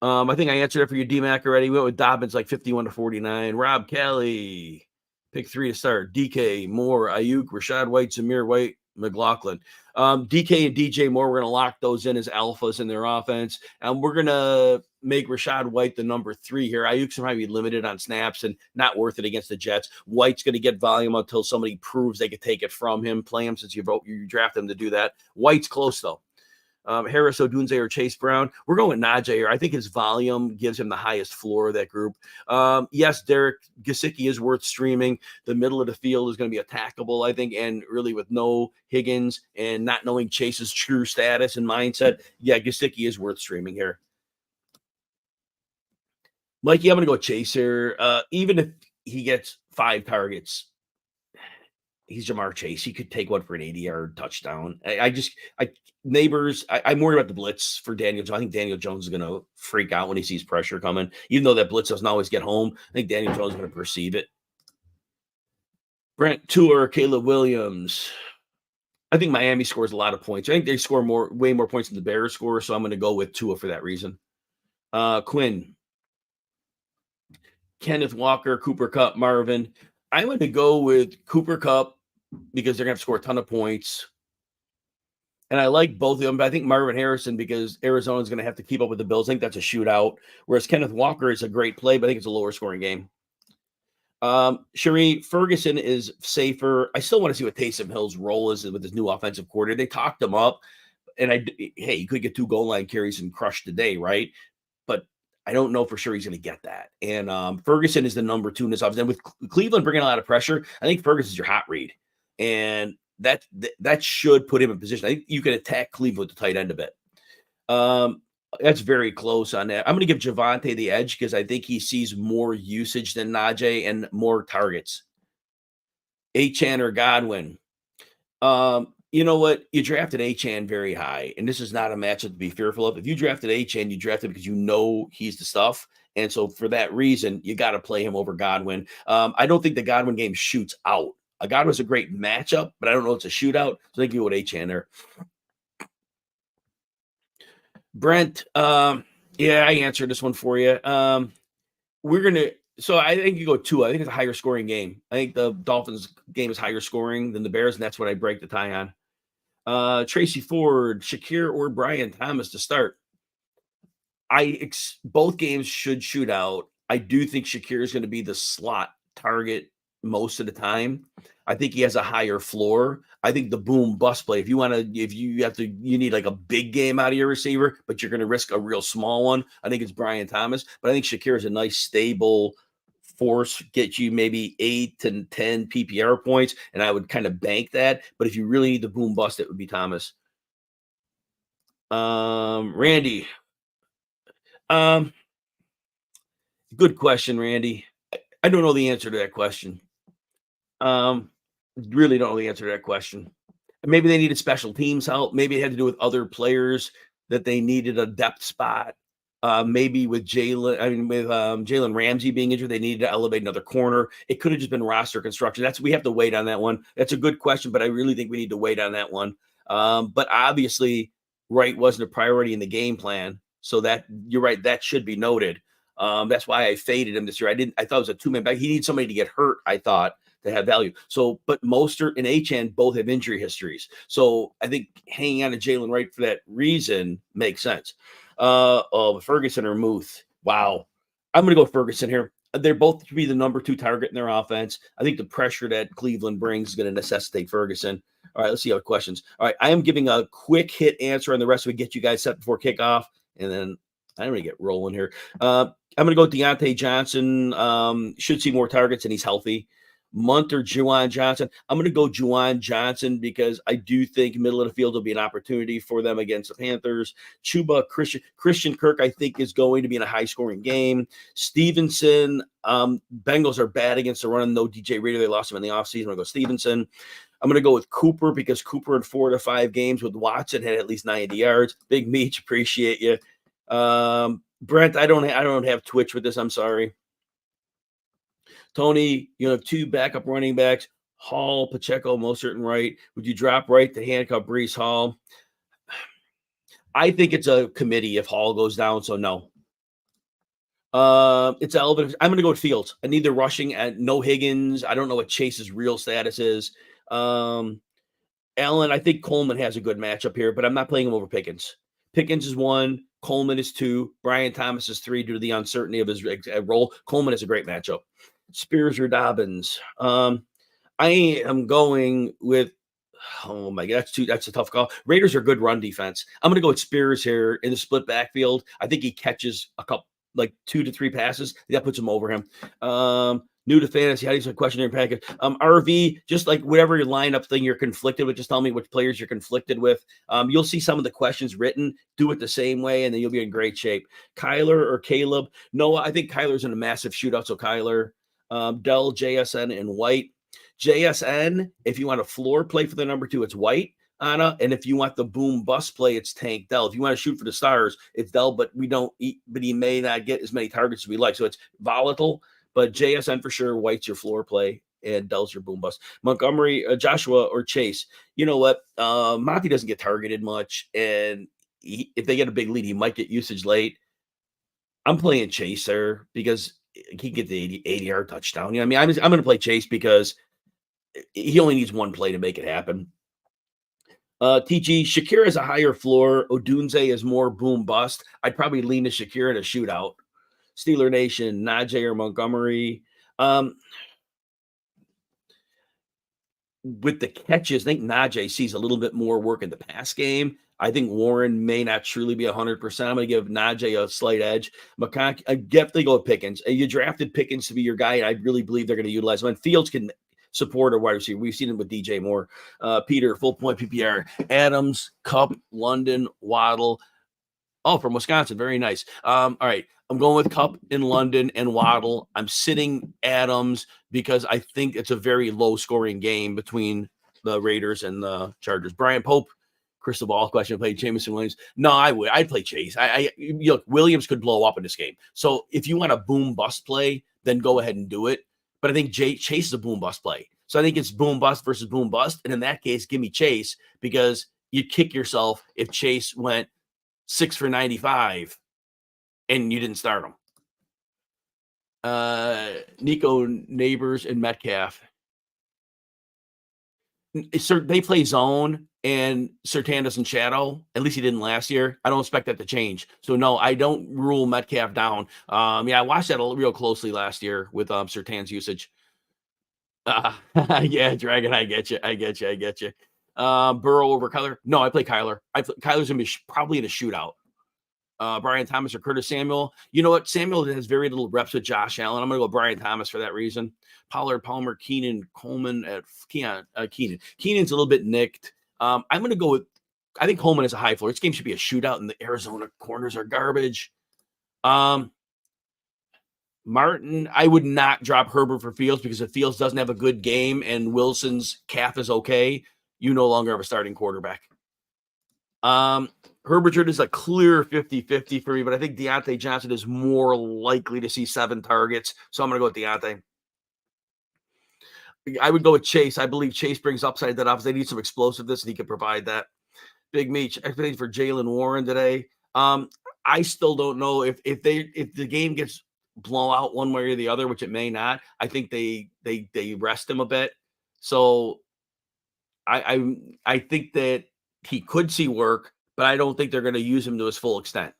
I think I answered it for you, D-Mac, already. We went with Dobbins 51-49. Rob Kelly, pick 3 to start. DK, Moore, Ayuk, Rashad White, Zamir White, McLaughlin. DK and DJ Moore, we're going to lock those in as alphas in their offense. And we're going to make Rashad White the number 3 here. Ayuk's going to be limited on snaps and not worth it against the Jets. White's going to get volume until somebody proves they could take it from him. Play him since you draft him to do that. White's close, though. Harris Odunze or Chase Brown. We're going with Najee here. I think his volume gives him the highest floor of that group. Yes, Derek Gesicki is worth streaming. The middle of the field is going to be attackable, I think, and really with no Higgins and not knowing Chase's true status and mindset, yeah, Gesicki is worth streaming here. Mikey, I'm going to go Chase here. Even if he gets 5 targets, he's Jamar Chase. He could take one for an 80-yard touchdown. I'm worried about the blitz for Daniel Jones. I think Daniel Jones is going to freak out when he sees pressure coming. Even though that blitz doesn't always get home, I think Daniel Jones is going to perceive it. Brent Tour, Caleb Williams. I think Miami scores a lot of points. I think they score way more points than the Bears score, so I'm going to go with Tua for that reason. Quinn. Kenneth Walker, Cooper Kupp, Marvin. I'm going to go with Cooper Kupp because they're going to have to score a ton of points. And I like both of them, but I think Marvin Harrison because Arizona is going to have to keep up with the Bills. I think that's a shootout, whereas Kenneth Walker is a great play, but I think it's a lower scoring game. Sheree, Ferguson is safer. I still want to see what Taysom Hill's role is with his new offensive coordinator. They talked him up, and he could get 2 goal line carries and crush today, right? But I don't know for sure he's going to get that. And Ferguson is the number 2 in this offense. And with Cleveland bringing a lot of pressure, I think Ferguson's your hot read. And that should put him in position. I think you can attack Cleveland with the tight end a bit. That's very close on that. I'm going to give Javonte the edge because I think he sees more usage than Najee and more targets. Achane or Godwin. You know what? You drafted Achane very high, and this is not a matchup to be fearful of. If you drafted Achane, you drafted because you know he's the stuff. And so for that reason, you got to play him over Godwin. I don't think the Godwin game shoots out. Godwin's a great matchup, but I don't know it's a shootout. So I think you go with Achane there. Brent, yeah, I answered this one for you. So I think you go 2. I think it's a higher scoring game. I think the Dolphins game is higher scoring than the Bears, and that's what I break the tie on. Tracy Ford, Shakir, or Brian Thomas to start. Both games should shoot out. I do think Shakir is going to be the slot target most of the time. I think he has a higher floor. I think the boom bust play. If you need like a big game out of your receiver, but you're going to risk a real small one. I think it's Brian Thomas, but I think Shakir is a nice stable force, get you maybe 8 to 10 PPR points, and I would kind of bank that. But if you really need the boom bust, it would be Thomas. Randy. Good question, Randy. I don't know the answer to that question. Really don't know the answer to that question. Maybe they needed special teams help. Maybe it had to do with other players that they needed a depth spot. Maybe with Jalen Ramsey being injured, they needed to elevate another corner. It could have just been roster construction. We have to wait on that one. That's a good question, but I really think we need to wait on that one. But obviously, Wright wasn't a priority in the game plan. So that you're right, that should be noted. That's why I faded him this year. I thought it was a 2-man back. He needs somebody to get hurt, I thought, to have value. So, but Mostert and Achane both have injury histories. So I think hanging on to Jalen Wright for that reason makes sense. Ferguson or Muth. Wow. I'm going to go Ferguson here. They're both to be the number 2 target in their offense. I think the pressure that Cleveland brings is going to necessitate Ferguson. All right, let's see our questions. All right, I am giving a quick hit answer on the rest of it, get you guys set before kickoff, and then I'm going to get rolling here. I'm going to go with Deontay Johnson. Should see more targets, and he's healthy. Munt or Juwan Johnson. I'm going to go Juwan Johnson because I do think middle of the field will be an opportunity for them against the Panthers. Chuba Christian Kirk, I think, is going to be in a high-scoring game. Stevenson, Bengals are bad against the run. No DJ Reader. They lost him in the offseason. I'm going to go Stevenson. I'm going to go with Cooper because Cooper in 4 to 5 games with Watson had at least 90 yards. Big Meech, appreciate you. Brent, I don't have Twitch with this. I'm sorry. Tony, you have 2 backup running backs, Hall, Pacheco, Mostert, and Wright. Would you drop Wright to handcuff Breece Hall? I think it's a committee if Hall goes down, so no. It's Elvin. I'm going to go with Fields. I need the rushing and no Higgins. I don't know what Chase's real status is. Allen, I think Coleman has a good matchup here, but I'm not playing him over Pickens. Pickens is 1. Coleman is 2. Brian Thomas is 3 due to the uncertainty of his role. Coleman is a great matchup. Spears or Dobbins. I am going with Oh my God, that's a tough call. Raiders are good run defense. I'm gonna go with Spears here in the split backfield. I think he catches a couple, like 2 to 3 passes. That puts him over him. New to fantasy, how do you say question in package? RV, just like whatever your lineup thing you're conflicted with, just tell me which players you're conflicted with. You'll see some of the questions written. Do it the same way, and then you'll be in great shape. Kyler or Caleb? No, I think Kyler's in a massive shootout. So Kyler, Dell, JSN, and White. JSN, if you want a floor play for the number 2, it's White, Anna. And if you want the boom bust play, it's Tank Dell. If you want to shoot for the stars, it's Dell, but he may not get as many targets as we like. So it's volatile, but JSN for sure. White's your floor play, and Dell's your boom bust. Montgomery, Joshua, or Chase. You know what? Monty doesn't get targeted much. And if they get a big lead, he might get usage late. I'm playing Chase there because he can get the 80-yard touchdown. You know what I mean? I'm going to play Chase because he only needs one play to make it happen. TG, Shakir has a higher floor. Odunze is more boom bust. I'd probably lean to Shakir in a shootout. Steeler Nation, Najee or Montgomery. With the catches, I think Najee sees a little bit more work in the pass game. I think Warren may not truly be 100%. I'm going to give Najee a slight edge. McConkey, I definitely go with Pickens. You drafted Pickens to be your guy, and I really believe they're going to utilize him. And Fields can support a wide receiver. We've seen it with DJ Moore. Peter, full point PPR. Adams, Kupp, London, Waddle. Oh, from Wisconsin. Very nice. All right. I'm going with Kupp in London and Waddle. I'm sitting Adams because I think it's a very low-scoring game between the Raiders and the Chargers. Brian Pope, crystal ball question, play Jameson Williams. No, I'd play Chase. Look, Williams could blow up in this game. So if you want a boom bust play, then go ahead and do it. But I think Chase is a boom bust play. So I think it's boom bust versus boom bust. And in that case, give me Chase because you'd kick yourself if Chase went 6 for 95 and you didn't start him. Nico, Neighbors, and Metcalf. They play zone, and Surtain doesn't shadow. At least he didn't last year. I don't expect that to change. So, no, I don't rule Metcalf down. I watched that real closely last year with Surtain's usage. Yeah, Dragon, I get you. Burrow over Kyler. No, I play Kyler. Kyler's going to be probably in a shootout. Brian Thomas or Curtis Samuel. You know what? Samuel has very little reps with Josh Allen. I'm going to go Brian Thomas for that reason. Pollard, Palmer, Keenan, Coleman at Keenan. Keenan's a little bit nicked. I'm going to go with, I think Coleman is a high floor. This game should be a shootout, and the Arizona corners are garbage. Martin, I would not drop Herbert for Fields because if Fields doesn't have a good game and Wilson's calf is okay, you no longer have a starting quarterback. Herbert is a clear 50-50 for me, but I think Deontay Johnson is more likely to see 7 targets. So I'm going to go with Deontay. I would go with Chase. I believe Chase brings upside that offense. They need some explosiveness, and he can provide that. Big Meech, expectations for Jalen Warren today. I still don't know if the game gets blown out one way or the other, which it may not. I think they rest him a bit. So I think that he could see work, but I don't think they're going to use him to his full extent.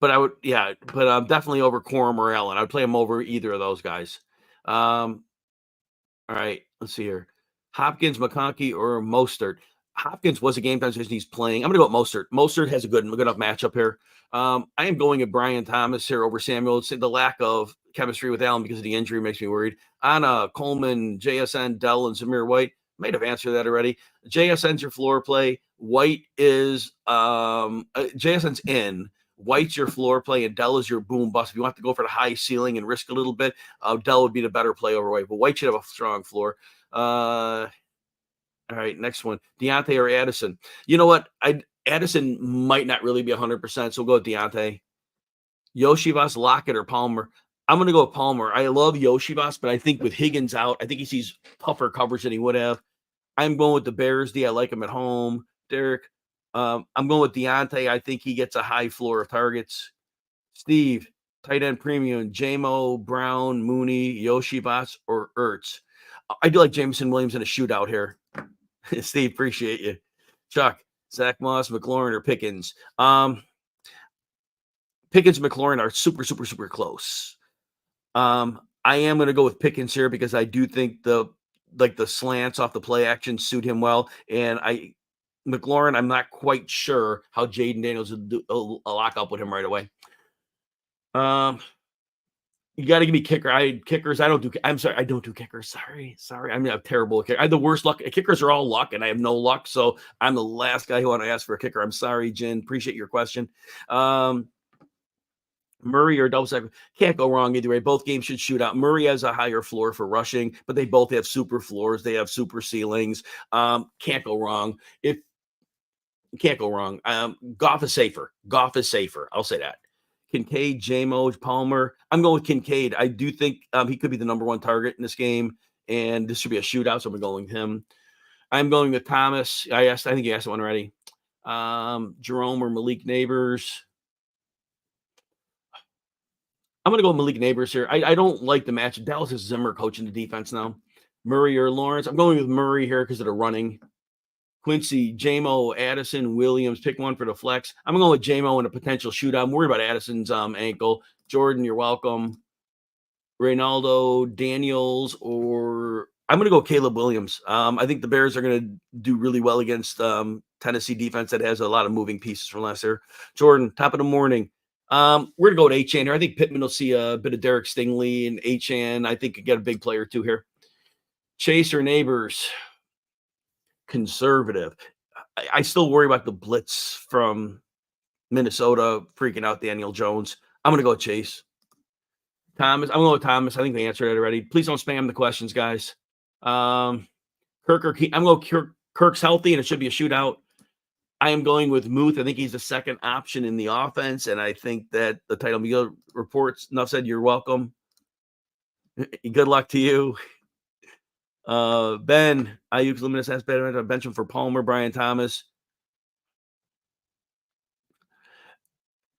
But I'm definitely over Corum or Allen. I'd play him over either of those guys. All right, let's see here. Hopkins, McConkey, or Mostert. Hopkins was a game time decision. He's playing. I'm going to go with Mostert. Mostert has a good enough matchup here. I am going at Brian Thomas here over Samuel. It's the lack of chemistry with Allen because of the injury makes me worried. Anna, Coleman, JSN, Dell, and Zamir White. Might have answered that already. JSN's your floor play. White is JSN's in. White's your floor play, and Dell is your boom bust. If you want to go for the high ceiling and risk a little bit, Dell would be the better play over White. But White should have a strong floor. All right, next one. Deontay or Addison. You know what? Addison might not really be 100%, so we'll go with Deontay. Yoshivas, Lockett, or Palmer. I'm going to go with Palmer. I love Yoshivas, but I think with Higgins out, I think he sees tougher coverage than he would have. I'm going with the Bears. I like him at home. Derek. I'm going with Deontay. I think he gets a high floor of targets. Steve, tight end premium, JMO, Brown, Mooney, Yoshivas, or Ertz. I do like Jameson Williams in a shootout here. Steve, appreciate you. Chuck, Zach Moss, McLaurin, or Pickens. Pickens and McLaurin are super, super, super close. I am going to go with Pickens here because I do think the like the slants off the play action suit him well. And McLaurin, I'm not quite sure how Jaden Daniels will do a lock up with him right away. You got to give me kickers. I don't do kickers. Sorry. I mean, I'm terrible at kicker. I have the worst luck. Kickers are all luck, and I have no luck. So I'm the last guy who want to ask for a kicker. I'm sorry, Jen. Appreciate your question. Murray or double second, can't go wrong either way. Both games should shoot out. Murray has a higher floor for rushing, but they both have super floors. They have super ceilings. Can't go wrong. Can't go wrong. Goff is safer. I'll say that. Kincaid, J-Mo, Palmer. I'm going with Kincaid. I do think he could be the number one target in this game, and this should be a shootout, so I'm going with him. I'm going with Thomas. I think you asked one already. Jerome or Malik Neighbors. I'm going to go with Malik Neighbors here. I don't like the match. Dallas is Zimmer coaching the defense now. Murray or Lawrence. I'm going with Murray here because of the running. Quincy, J-Mo, Addison, Williams. Pick one for the flex. I'm going with J-Mo in a potential shootout. I'm worried about Addison's ankle. Jordan, you're welcome. Reynaldo, Daniels, or I'm going to go Caleb Williams. I think the Bears are going to do really well against Tennessee defense that has a lot of moving pieces from last year. Jordan, top of the morning. We're going to go with Achane here. I think Pittman will see a bit of Derek Stingley, and Achane, I think, could get a big player too here. Chase or Neighbors. Conservative. I still worry about the blitz from Minnesota freaking out Daniel Jones. I'm going to go with Chase. Thomas. I'm going with Thomas. I think we answered it already. Please don't spam the questions, guys. Kirk or Key. I'm going to Kirk's healthy, and it should be a shootout. I am going with Muth. I think he's the second option in the offense, and I think that the title media reports. Enough said. You're welcome. Good luck to you. Ben, Ayuk's limited has better. I bench him for Palmer, Brian Thomas.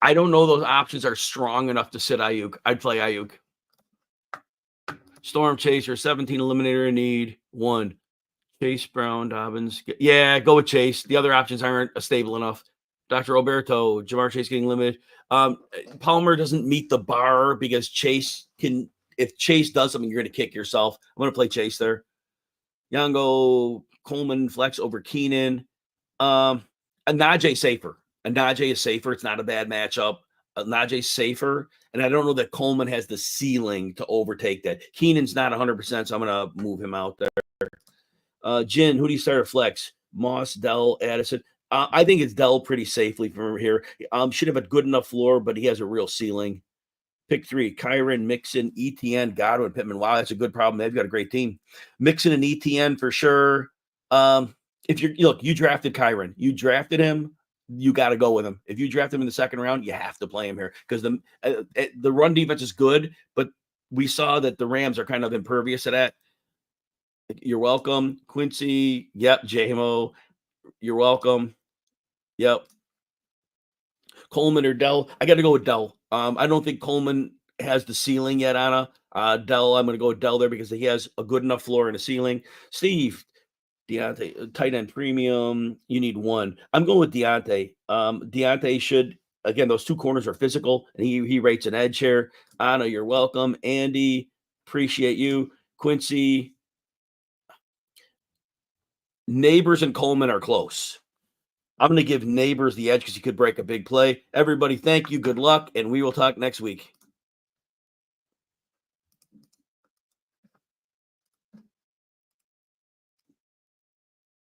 I don't know those options are strong enough to sit Ayuk. I'd play Ayuk. Storm Chaser, 17 eliminator in need. 1. Chase Brown, Dobbins. Yeah, go with Chase. The other options aren't stable enough. Dr. Roberto, Jamar Chase getting limited. Palmer doesn't meet the bar because Chase can. If Chase does something, you're going to kick yourself. I'm going to play Chase there. Yango, Coleman, flex over Keenan. Najee safer. Najee is safer. It's not a bad matchup. Najee's safer. And I don't know that Coleman has the ceiling to overtake that. Keenan's not 100%, so I'm going to move him out there. Jin, who do you start at flex? Moss, Dell, Addison. I think it's Dell pretty safely from here. Should have a good enough floor, but he has a real ceiling. Pick 3, Kyron, Mixon, ETN, Godwin, Pittman. Wow, that's a good problem. They've got a great team. Mixon and ETN for sure. If you drafted Kyron. You drafted him, you got to go with him. If you draft him in the second round, you have to play him here because the run defense is good, but we saw that the Rams are kind of impervious to that. You're welcome. Quincy, yep. J-Mo, you're welcome. Yep. Coleman or Dell. I got to go with Dell. I don't think Coleman has the ceiling yet, Anna. Dell, I'm going to go with Dell there because he has a good enough floor and a ceiling. Steve, Deontay, tight end premium. You need 1. I'm going with Deontay. Deontay should, again, those 2 corners are physical, and he rates an edge here. Anna, you're welcome. Andy, appreciate you. Quincy, Neighbors and Coleman are close. I'm going to give Neighbors the edge because he could break a big play. Everybody, thank you. Good luck, and we will talk next week.